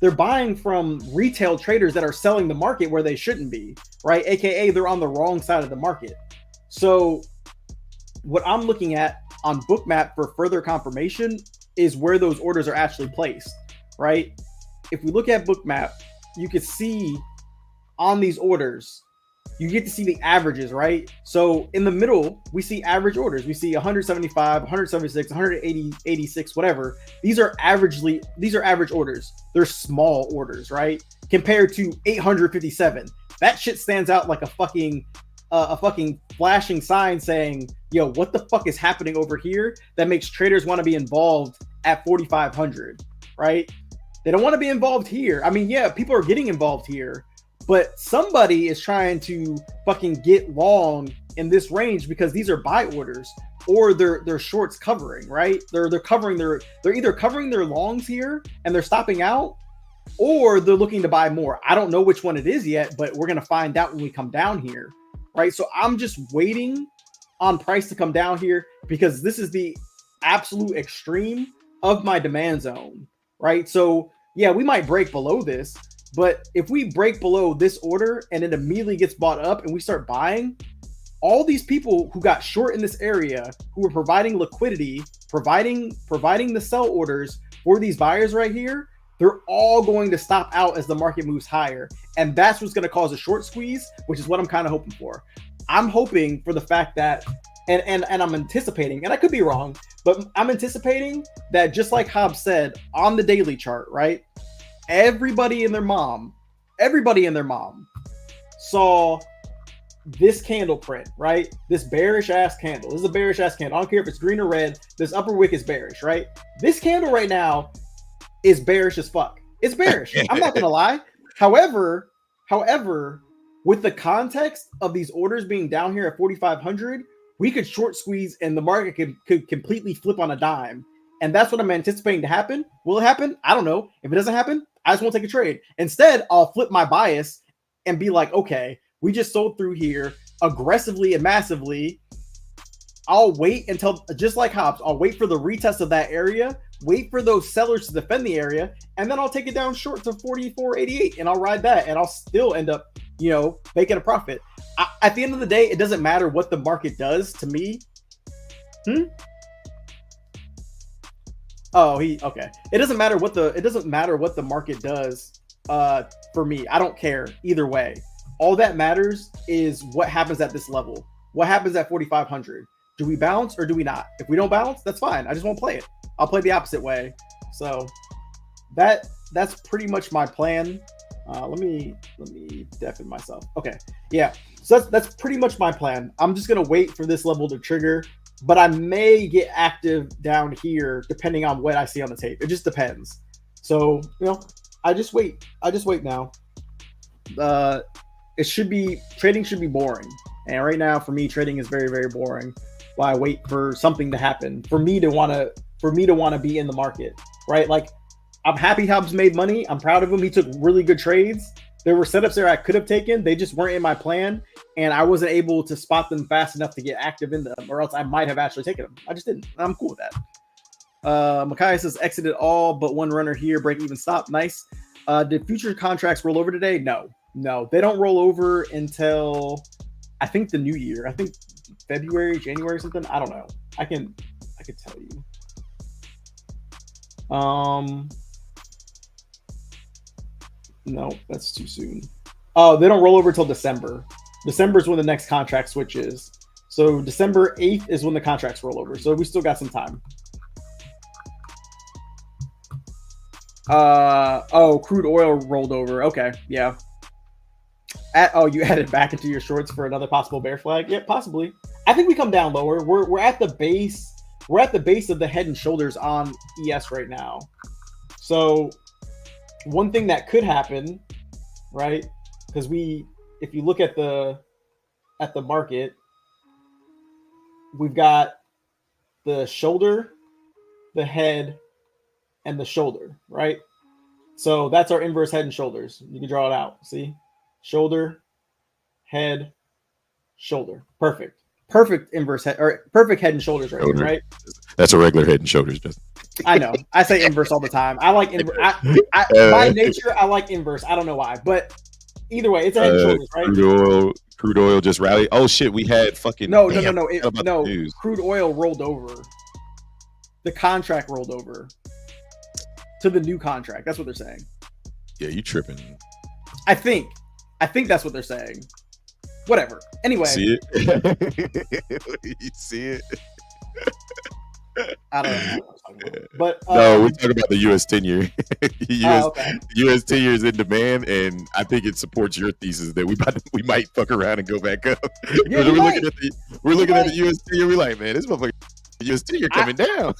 they're buying from retail traders that are selling the market where they shouldn't be, right? AKA they're on the wrong side of the market. So what I'm looking at on Bookmap for further confirmation is where those orders are actually placed, right? If we look at Bookmap, you can see on these orders, you get to see the averages, right? So in the middle, we see average orders. We see 175, 176, 180, 86, whatever. These are average orders. They're small orders, right? Compared to 857. That shit stands out like a fucking flashing sign saying, yo, what the fuck is happening over here that makes traders want to be involved at 4,500, right? They don't want to be involved here. I mean, yeah, people are getting involved here, but somebody is trying to fucking get long in this range because these are buy orders, or they're shorts covering, right? They're either covering their longs here and they're stopping out, or they're looking to buy more. I don't know which one it is yet, but we're gonna find out when we come down here, right? So I'm just waiting on price to come down here because this is the absolute extreme of my demand zone, right? So yeah, we might break below this, but if we break below this order and it immediately gets bought up and we start buying, all these people who got short in this area, who were providing liquidity, providing the sell orders for these buyers right here, they're all going to stop out as the market moves higher. And that's what's going to cause a short squeeze, which is what I'm kind of hoping for. I'm hoping for the fact that, and I'm anticipating, and I could be wrong, but I'm anticipating that just like Hobbs said on the daily chart, right? Everybody and their mom saw this candle print, right? This bearish ass candle. This is a bearish ass candle. I don't care if it's green or red. This upper wick is bearish, right? This candle right now is bearish as fuck. It's bearish. I'm not gonna lie. However, with the context of these orders being down here at 4,500, we could short squeeze and the market could completely flip on a dime. And that's what I'm anticipating to happen. Will it happen? I don't know. If it doesn't happen, I just won't take a trade. Instead, I'll flip my bias and be like, okay, we just sold through here aggressively and massively. I'll wait until, just like Hobbs, I'll wait for the retest of that area, wait for those sellers to defend the area, and then I'll take it down short to 44.88 and I'll ride that and I'll still end up, making a profit. At the end of the day, it doesn't matter what the market does to me. Oh, okay. It doesn't matter what the market does for me. I don't care either way. All that matters is what happens at this level. What happens at 4,500? Do we bounce or do we not? If we don't bounce, that's fine. I just won't play it. I'll play the opposite way. So that's pretty much my plan. Let me deafen myself. Okay. Yeah. So that's pretty much my plan. I'm just gonna wait for this level to trigger, but I may get active down here depending on what I see on the tape. It just depends. So, I just wait now. Trading should be boring. And right now for me, trading is very, very boring. While I wait for something to happen for me to want to be in the market, right? Like, I'm happy Hobbs made money. I'm proud of him. He took really good trades. There were setups there I could have taken. They just weren't in my plan. And I wasn't able to spot them fast enough to get active in them, or else I might have actually taken them. I just didn't. I'm cool with that. Makai says exited all but one runner here. Break even stop. Nice. Did future contracts roll over today? No, they don't roll over until I think the new year. I think February, January, something. I don't know. I can tell you. No, that's too soon. Oh, they don't roll over till December. December is when the next contract switches. So December 8th is when the contracts roll over. So we still got some time. Crude oil rolled over. Okay, yeah. You added back into your shorts for another possible bear flag? Yeah, possibly. I think we come down lower. We're at the base. We're at the base of the head and shoulders on ES right now. So one thing that could happen, right? Because if you look at the market, we've got the shoulder, the head, and the shoulder, right? So that's our inverse head and shoulders. You can draw it out. See? Shoulder, head, shoulder. Perfect inverse head, or perfect head and shoulders right here, right? That's a regular head and shoulders, Justin. I know. I say inverse all the time. I like inverse. By nature, I like inverse. I don't know why, but either way, it's a head and shoulders, right? Crude oil just rallied. Oh shit, we had fucking no. Crude oil rolled over. The contract rolled over to the new contract. That's what they're saying. Yeah, you tripping. I think that's what they're saying. Whatever. Anyway. See it? You see it? I don't know. But no, we talk about the US 10-year. Okay. US 10-year is in demand, and I think it supports your thesis that we might fuck around and go back up. Yeah, we're looking at the US 10-year. We're like, man, this motherfucker US 10-year coming down.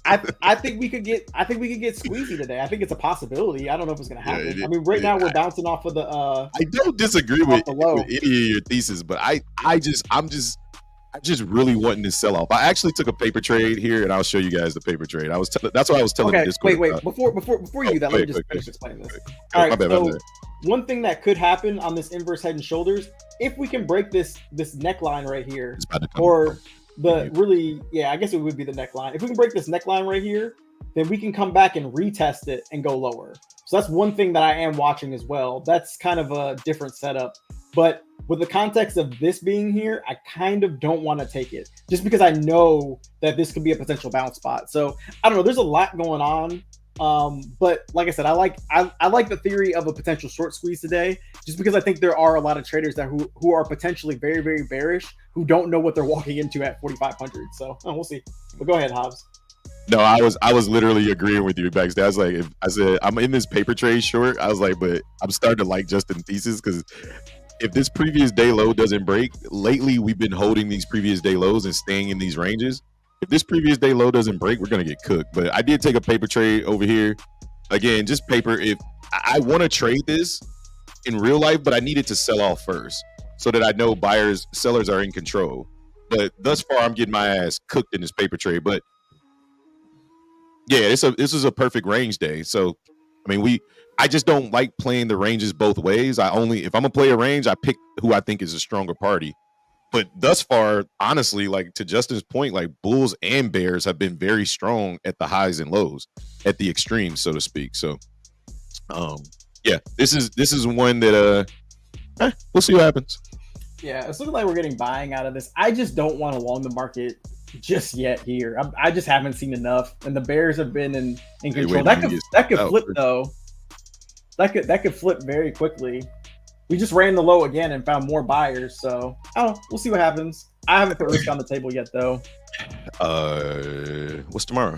I think we could get squeezy today. I think it's a possibility. I don't know if it's gonna happen. I mean, right now we're bouncing off of the I don't disagree with any of your thesis, but I'm just really wanting to sell off. I actually took a paper trade here, and I'll show you guys the paper trade. That's what I was telling the Discord. Wait. Before you do that, let me just finish explaining this. All right. So one thing that could happen on this inverse head and shoulders, if we can break this neckline right here, or I guess it would be the neckline. If we can break this neckline right here, then we can come back and retest it and go lower. So that's one thing that I am watching as well. That's kind of a different setup. But with the context of this being here, I kind of don't want to take it just because I know that this could be a potential bounce spot. So I don't know. There's a lot going on But like I said, I like the theory of a potential short squeeze today, just because I think there are a lot of traders that who are potentially very, very bearish, who don't know what they're walking into at 4,500. So we'll see. But go ahead, Hobbs. No, I was literally agreeing with you backstage. I was like, I said I'm in this paper trade short. I was like, but I'm starting to like Justin thesis because if this previous day low doesn't break, lately we've been holding these previous day lows and staying in these ranges. If this previous day low doesn't break, we're gonna get cooked. But I did take a paper trade over here. Again, just paper. If I want to trade this in real life, but I needed to sell off first so that I know sellers are in control. But thus far, I'm getting my ass cooked in this paper trade. But yeah, this is a perfect range day. So, I mean, I just don't like playing the ranges both ways. If I'm gonna play a range, I pick who I think is a stronger party. But thus far, honestly, like to Justin's point, like Bulls and Bears have been very strong at the highs and lows, at the extremes, so to speak. So, yeah, this is one that we'll see what happens. Yeah, it's looking like we're getting buying out of this. I just don't want to long the market just yet here. I just haven't seen enough, and the Bears have been in control. That could flip though. That could flip very quickly. We just ran the low again and found more buyers. So we'll see what happens. I haven't put risk on the table yet though. What's tomorrow?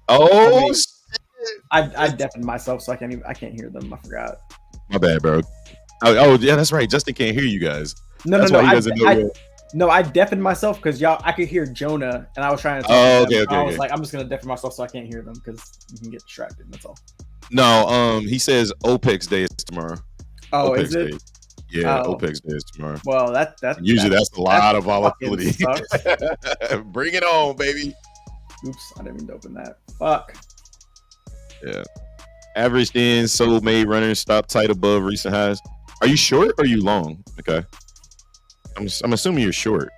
Oh, I deafened myself, so I can't hear them. I forgot. My bad, bro. Oh yeah, that's right. Justin can't hear you guys. No. I deafened myself because I could hear Jonah, and I was trying to. Okay. I was like, I'm just gonna deafen myself so I can't hear them because you can get distracted. That's all. No, he says OPEX day is tomorrow. Oh, OPEX is it? Day. Yeah, OPEX day is tomorrow. Well, that's a lot of volatility. Bring it on, baby. Oops, I didn't mean to open that. Fuck. Yeah. Averaged in, sold, made, runner, stop tight above recent highs. Are you short or are you long? Okay. I'm assuming you're short.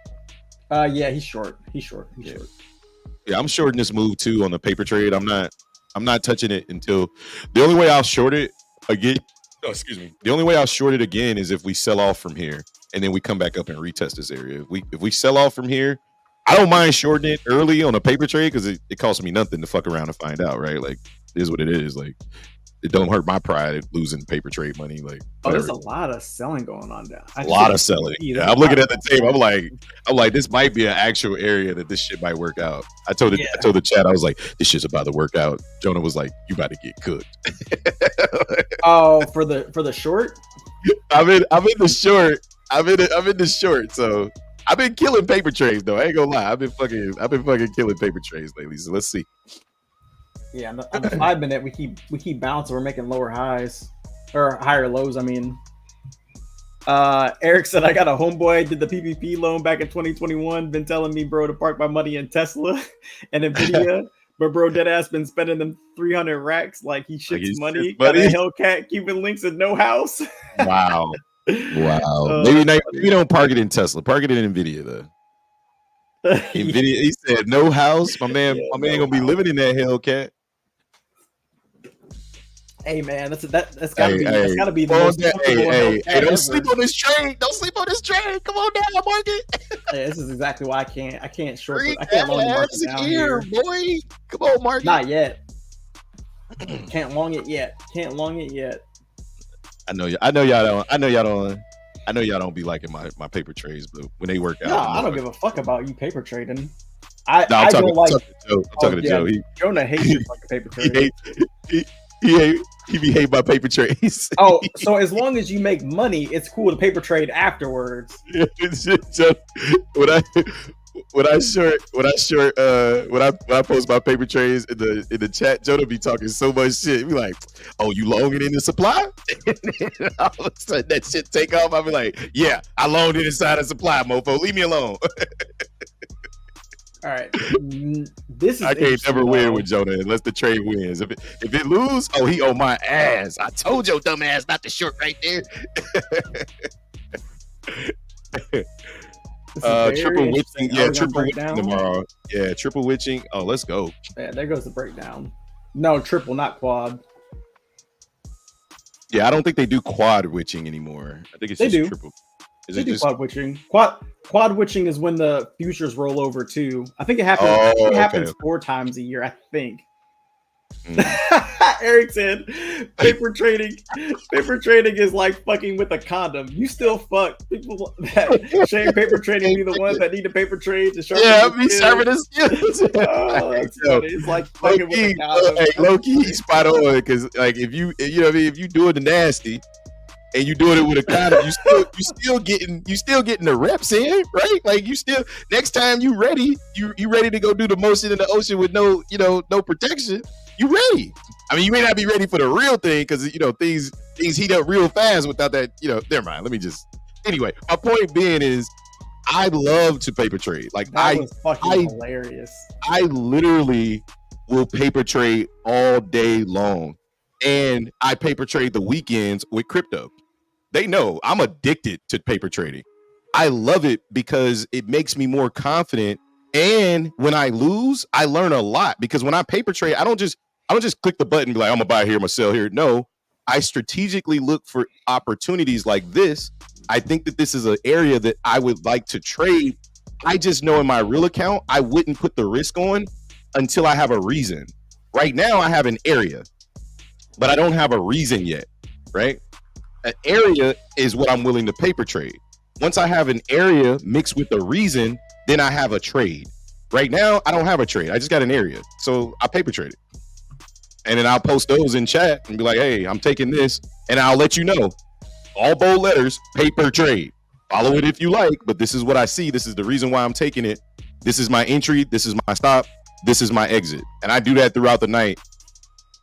Yeah, he's short. He's short. Yeah, I'm shorting this move too on the paper trade. I'm not touching it until the only way I'll short it again. Oh, excuse me. The only way I'll short it again is if we sell off from here and then we come back up and retest this area. If we sell off from here, I don't mind shorting it early on a paper trade because it costs me nothing to fuck around and find out, right? Like, it is what it is. Like, it don't hurt my pride losing paper trade money. Like, there's a lot of selling going on now. A lot of selling. Yeah, I'm looking at the tape. I'm like, this might be an actual area that this shit might work out. I told the chat, I was like, this shit's about to work out. Jonah was like, you about to get cooked. Oh, for the short? I'm in the short. I'm in the short. So I've been killing paper trades though. I ain't gonna lie. I've been fucking killing paper trades lately. So let's see. Yeah, on the 5 minute, we keep bouncing. We're making lower highs or higher lows. I mean, Eric said I got a homeboy did the PPP loan back in 2021. Been telling me, bro, to park my money in Tesla and Nvidia, but bro, dead ass been spending them 300 racks like he ships money. Got a Hellcat, Cuban links, and no house. Wow. Maybe don't park it in Tesla. Park it in Nvidia though. Nvidia. He said no house. My man gonna be living in that Hellcat. Hey man, that's gotta be the most. Hey, don't sleep on this trade. Don't sleep on this trade. Come on down, market. Hey, this is exactly why I can't short. I can't long the market down here, boy. Come on, market. Not yet. Can't long it yet. I know y'all don't be liking my paper trades, but when they work out, no, I don't give a fuck about you paper trading. I'm talking to Joe. Jonah hates your fucking paper trading. He be hating my paper trades. Oh, so as long as you make money, it's cool to paper trade afterwards. when I post my paper trades in the chat, Jonah be talking so much shit. He be like, "Oh, you longing in the supply?" And then all of a sudden that shit take off. I be like, "Yeah, I longed it inside of supply, mofo. Leave me alone." All right, this is. I can't never win with Jonah unless the trade wins. If it lose, he on my ass. I told your dumb ass not to short right there. Triple witching, triple witching tomorrow. Yeah, triple witching. Oh, let's go. Yeah, there goes the breakdown. No, triple, not quad. Yeah, I don't think they do quad witching anymore. I think it's just triple. Is They it do just? quad witching. Quad witching is when the futures roll over too. I think it happens. Oh, It okay. happens 4 times a year. I think. Mm. Eric said, "Paper trading, paper trading is like fucking with a condom. You still fuck people that shame paper trading. Be the ones that need to paper trade to sharpen Yeah, their me skills. sharper skills. Oh, that's Yo, funny. It's like low fucking with a key, condom. hey, low key, he's spot on because like if you know what I mean, if you doing the nasty and you doing it with a condom, you still getting the reps in, right? Like you still next time you ready to go do the motion in the ocean with no no protection. You ready? I mean, you may not be ready for the real thing because things heat up real fast without that. Never mind. Let me just. Anyway, my point being is, I love to paper trade. Like That was fucking hilarious. I literally will paper trade all day long, and I paper trade the weekends with crypto. They know I'm addicted to paper trading. I love it because it makes me more confident. And when I lose, I learn a lot because when I paper trade, I don't just click the button and be like, I'm gonna buy here, I'm gonna sell here. No, I strategically look for opportunities like this. I think that this is an area that I would like to trade. I just know in my real account, I wouldn't put the risk on until I have a reason. Right now, I have an area, but I don't have a reason yet, right? An area is what I'm willing to paper trade. Once I have an area mixed with a reason, then I have a trade. Right now, I don't have a trade. I just got an area. So I paper trade it. And then I'll post those in chat and be like, hey, I'm taking this. And I'll let you know. All bold letters, paper trade. Follow it if you like, but this is what I see. This is the reason why I'm taking it. This is my entry. This is my stop. This is my exit. And I do that throughout the night.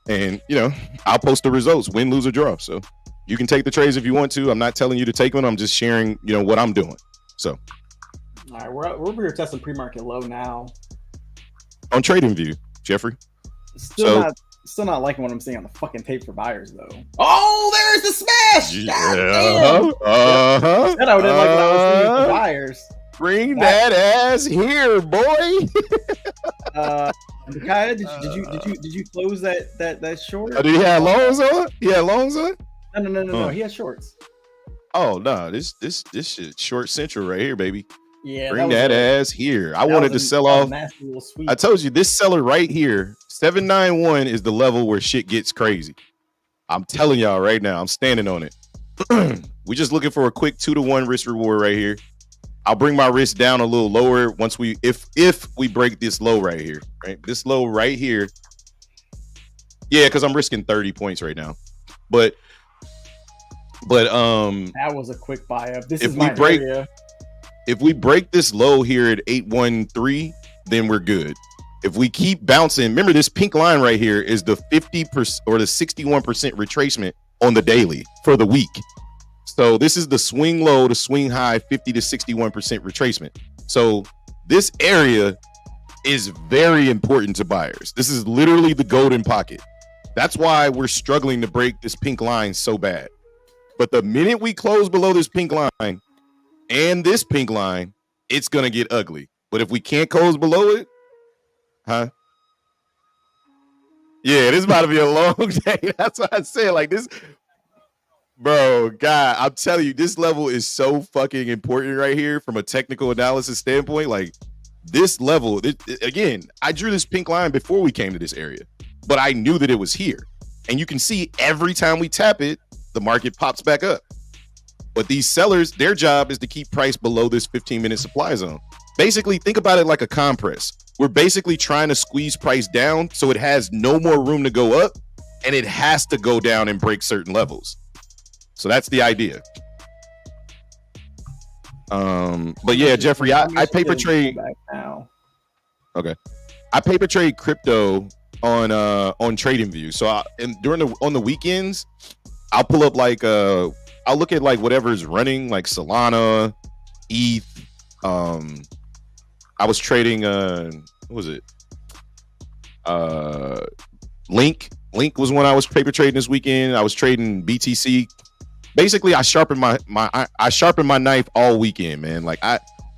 And, I'll post the results, win, lose, or draw. So you can take the trades if you want to. I'm not telling you to take one. I'm just sharing, what I'm doing. So. All right, we're over here testing pre-market low now. On TradingView, Jeffrey. Still not liking what I'm seeing on the fucking tape for buyers though. Oh, there's the smash! Yeah. Said I didn't like what I was seeing for buyers. Bring that ass here, boy. Kaya, did you close that short? Oh, did he have longs on? No. He had shorts. Oh no, this shit short central right here, baby. Yeah, bring that ass here. I wanted to sell off. I told you this seller right here, 791 is the level where shit gets crazy. I'm telling y'all right now, I'm standing on it. We're just looking for a quick 2-to-1 risk reward right here. I'll bring my risk down a little lower once if we break this low right here, right? This low right here. Yeah, because I'm risking 30 points right now. But that was a quick buy up. This is my area. If we break this low here at 813, then we're good. If we keep bouncing, remember this pink line right here is the 50% or the 61% retracement on the daily for the week. So this is the swing low to swing high, 50 to 61% retracement. So this area is very important to buyers. This is literally the golden pocket. That's why we're struggling to break this pink line so bad. But the minute we close below this pink line and this pink line, it's going to get ugly. But if we can't close below it, yeah, this is about to be a long day. That's what I said. Like this, bro, God, I'm telling you, this level is so fucking important right here from a technical analysis standpoint. Like this level, again, I drew this pink line before we came to this area, but I knew that it was here. And you can see every time we tap it, the market pops back up. But these sellers, their job is to keep price below this 15-minute supply zone. Basically, think about it like a compress. We're basically trying to squeeze price down so it has no more room to go up, and it has to go down and break certain levels. So that's the idea. But yeah, Jeffrey, I paper trade. Okay, I paper trade crypto on TradingView. So on the weekends, I'll pull up I'll look at like whatever's running, like Solana, ETH. I was trading what was it? Link. Link was one I was paper trading this weekend. I was trading BTC. Basically, I sharpened my knife all weekend, man. Like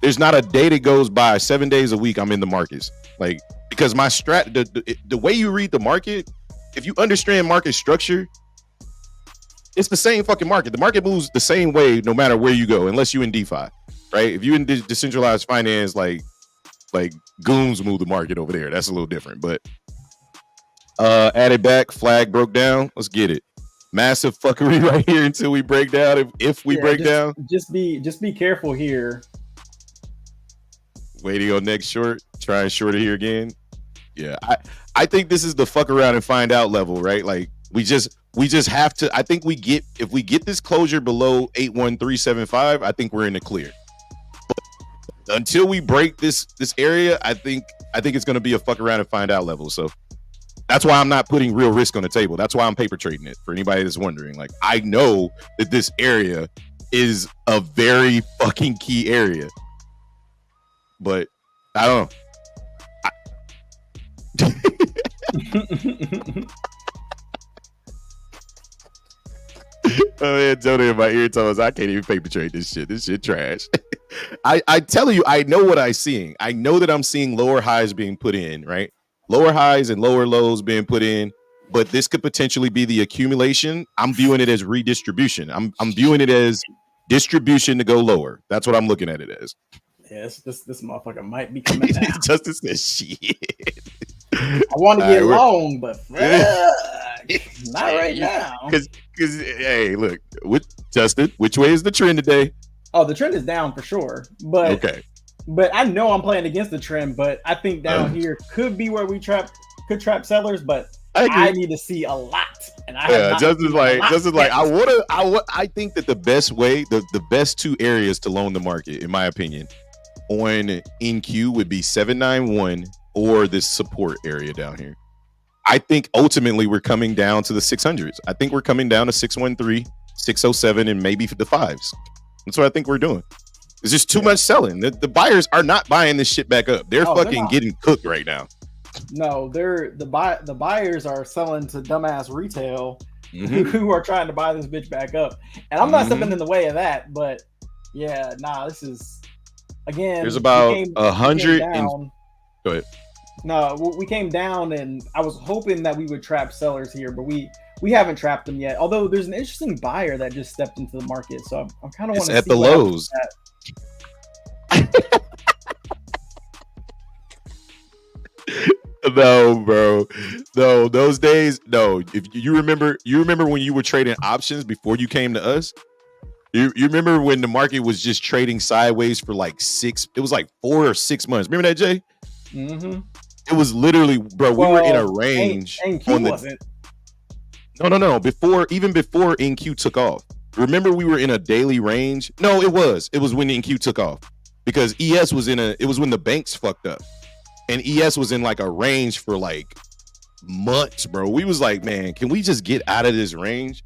there's not a day that goes by, 7 days a week I'm in the markets. Like because my the way you read the market, if you understand market structure, it's the same fucking market. The market moves the same way no matter where you go, unless you in DeFi, right? If you in decentralized finance, like goons move the market over there. That's a little different. But added back, flag broke down. Let's get it. Massive fuckery right here until we break down. If we break down, just be careful here. Waiting on next short. Try and short it here again. Yeah, I think this is the fuck around and find out level, right? Like we just have to. I think if we get this closure below 81375, I think we're in the clear. But until we break this area, I think it's going to be a fuck around and find out level. So that's why I'm not putting real risk on the table. That's why I'm paper trading it. For anybody that's wondering, like I know that this area is a very fucking key area, but I don't know. Oh man, Tony in my ear told us I can't even paper trade this shit. This shit trash. I tell you, I know what I'm seeing. I know that I'm seeing lower highs being put in, right? Lower highs and lower lows being put in, but this could potentially be the accumulation. I'm viewing it as redistribution. I'm viewing it as distribution to go lower. That's what I'm looking at it as. Yes, this motherfucker might be coming down. Justice says shit. I want to get long, but not right now. Because hey, look, with Justin, which way is the trend today? Oh, the trend is down for sure. But okay. But I know I'm playing against the trend, but I think down here could be where we trap sellers, but I need to see a lot. And Justin's like I think that the best way, the best two areas to loan the market, in my opinion, on NQ would be 791 or this support area down here. I think ultimately we're coming down to the 600s. I think we're coming down to 613, 607, and maybe the fives. That's what I think we're doing. It's just too much selling. The buyers are not buying this shit back up. They're fucking getting cooked right now. No, the buyers are selling to dumbass retail who are trying to buy this bitch back up. And I'm not stepping in the way of that, but yeah, this is again. There's about 100. Go ahead. No, we came down, and I was hoping that we would trap sellers here, but we haven't trapped them yet. Although there's an interesting buyer that just stepped into the market, so I'm kind of want to see at the lows. No, bro. No, those days. No, if you remember when you were trading options before you came to us. You remember when the market was just trading sideways for like 4 or 6 months. Remember that, Jay? Mm-hmm. It was literally, bro. We were in a range. NQ wasn't. No. Before NQ took off. Remember, we were in a daily range. No, it was when NQ took off, because ES was it was when the banks fucked up, and ES was in like a range for like months, bro. We was like, man, can we just get out of this range,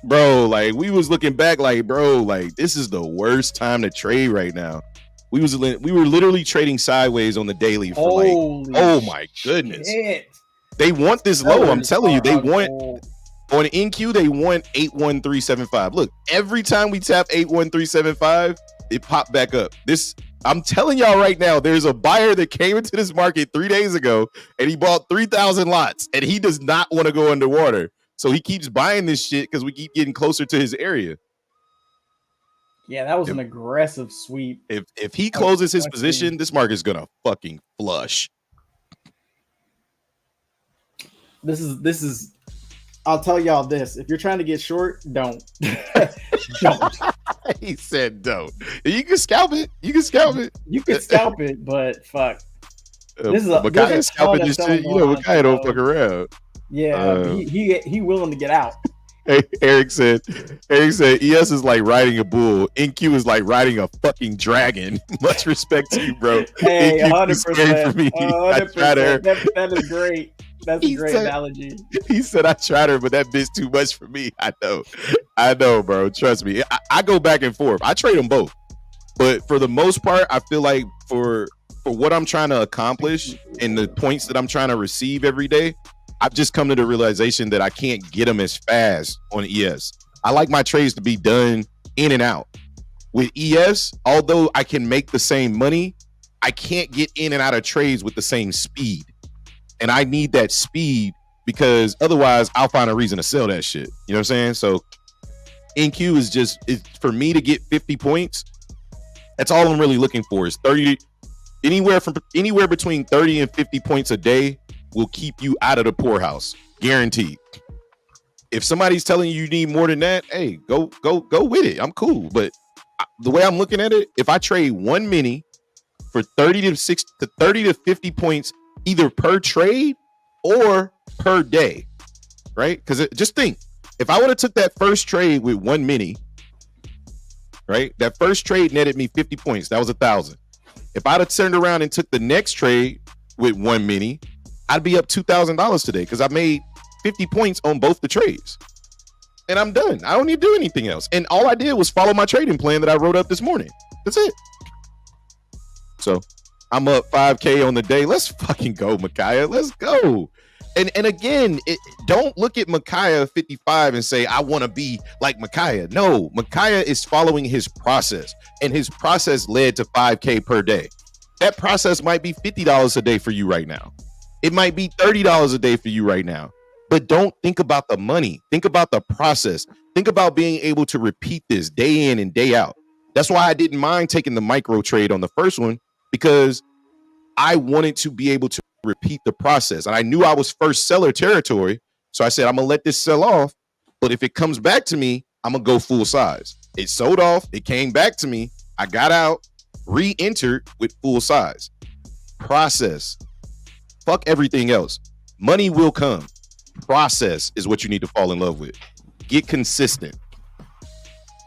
bro? Like, we was looking back, like, bro, like this is the worst time to trade right now. We were literally trading sideways on the daily for oh my goodness. Shit. They want this low. I'm telling you, they want. On NQ, they want 81375. Look, every time we tap 81375, it popped back up. I'm telling y'all right now, there's a buyer that came into this market 3 days ago, and he bought 3,000 lots, and he does not want to go underwater. So he keeps buying this shit because we keep getting closer to his area. Yeah, that was an aggressive sweep. If he closes his position, this market's gonna fucking flush. This is. I'll tell y'all this: if you're trying to get short, don't. Don't. He said, "Don't." You can scalp it. You can scalp it, but fuck. This is a scalping this shit. You know, Makai don't fuck around. Yeah, he willing to get out. Hey, Eric said, ES is like riding a bull. NQ is like riding a fucking dragon. Much respect to you, bro. Hey, 100%. For me. 100%. That is great. That's a great analogy. He said, I tried her, but that bitch too much for me. I know, bro. Trust me. I go back and forth. I trade them both. But for the most part, I feel like for what I'm trying to accomplish and the points that I'm trying to receive every day, I've just come to the realization that I can't get them as fast on ES. I like my trades to be done in and out. With ES, although I can make the same money, I can't get in and out of trades with the same speed. And I need that speed because otherwise I'll find a reason to sell that shit. You know what I'm saying? So NQ is just for me to get 50 points. That's all I'm really looking for is 30. Anywhere between 30 and 50 points a day will keep you out of the poorhouse, guaranteed. If somebody's telling you need more than that, hey, go with it. I'm cool. But the way I'm looking at it, if I trade one mini for 30 to 50 points, either per trade or per day, right? Because just think, if I would have took that first trade with one mini, right? That first trade netted me 50 points. That was 1,000. If I'd have turned around and took the next trade with one mini, I'd be up $2,000 today because I made 50 points on both the trades. And I'm done. I don't need to do anything else. And all I did was follow my trading plan that I wrote up this morning. That's it. So I'm up 5K on the day. Let's fucking go, Micaiah. Let's go. And again, don't look at Micaiah 55 and say, I want to be like Micaiah. No, Micaiah is following his process, and his process led to 5K per day. That process might be $50 a day for you right now. It might be $30 a day for you right now. But don't think about the money. Think about the process. Think about being able to repeat this day in and day out. That's why I didn't mind taking the micro trade on the first one, because I wanted to be able to repeat the process. And I knew I was first seller territory. So I said, I'm going to let this sell off. But if it comes back to me, I'm going to go full size. It sold off. It came back to me. I got out, re-entered with full size. Process. Fuck everything else. Money will come. Process is what you need to fall in love with. Get consistent.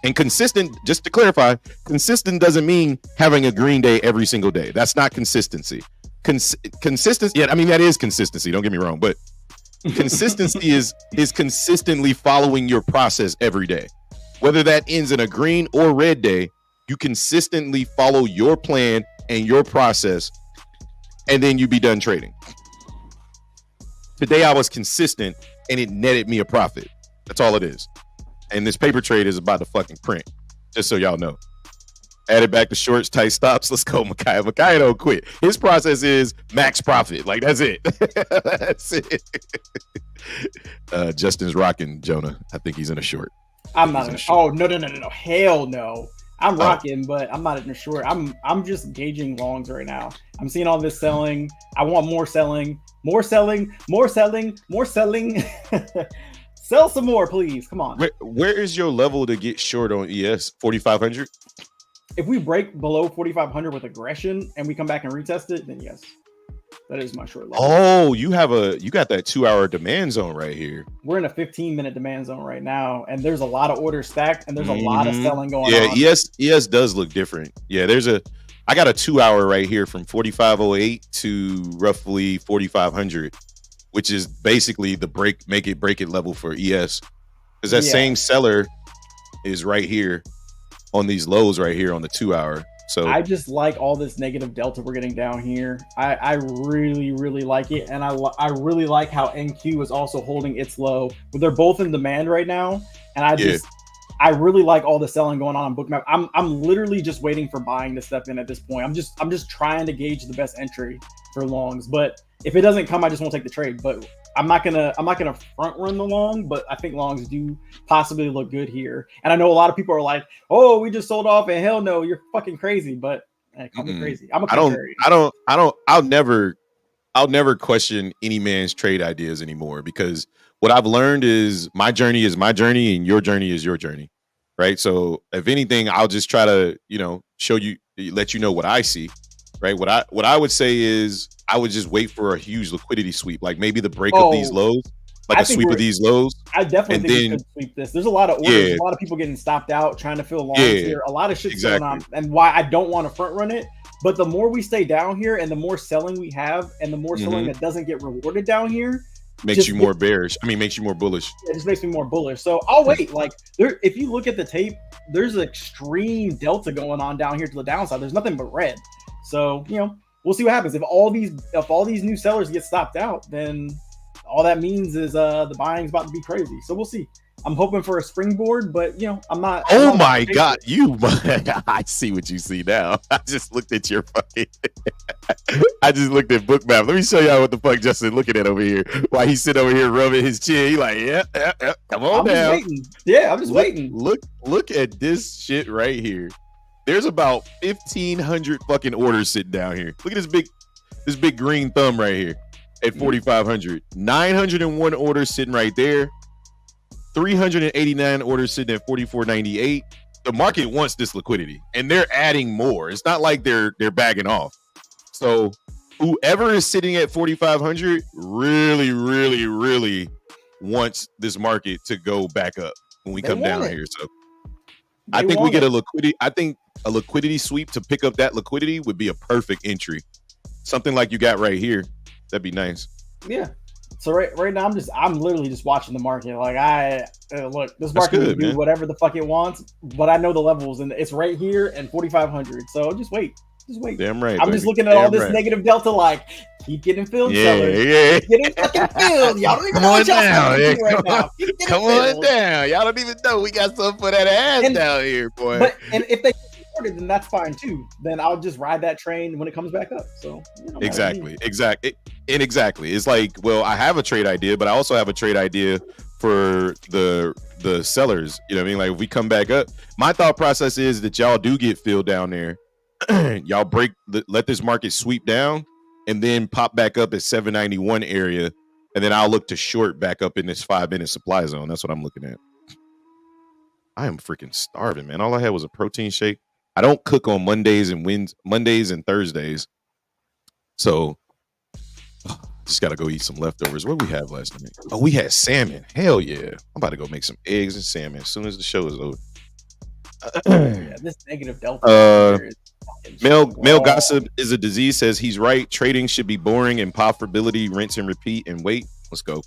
And consistent, just to clarify, consistent doesn't mean having a green day every single day. That's not consistency. Consistency, yeah, I mean, that is consistency. Don't get me wrong, but consistency is consistently following your process every day. Whether that ends in a green or red day, you consistently follow your plan and your process, and then you be done trading. Today I was consistent and it netted me a profit. That's all it is. And this paper trade is about to fucking print, just so y'all know. Add it back to shorts, tight stops. Let's go, Micaiah. Micaiah don't quit. His process is max profit. Like, that's it. That's it. Justin's rocking Jonah. I think he's in a short. I'm not in a short. Oh, no. Hell no. I'm rocking, but I'm not in a short. I'm just gauging longs right now. I'm seeing all this selling. I want more selling. More selling. Sell some more, please. Come on. Where is your level to get short on ES? 4,500? If we break below 4,500 with aggression and we come back and retest it, then yes, that is my short level. Oh, you got that 2-hour demand zone right here. We're in a 15-minute demand zone right now, and there's a lot of orders stacked, and there's a lot of selling going on. Yeah, ES does look different. Yeah, I got a 2-hour right here from 4,508 to roughly 4,500, which is basically the make it break it level for ES, because that same seller is right here on these lows right here on the 2-hour. So I just like all this negative delta we're getting down here. I really, really like it. And I really like how NQ is also holding its low. But they're both in demand right now. And I really like all the selling going on Bookmap. I'm literally just waiting for buying to step in at this point. I'm just trying to gauge the best entry for longs. But if it doesn't come, I just won't take the trade. But I'm not gonna front run the long, but I think longs do possibly look good here. And I know a lot of people are like, "Oh, we just sold off," and hell no, you're fucking crazy. But call me crazy. I'm a contrarian. I'll never question any man's trade ideas anymore, because what I've learned is my journey is my journey and your journey is your journey, right? So if anything, I'll just try to show you, let you know what I see. Right. What I would say is I would just wait for a huge liquidity sweep, like maybe the break of these lows, like a sweep of these lows. I definitely think we could sweep this. There's a lot of orders, a lot of people getting stopped out, trying to fill longs here. A lot of shit's going on, and why I don't want to front run it. But the more we stay down here, and the more selling we have, and the more selling that doesn't get rewarded down here, makes you more bearish. I mean, makes you more bullish. It just makes me more bullish. So I'll wait. Like if you look at the tape, there's an extreme delta going on down here to the downside. There's nothing but red. So, we'll see what happens. If all these new sellers get stopped out, then all that means is the buying's about to be crazy. So we'll see. I'm hoping for a springboard, but I'm not. Oh my God, I see what you see now. I just looked at your fucking. I just looked at Bookmap. Let me show y'all what the fuck Justin looking at over here. While he's sitting over here rubbing his chin, he like, yeah, come on down. Yeah, I'm just waiting. Look at this shit right here. There's about 1,500 fucking orders sitting down here. Look at this big green thumb right here at 4,500. 901 orders sitting right there. 389 orders sitting at 44.98. The market wants this liquidity, and they're adding more. It's not like they're bagging off. So whoever is sitting at 4,500 really, really, really wants this market to go back up when we come down here. So I think we get a liquidity. I think a liquidity sweep to pick up that liquidity would be a perfect entry. Something like you got right here. That'd be nice. Yeah. So right now I'm literally just watching the market. Like look, this market will do whatever the fuck it wants, but I know the levels and it's right here and 4,500. So just wait. Damn right. I'm just looking at all this negative delta. Like, keep getting filled, sellers. Yeah. Keep getting fucking filled. Y'all don't even know what y'all doing right now. Come on down. Y'all don't even know we got something for that ass down here, boy. But and if they support it, then that's fine too. Then I'll just ride that train when it comes back up. So exactly. It's like, well, I have a trade idea, but I also have a trade idea for the sellers. You know what I mean? Like, if we come back up, my thought process is that y'all do get filled down there. Y'all let this market sweep down and then pop back up at 791 area, and then I'll look to short back up in this 5-minute supply zone. That's what I'm looking at. I am freaking starving, man. All I had was a protein shake. I don't cook on Mondays and Thursdays, so just gotta go eat some leftovers. What did we have last night? Oh, we had salmon. Hell yeah! I'm about to go make some eggs and salmon as soon as the show is over. Yeah, this negative delta. Male gossip is a disease. Says he's right. Trading should be boring and profitability rinse and repeat and wait. Let's go.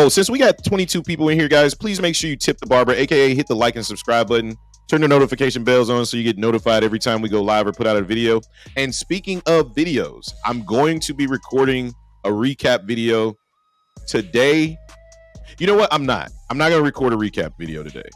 Since we got 22 people in here, guys, please make sure you tip the barber, aka hit the like and subscribe button. Turn the notification bells on so you get notified every time we go live or put out a video. And speaking of videos, I'm going to be recording a recap video today. You know what? I'm not going to record a recap video today.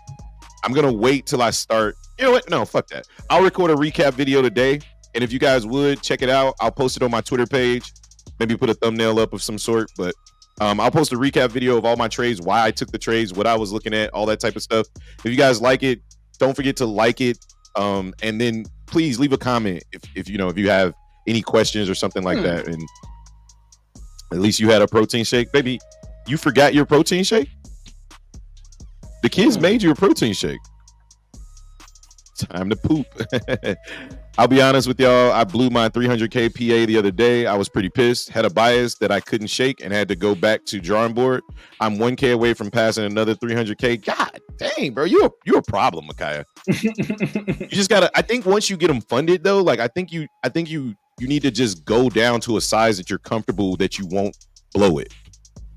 I'm going to wait till I start. You know what? No, fuck that. I'll record a recap video today. And if you guys would check it out, I'll post it on my Twitter page. Maybe put a thumbnail up of some sort. But I'll post a recap video of all my trades, why I took the trades, what I was looking at, all that type of stuff. If you guys like it, don't forget to like it. And then please leave a comment if you have any questions or something like that. And at least you had a protein shake. Baby, you forgot your protein shake? The kids made you a protein shake. Time to poop. I'll be honest with y'all. I blew my 300K PA the other day. I was pretty pissed. Had a bias that I couldn't shake and had to go back to drawing board. I'm 1K away from passing another 300K. God dang, bro. You're a problem, Micaiah. You just gotta. I think once you get them funded, though, like I think you need to just go down to a size that you're comfortable that you won't blow it.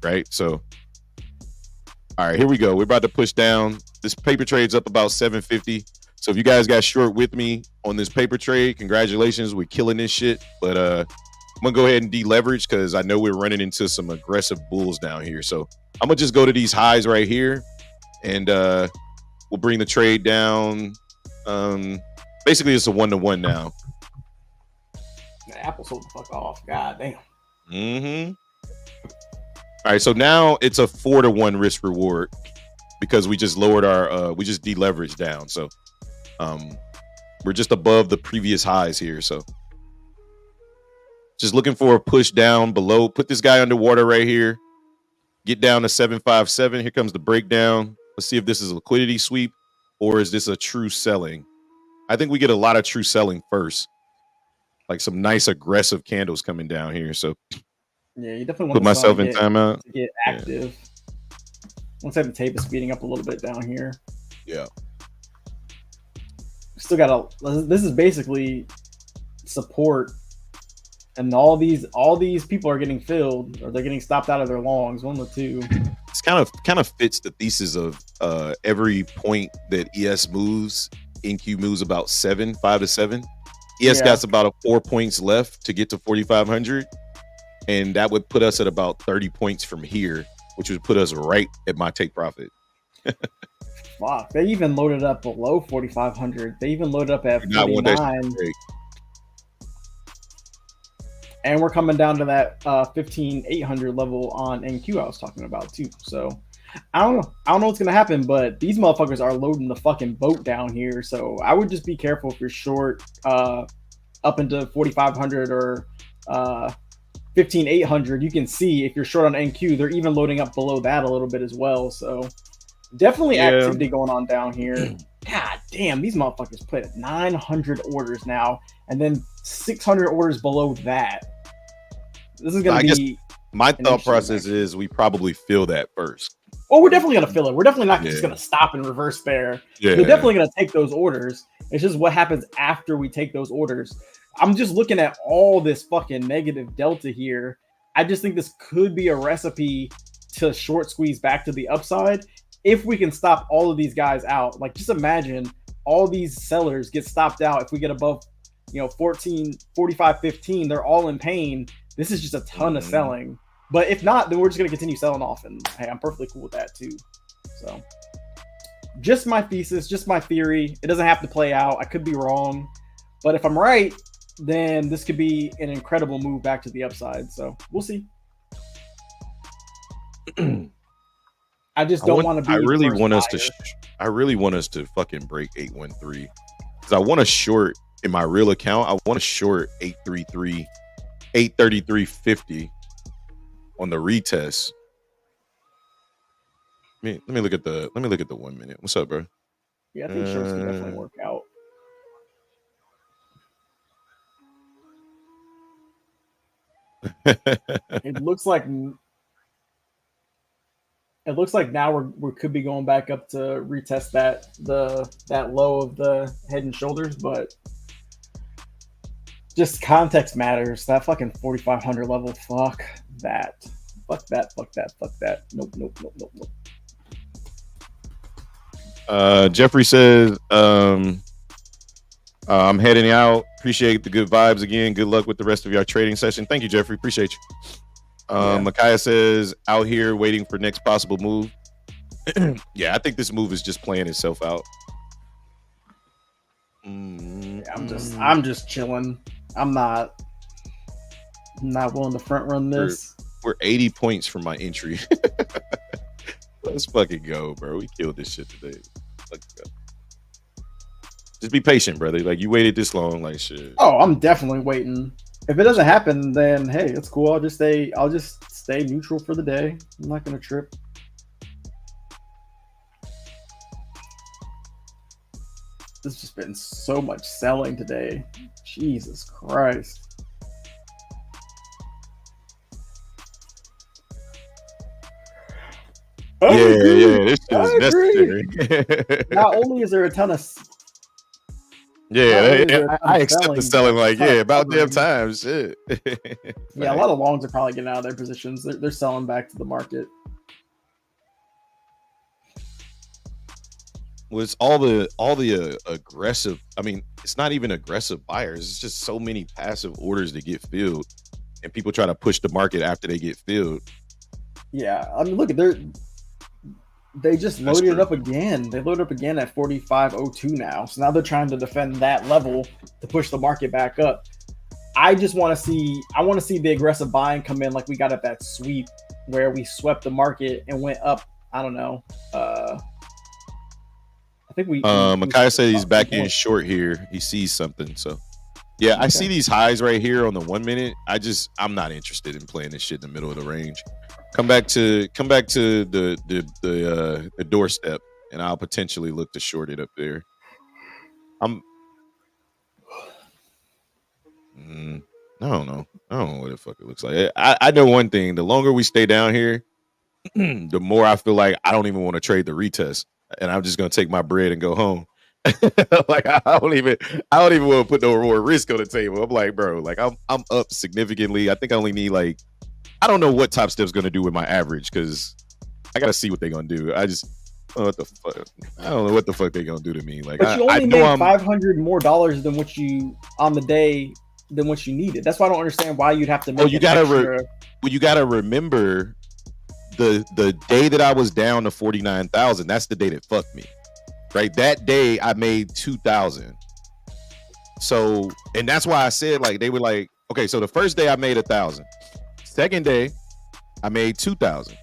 Right. So. All right, here we go. We're about to push down. This paper trade's up about 750. So if you guys got short with me on this paper trade, congratulations. We're killing this shit. But I'm going to go ahead and deleverage because I know we're running into some aggressive bulls down here. So I'm going to just go to these highs right here. And we'll bring the trade down. Basically, it's a 1-to-1 now. Apple sold the fuck off. God damn. Mm-hmm. All right, so now it's a 4-to-1 risk reward because we just lowered our we just deleveraged down. So we're just above the previous highs here. So just looking for a push down below. Put this guy underwater right here. Get down to 757. Here comes the breakdown. Let's see if this is a liquidity sweep or is this a true selling? I think we get a lot of true selling first. Like some nice aggressive candles coming down here. So yeah, you definitely want put myself in timeout to get active. Looks like the tape is speeding up a little bit down here. Yeah. Still got this is basically support, and all these people are getting filled or they're getting stopped out of their longs. One with two. It's kind of fits the thesis of every point that ES moves. NQ moves about 5 to 7. ES got about 4 points left to get to 4,500. and that would put us at about 30 points from here, which would put us right at my take profit. Fuck, they even loaded up below 4,500. They even loaded up at 49. And we're coming down to that 15,800 level on NQ I was talking about too. So I don't know what's gonna happen, but these motherfuckers are loading the fucking boat down here. So I would just be careful if you're short up into 4,500 or 15,800. You can see if you're short on NQ, they're even loading up below that a little bit as well. So definitely activity going on down here. God damn, these motherfuckers put 900 orders now, and then 600 orders below that. This is going to be. My thought process is we probably fill that first. Oh, we're definitely going to fill it. We're definitely not just going to stop and reverse bear. Yeah. We're definitely going to take those orders. It's just what happens after we take those orders. I'm just looking at all this fucking negative delta here. I just think this could be a recipe to short squeeze back to the upside if we can stop all of these guys out. Like, just imagine all these sellers get stopped out. If we get above, 14, 45, 15, they're all in pain. This is just a ton of selling. But if not, then we're just going to continue selling off. And hey, I'm perfectly cool with that too. So just my thesis, just my theory. It doesn't have to play out. I could be wrong. But if I'm right, then this could be an incredible move back to the upside. So we'll see. I just don't want to be. I really want us to fucking break 813 because I want to short in my real account. I want to short 833, 833.50 on the retest. Let me look at the 1 minute. What's up, bro? Yeah, I think shorts can definitely work out. It looks like now we could be going back up to retest that low of the head and shoulders, but just context matters. That fucking 4,500 level, fuck that. Nope. Jeffrey says, I'm heading out. Appreciate the good vibes again. Good luck with the rest of your trading session. Thank you, Jeffrey. Appreciate you. Micaiah says, out here waiting for next possible move. Yeah, I think this move is just playing itself out. Yeah, I'm just chilling. I'm not willing to front run this. We're 80 points from my entry. Let's fucking go, bro. We killed this shit today. Let's go. Just be patient, brother. Like, you waited this long, like shit. Oh, I'm definitely waiting. If it doesn't happen, then hey, it's cool. I'll just stay neutral for the day. I'm not gonna trip. There's just been so much selling today. Jesus Christ. Yeah, this shit is necessary. Not only is there a ton of I accept the selling, like, yeah, about damn time, shit. Yeah, a lot of longs are probably getting out of their positions. They're selling back to the market. Well, it's all the aggressive. I mean, it's not even aggressive buyers. It's just so many passive orders that get filled, and people try to push the market after they get filled. Yeah, I mean, look, they just loaded it up again. They loaded up again at 45.02 now. So now they're trying to defend that level to push the market back up. I want to see the aggressive buying come in like we got at that sweep where we swept the market and went up. I don't know. I think Micaiah said he's back in short here. He sees something. So yeah, okay. I see these highs right here on the 1 minute. I'm not interested in playing this shit in the middle of the range. Come back to the doorstep, and I'll potentially look to short it up there. I don't know. I don't know what the fuck it looks like. I know one thing: the longer we stay down here, the more I feel like I don't even want to trade the retest, and I'm just gonna take my bread and go home. Like I don't even want to put no more risk on the table. I'm like, bro, like I'm up significantly. I think I only need like. I don't know what Topstep's going to do with my average because I got to see what they're going to do. I don't know what the fuck. I don't know what the fuck they're going to do to me. Like, but you only made $500 more than what you on the day than what you needed. That's why I don't understand why you'd have to make. Oh, you gotta remember the day that I was down to 49,000. That's the day that fucked me. Right, that day I made 2,000. So, and that's why I said, like, they were like, okay, so the first day I made 1,000. Second day I made 2,000.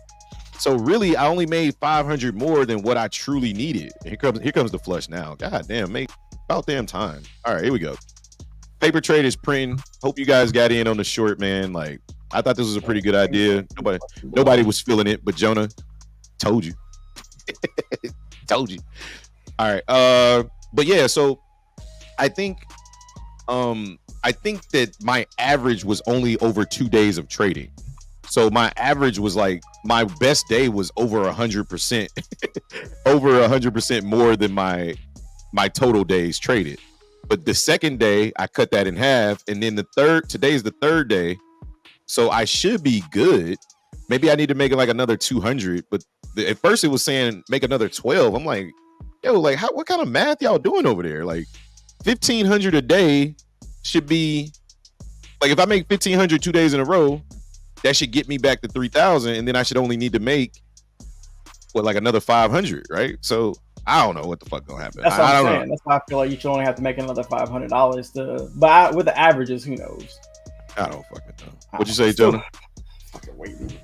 So really, I only made 500 more than what I truly needed. Here comes the flush now. God damn, make about damn time. All right, here we go. Paper trade is printing. Hope you guys got in on the short, man. Like, I thought this was a pretty good idea. Nobody was feeling it, but Jonah told you. Told you. All right. But yeah, so I think that my average was only over 2 days of trading. So my average was like, my best day was over 100%, over 100% more than my total days traded. But the second day I cut that in half, and then today's the third day, so I should be good. Maybe I need to make it like another 200. But at first it was saying make another 12. I'm like, yo, like what kind of math y'all doing over there? Like 1,500 a day should be like, if I make 1,500 2 days in a row, that should get me back to 3,000, and then I should only need to make like another 500, right? So I don't know what the fuck gonna happen. That's what I I'm don't saying. know. That's why I feel like you should only have to make another $500 to. But with the averages, who knows? I don't fucking know. What'd you say, Jonah? Fucking waiting.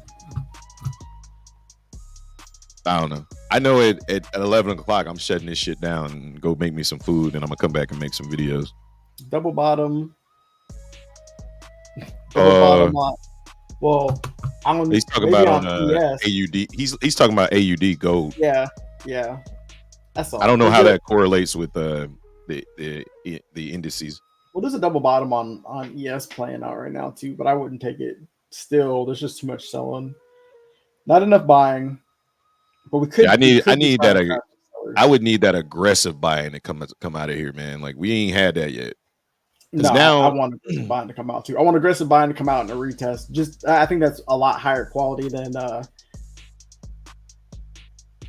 I don't know. I know at 11 o'clock, I'm shutting this shit down and go make me some food, and I'm gonna come back and make some videos. Double bottom. Bottom line. Well, I don't. He's talking about on AUD. He's talking about AUD gold. Yeah. That's all. I don't know how that correlates with the indices. Well, there's a double bottom on ES playing out right now too, but I wouldn't take it. Still, there's just too much selling, not enough buying. But we could. Yeah, I need that. I would need that aggressive buying to come out of here, man. Like, we ain't had that yet. No, now I want aggressive buying to come out too. I want aggressive buying to come out in a retest. Just, I think that's a lot higher quality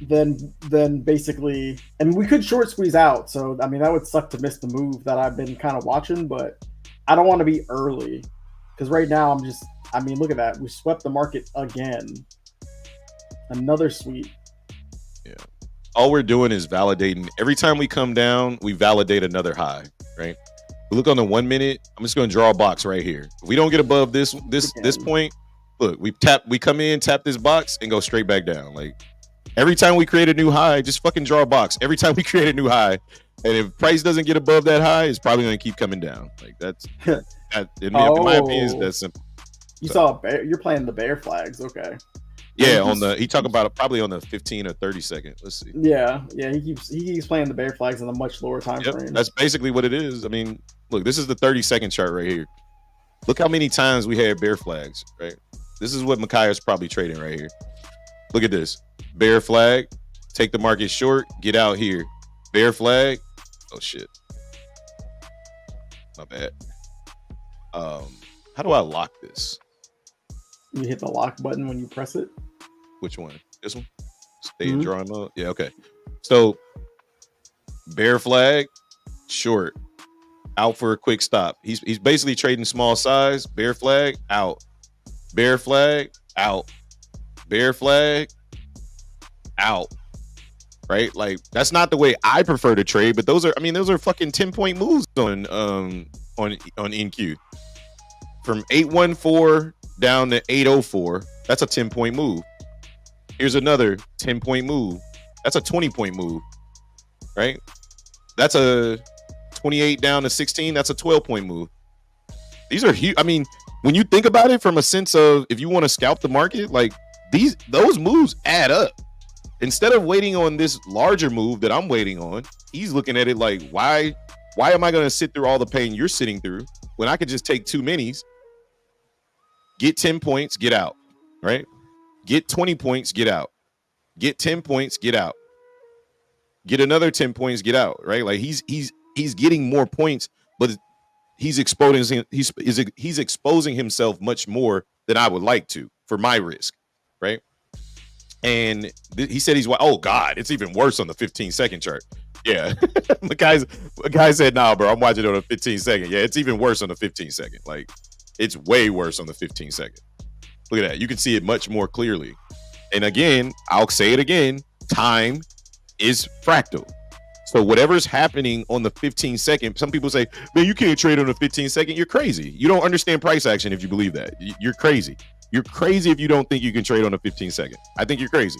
than basically. I mean, we could short squeeze out. So I mean, that would suck to miss the move that I've been kind of watching. But I don't want to be early because right now I'm just. I mean, look at that. We swept the market again. Another sweep. Yeah. All we're doing is validating. Every time we come down, we validate another high, right? We look on the 1 minute. I'm just going to draw a box right here. If we don't get above this point, look, we come in, tap this box, and go straight back down. Like, every time we create a new high, just fucking draw a box. Every time we create a new high, and if price doesn't get above that high, it's probably going to keep coming down. Like, that's in my opinion, is that simple. You saw a bear. You're playing the bear flags, okay? Yeah, he talked about it probably on the 15 or 30 second. Let's see. Yeah. He keeps playing the bear flags in a much lower time frame. That's basically what it is. I mean, look, this is the 30-second chart right here. Look how many times we had bear flags, right? This is what Micaiah's probably trading right here. Look at this. Bear flag, take the market short, get out here. Bear flag. Oh shit. My bad. How do I lock this? You hit the lock button when you press it. Which one? This one? Stay in drawing mode. Yeah, okay. So bear flag, short, out for a quick stop. He's basically trading small size. Bear flag, out. Bear flag, out. Bear flag, out. Right? Like, that's not the way I prefer to trade, but those are fucking 10-point moves on NQ. From 814 down to 804, that's a 10-point move. Here's another 10-point move. That's a 20-point move, right? That's a 28 down to 16. That's a 12-point move. These are huge. I mean, when you think about it from a sense of, if you want to scalp the market, like, those moves add up. Instead of waiting on this larger move that I'm waiting on, he's looking at it like, why am I going to sit through all the pain you're sitting through when I could just take 2 minis, get 10 points, get out, right? Get 20 points, get out. Get 10 points, get out. Get another 10 points, get out, right? Like, he's getting more points, but he's exposing himself much more than I would like to for my risk, right? And he said oh God, it's even worse on the 15-second chart. Yeah. the guy said, nah, bro, I'm watching it on a 15 second. Yeah, it's even worse on the 15 second. Like, it's way worse on the 15 second. Look at that. You can see it much more clearly. And again, I'll say it again, time is fractal. So whatever's happening on the 15 second, some people say, man, you can't trade on the 15 second. You're crazy. You don't understand price action if you believe that. You're crazy. You're crazy if you don't think you can trade on a 15 second. I think you're crazy.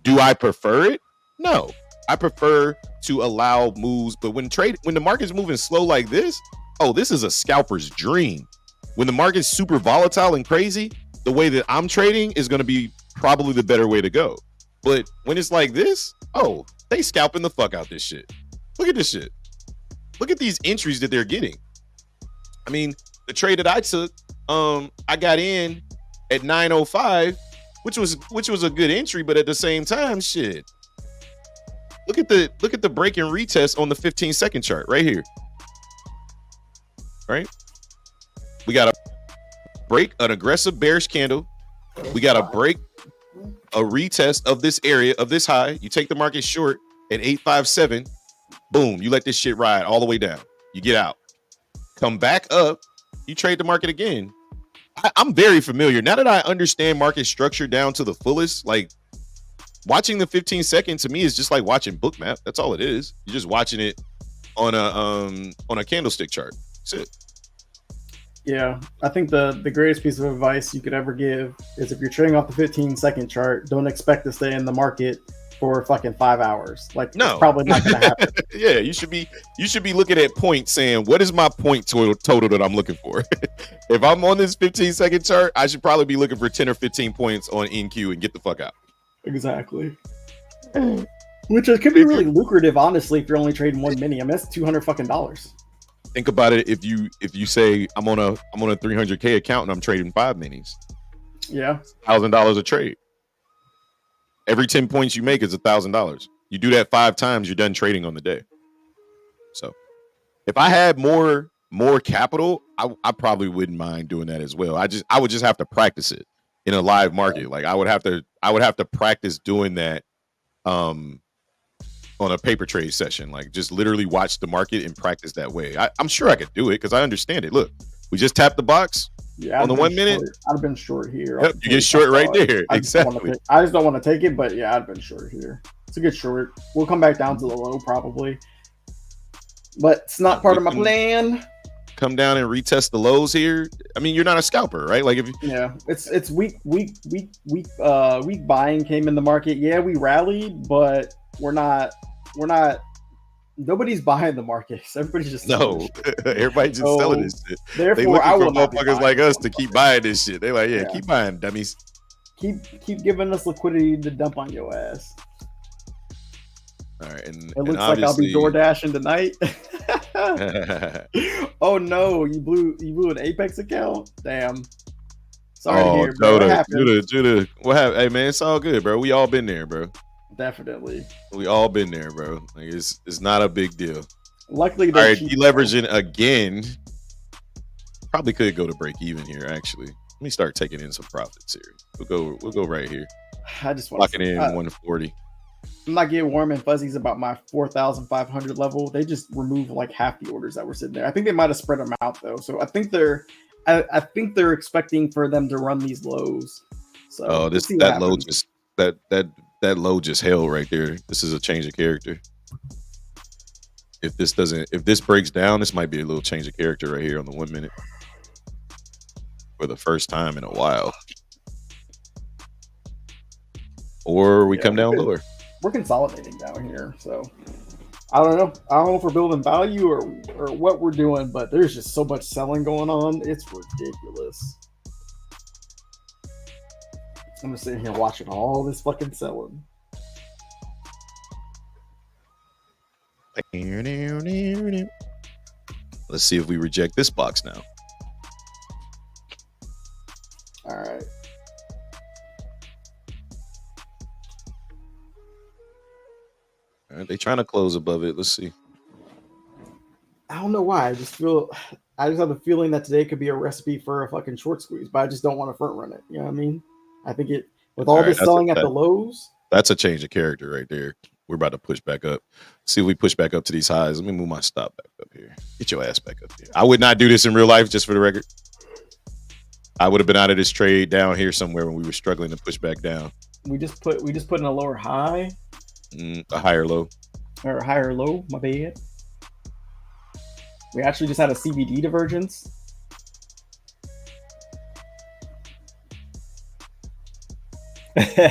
Do I prefer it? No. I prefer to allow moves, but when the market's moving slow like this, oh, this is a scalper's dream. When the market's super volatile and crazy, the way that I'm trading is going to be probably the better way to go. But when it's like this, oh, they scalping the fuck out this shit. Look at this shit. Look at these entries that they're getting. I mean, the trade that I took, I got in at 905, which was a good entry, but at the same time, shit. Look at the break and retest on the 15-second chart right here. Right? We got a break, an aggressive bearish candle. We got a break, a retest of this area, of this high. You take the market short at 857. Boom, you let this shit ride all the way down. You get out. Come back up. You trade the market again. I'm very familiar. Now that I understand market structure down to the fullest, like watching the 15 second to me is just like watching Bookmap. That's all it is. You're just watching it on a candlestick chart. That's it. Yeah, I think the greatest piece of advice you could ever give is if you're trading off the 15-second chart, don't expect to stay in the market for fucking 5 hours. Like, no, it's probably not going to happen. Yeah, you should be looking at points, saying, what is my point total that I'm looking for? If I'm on this 15-second chart, I should probably be looking for 10 or 15 points on NQ and get the fuck out. Exactly. Which could be really lucrative, honestly, if you're only trading one mini. I mean, that's $200 fucking dollars. Think about it. If you say I'm on a 300K account and I'm trading 5 minis. Yeah. $1,000 a trade. Every 10 points you make is $1,000. You do that 5 times, you're done trading on the day. So if I had more capital, I probably wouldn't mind doing that as well. I would just have to practice it in a live market. Like I would have to practice doing that on a paper trade session. Like just literally watch the market and practice that way. I'm sure I could do it because I understand it. Look, we just tapped the box. Yeah, on the 1 minute. I'd have been short here. Yep, you get short right there. Exactly. I just don't want to take it, but yeah, I'd been short here. It's a good short. We'll come back down to the low probably, but it's not part of my plan. Come down and retest the lows here. I mean, you're not a scalper, right? Like it's weak buying came in the market. Yeah, we rallied, but we're not. Nobody's buying the market. Everybody's just everybody's just selling this shit. Therefore, they looking for motherfuckers like us to keep buying this shit. They're like, yeah, keep buying, dummies. Keep giving us liquidity to dump on your ass. All right, and it looks like I'll be door dashing tonight. Oh no, you blew an Apex account. Damn. Sorry to hear, bro. Judah. What happened? Hey man, it's all good, bro. We all been there, bro. Definitely. We all been there, bro. Like it's not a big deal. Luckily, all right, deleveraging again. Probably could go to break even here. Actually, let me start taking in some profits here. We'll go right here. I just want locking in 140. I'm not getting warm and fuzzies about my 4,500 level. They just removed like half the orders that were sitting there. I think they might have spread them out though. So I think they're expecting for them to run these lows. So that low just held right there. This is a change of character. If this breaks down, this might be a little change of character right here on the 1 minute for the first time in a while. Or we come down lower. We're consolidating down here, so I don't know. I don't know if we're building value or what we're doing, but there's just so much selling going on. It's ridiculous. I'm just sitting here watching all this fucking selling. Let's see if we reject this box now. All right. All right, they trying to close above it. Let's see. I don't know why. I just have a feeling that today could be a recipe for a fucking short squeeze, but I just don't want to front run it. You know what I mean? I think with all this selling at the lows. That's a change of character right there. we're about to push back up. See if we push back up to these highs. Let me move my stop back up here. Get your ass back up here. I would not do this in real life, just for the record. I would have been out of this trade down here somewhere when we were struggling to push back down. We just put in a lower high. A higher low. Or a higher low, my bad. We actually just had a CBD divergence. Why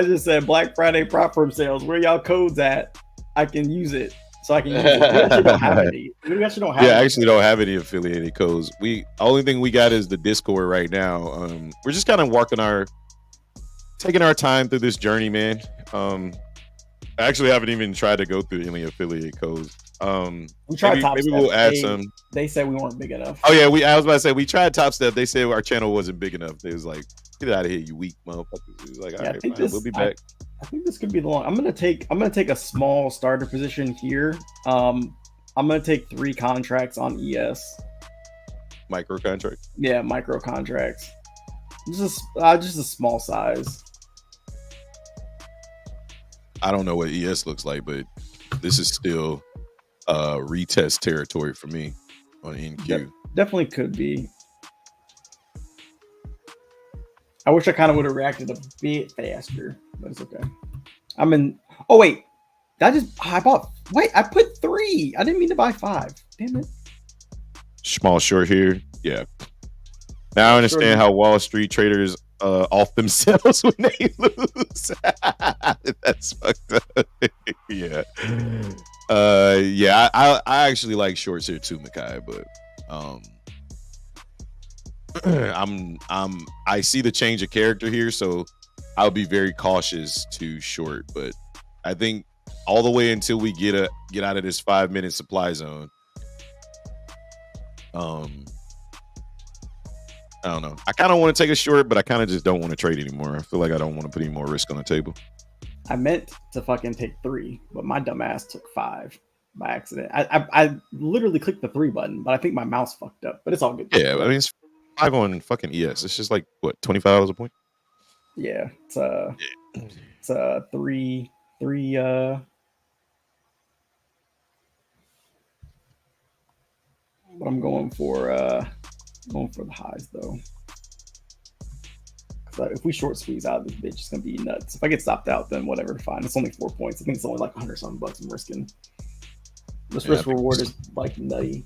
is it said Black Friday prop firm sales? Where y'all codes at? I can use it. So I can use it. We actually don't have any. We actually don't have I any. actually don't have any affiliated codes. Only thing we got is the Discord right now. We're just kind of taking our time through this journey, man. I actually haven't even tried to go through any affiliate codes. We tried Topstep. Maybe we'll add some. They said we weren't big enough. Oh yeah, I was about to say we tried Topstep. They said our channel wasn't big enough. They was like, "Get out of here, you weak motherfuckers." It was like, "All right, fine, we'll be back." I think this could be the long. I'm gonna take a small starter position here. I'm gonna take 3 contracts on ES. Micro contract. Yeah, micro contracts. Just a small size. I don't know what ES looks like, but this is still retest territory for me on NQ. Definitely could be. I wish I kind of would have reacted a bit faster, but it's okay. Oh wait, I put 3. I didn't mean to buy 5. Damn it. Small short here. Yeah. Now I understand how Wall Street traders off themselves when they lose. That's fucked up. Yeah. I actually like shorts here too, Makai, but I see the change of character here, so I'll be very cautious to short, but I think all the way until we get out of this 5-minute supply zone. I don't know. I kind of want to take a short, but I kind of just don't want to trade anymore. I feel like I don't want to put any more risk on the table. I meant to fucking take 3, but my dumb ass took 5 by accident. I literally clicked the 3 button, but I think my mouse fucked up. But it's all good. Yeah, I mean it's 5 on fucking ES. It's just like what, $25 a point? Yeah, it's 3. But I'm going for the highs though. If we short squeeze out of this bitch, it's gonna be nuts. If I get stopped out, then whatever, fine. It's only 4 points. I think it's only like $100-something I'm risking. This risk reward is like nutty.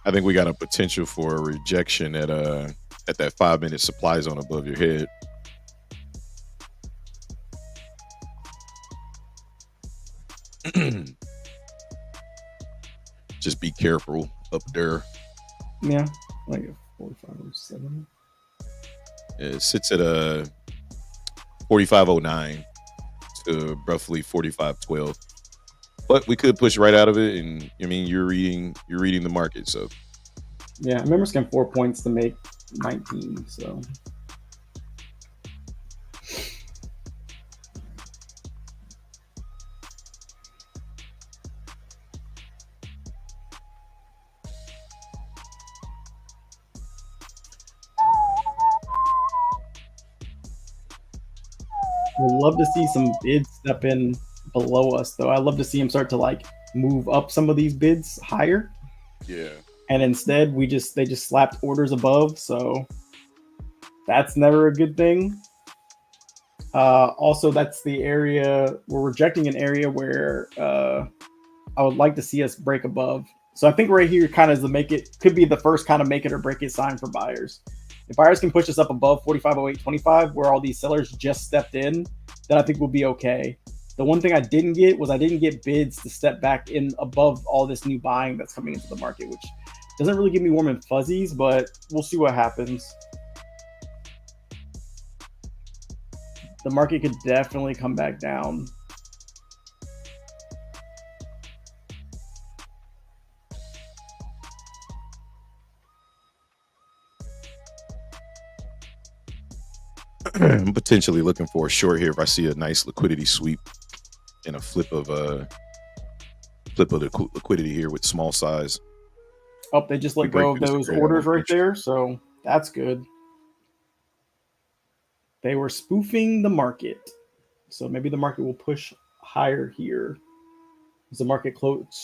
I think we got a potential for a rejection at that 5-minute supply zone above your head. Just be careful up there. Yeah, like a 45.07. It sits at a 45.09 to roughly 45.12, but we could push right out of it. And I mean, you're reading the market, so yeah. I remember getting 4 points to make 19. So would love to see some bids step in below us, though. I'd love to see him start to like move up some of these bids higher. yeah. And instead, they just slapped orders above, so that's never a good thing. Also, that's the area we're rejecting, an area where I would like to see us break above. So I think right here kind of could be the first kind of make it or break it sign for buyers. If buyers can push us up above 45.0825, where all these sellers just stepped in, then I think we'll be okay. The one thing I didn't get bids to step back in above all this new buying that's coming into the market, which doesn't really give me warm and fuzzies, but we'll see what happens. The market could definitely come back down. I'm potentially looking for a short here if I see a nice liquidity sweep and a flip of the liquidity here with small size. Oh, they just let go of those orders right there, so that's good. They were spoofing the market. So maybe the market will push higher here. Is the market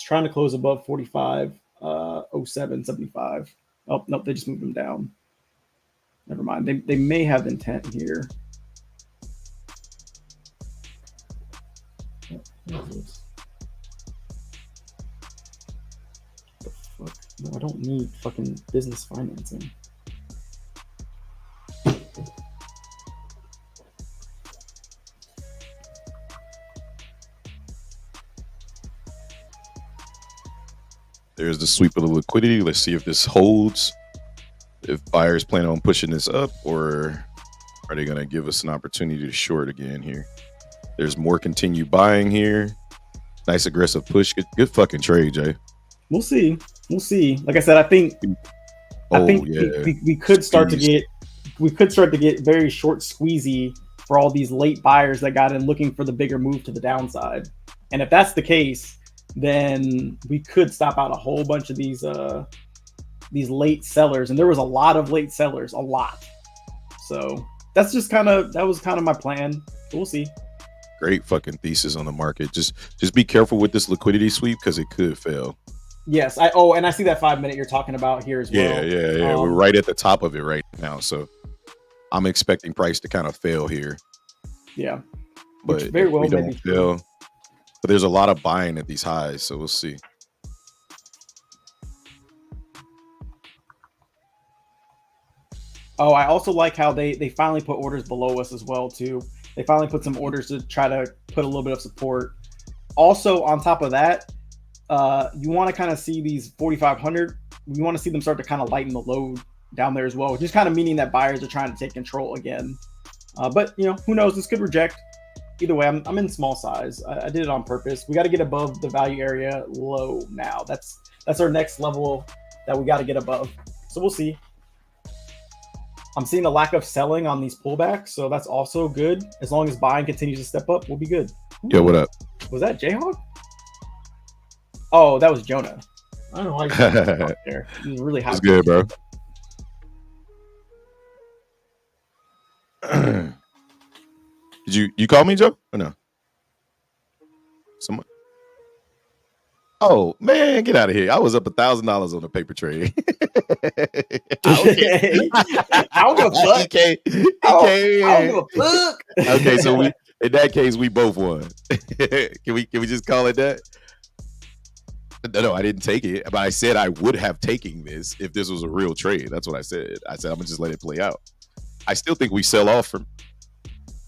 trying to close above 45, 07.75. Oh, nope, they just moved them down. Never mind. They may have intent here. What is this? The fuck? No, I don't need fucking business financing. There's the sweep of the liquidity. Let's see if this holds. If buyers plan on pushing this up, or are they going to give us an opportunity to short again here? There's more continued buying here. Nice aggressive push. Good fucking trade, Jay. We'll see. We'll see. Like I said, I think we could start to get very short squeezy for all these late buyers that got in looking for the bigger move to the downside. And if that's the case, then we could stop out a whole bunch of these late sellers. And there was a lot of late sellers, a lot. So that was kind of my plan. But we'll see. Great fucking thesis on the market. Just be careful with this liquidity sweep because it could fail. Yes. And I see that 5 minute you're talking about here as well. Yeah. We're right at the top of it right now. So I'm expecting price to kind of fail here. Yeah. But very well we don't fail. But there's a lot of buying at these highs, so we'll see. Oh, I also like how they finally put orders below us as well too. They finally put some orders to try to put a little bit of support. Also, on top of that, you want to kind of see these 4,500. You want to see them start to kind of lighten the load down there as well, just kind of meaning that buyers are trying to take control again. But who knows? This could reject. Either way, I'm in small size. I did it on purpose. We got to get above the value area low now. That's our next level that we got to get above. So we'll see. I'm seeing a lack of selling on these pullbacks, so that's also good. As long as buying continues to step up, we'll be good. Yo, what up? Was that Jayhawk? Oh, that was Jonah. I don't know why he's there. He was really hot. That's good, bro. Did you call me, Joe? Or no? Someone? Oh man, get out of here! I was up $1,000 on the paper trade. I don't give a fuck. I don't give a fuck. Okay, so in that case we both won. Can we just call it that? No, I didn't take it, but I said I would have taken this if this was a real trade. That's what I said. I said I'm gonna just let it play out. I still think we sell off from.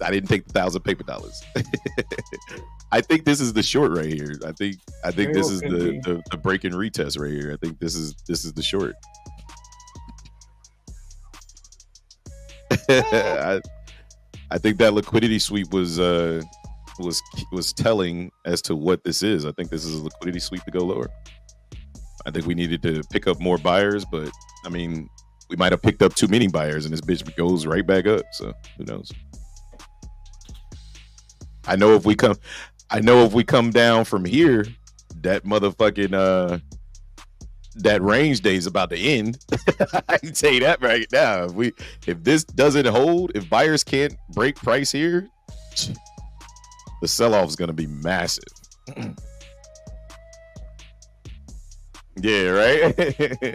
I didn't take the 1,000 paper dollars. I think this is the short right here. I think this is the break and retest right here. I think this is the short. I think that liquidity sweep was telling as to what this is. I think this is a liquidity sweep to go lower. I think we needed to pick up more buyers, but I mean, we might have picked up too many buyers and this bitch goes right back up. So who knows? I know if we come down from here, that motherfucking that range day is about to end. I can tell you that right now. If this doesn't hold, if buyers can't break price here, the sell-off is gonna be massive. Yeah, right.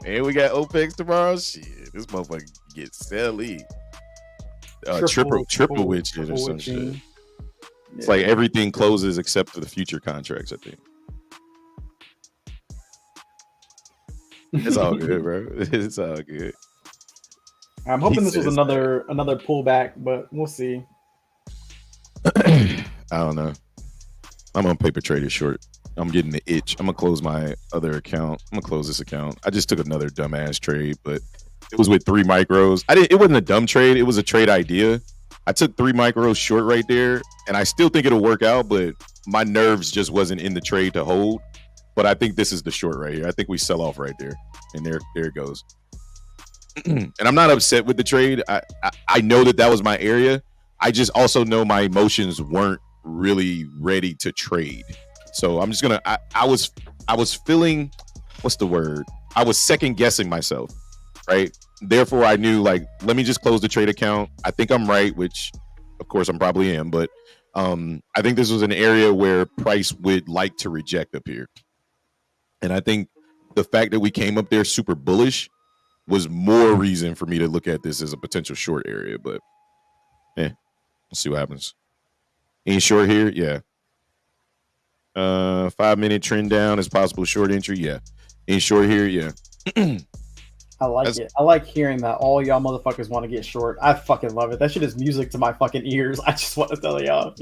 And we got OPEX tomorrow. Shit, this motherfucker gets selly. Triple witching or some shit. It's like everything closes except for the future contracts, I think. It's all good, bro. It's all good. I'm hoping this was another pullback, but we'll see. I don't know. I'm on paper trader short. I'm getting the itch. I'm gonna close my other account. I'm gonna close this account. I just took another dumbass trade, but it was with 3 micros. It wasn't a dumb trade. It was a trade idea. I took 3 micros short right there, and I still think it'll work out, but my nerves just wasn't in the trade to hold. But I think this is the short right here. I think we sell off right there, and there it goes. And I'm not upset with the trade. I know that was my area. I just also know my emotions weren't really ready to trade. So I'm just gonna. I was feeling, what's the word? I was second guessing myself, right? Therefore, I knew, like, let me just close the trade account. I think I'm right, which, of course, I'm probably am, but I think this was an area where price would like to reject up here. And I think the fact that we came up there super bullish was more reason for me to look at this as a potential short area. But we'll see what happens. Any short here? Yeah. 5-minute trend down is possible short entry. Yeah. Any short here? Yeah. I like it. I like hearing that all y'all motherfuckers want to get short. I fucking love it. That shit is music to my fucking ears. I just want to tell y'all.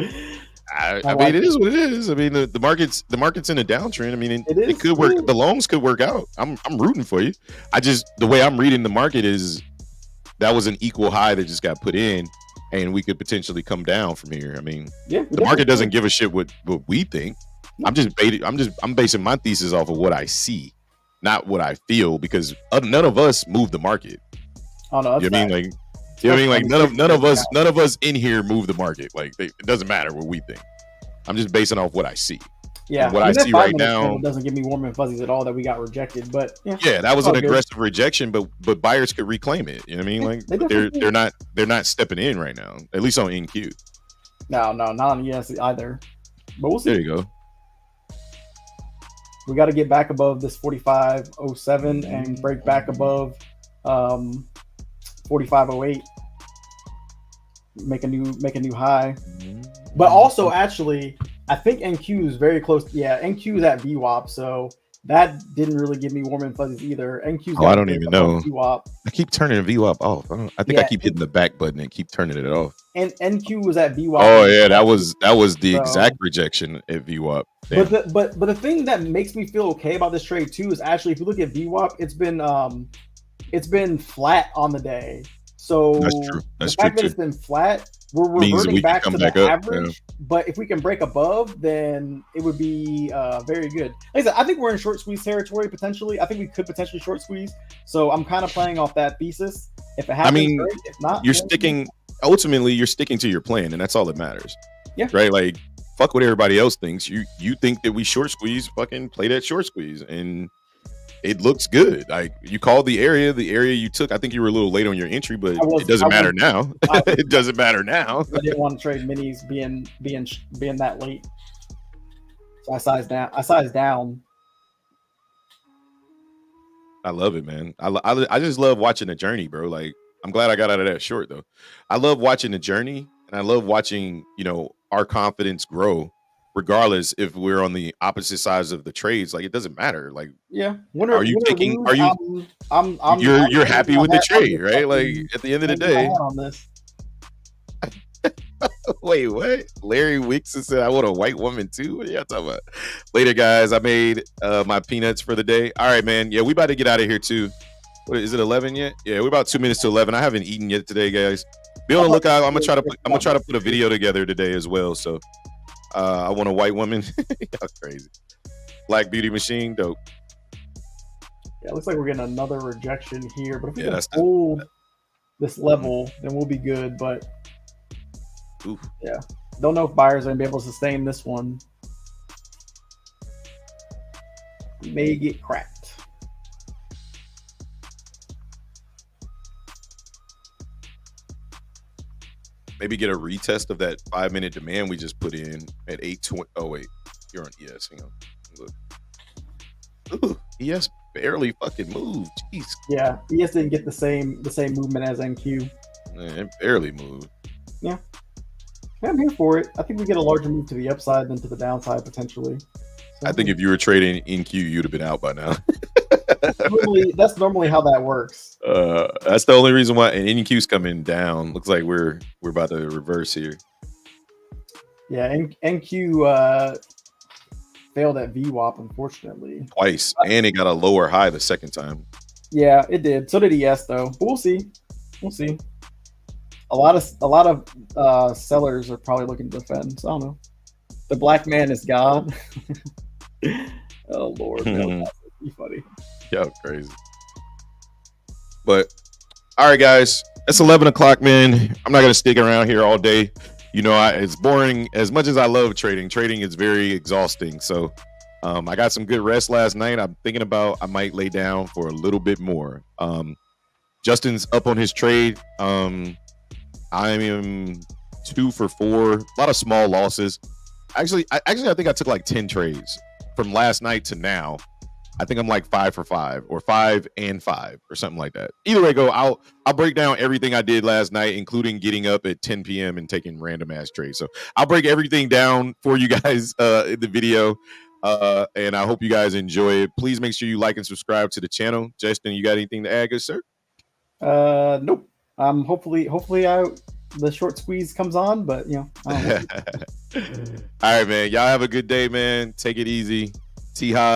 I mean, it is what it is. I mean, the market's in a downtrend. I mean, it could work. The longs could work out. I'm rooting for you. The way I'm reading the market is that was an equal high that just got put in, and we could potentially come down from here. I mean, the market doesn't give a shit what we think. I'm basing my thesis off of what I see, not what I feel, because none of us move the market. Oh no, you know what I mean? Like, you know what I mean? Like none of us in here move the market. Like it doesn't matter what we think. I'm just basing off what I see. Yeah, and what I see right now doesn't give me warm and fuzzies at all that we got rejected. But yeah, that was an aggressive rejection, but buyers could reclaim it. You know what I mean? Like they're not stepping in right now, at least on NQ. No, not on ES either. But we'll see. There you go. We got to get back above this 45.07 and break back above 45.08. Make a new high. But also, actually, I think NQ is very close. Yeah, NQ is at VWAP, so that didn't really give me warm and fuzzies either. NQ's I don't even know. VWAP. I keep turning VWAP off. I think I keep hitting the back button and keep turning it off. And NQ was at VWAP. Oh yeah, that was the exact rejection at VWAP. But the thing that makes me feel okay about this trade too is actually if you look at VWAP, it's been flat on the day. So that's true. The fact that it's been flat, we're reverting back to the average. Yeah. But if we can break above, then it would be very good. Like I said, I think we're in short squeeze territory potentially. I think we could potentially short squeeze. So I'm kind of playing off that thesis. If it happens, great. If not, ultimately you're sticking to your plan, and that's all that matters. Yeah. Right? Like fuck what everybody else thinks. You think that we short squeeze, fucking play that short squeeze. And it looks good. Like you called the area you took. I think you were a little late on your entry, but it doesn't matter now. It doesn't matter now. I didn't want to trade minis being that late. So I sized down. I love it, man. I just love watching the journey, bro. Like I'm glad I got out of that short though. I love watching the journey, and I love watching, our confidence grow. Regardless if we're on the opposite sides of the trades, like it doesn't matter. Like, yeah, you're happy with the trade, right? Like at the end of the day. On this. Wait, what? Larry Wixon said, "I want a white woman too." What are y'all talking about? Later, guys. I made my peanuts for the day. All right, man. Yeah, we about to get out of here too. What, is it 11 yet? Yeah, we're about 2 minutes to 11. I haven't eaten yet today, guys. Be on the lookout. I'm gonna try to put a video together today as well. So. I want a white woman. Y'all crazy. Black Beauty Machine, dope. Yeah, it looks like we're getting another rejection here. But if we can hold this level, then we'll be good. But yeah, don't know if buyers are gonna be able to sustain this one. We may get cracked. Maybe get a retest of that 5-minute demand we just put in at 8:20. Oh wait, you're on ES. Hang on. Look. Ooh, ES barely fucking moved. Jeez. Yeah, ES didn't get the same movement as NQ. Man, it barely moved. Yeah, I'm here for it. I think we get a larger move to the upside than to the downside potentially. So I think if you were trading NQ, you'd have been out by now. That's normally how that works. That's the only reason why. And NQ's coming down. Looks like we're about to reverse here. Yeah, NQ failed at VWAP, unfortunately. Twice, and it got a lower high the second time. Yeah, it did. So did ES though. But we'll see. A lot of sellers are probably looking to defend. So I don't know. The black man is God. Oh Lord, that's funny. Yo, crazy. But all right, guys, it's 11 o'clock, man. I'm not gonna stick around here all day. It's boring. As much as I love trading is very exhausting. So I got some good rest last night. I'm thinking about I might lay down for a little bit more. Justin's up on his trade. I am 2 for 4, a lot of small losses. Actually, I think I took like 10 trades from last night to now. I think I'm like 5 for 5 or 5 and 5 or something like that. Either way, I'll break down everything I did last night, including getting up at 10 p.m. and taking random ass trades. So I'll break everything down for you guys in the video. And I hope you guys enjoy it. Please make sure you like and subscribe to the channel. Justin, you got anything to add, good sir? Nope. Hopefully the short squeeze comes on, but you know. All right, man. Y'all have a good day, man. Take it easy. T-High.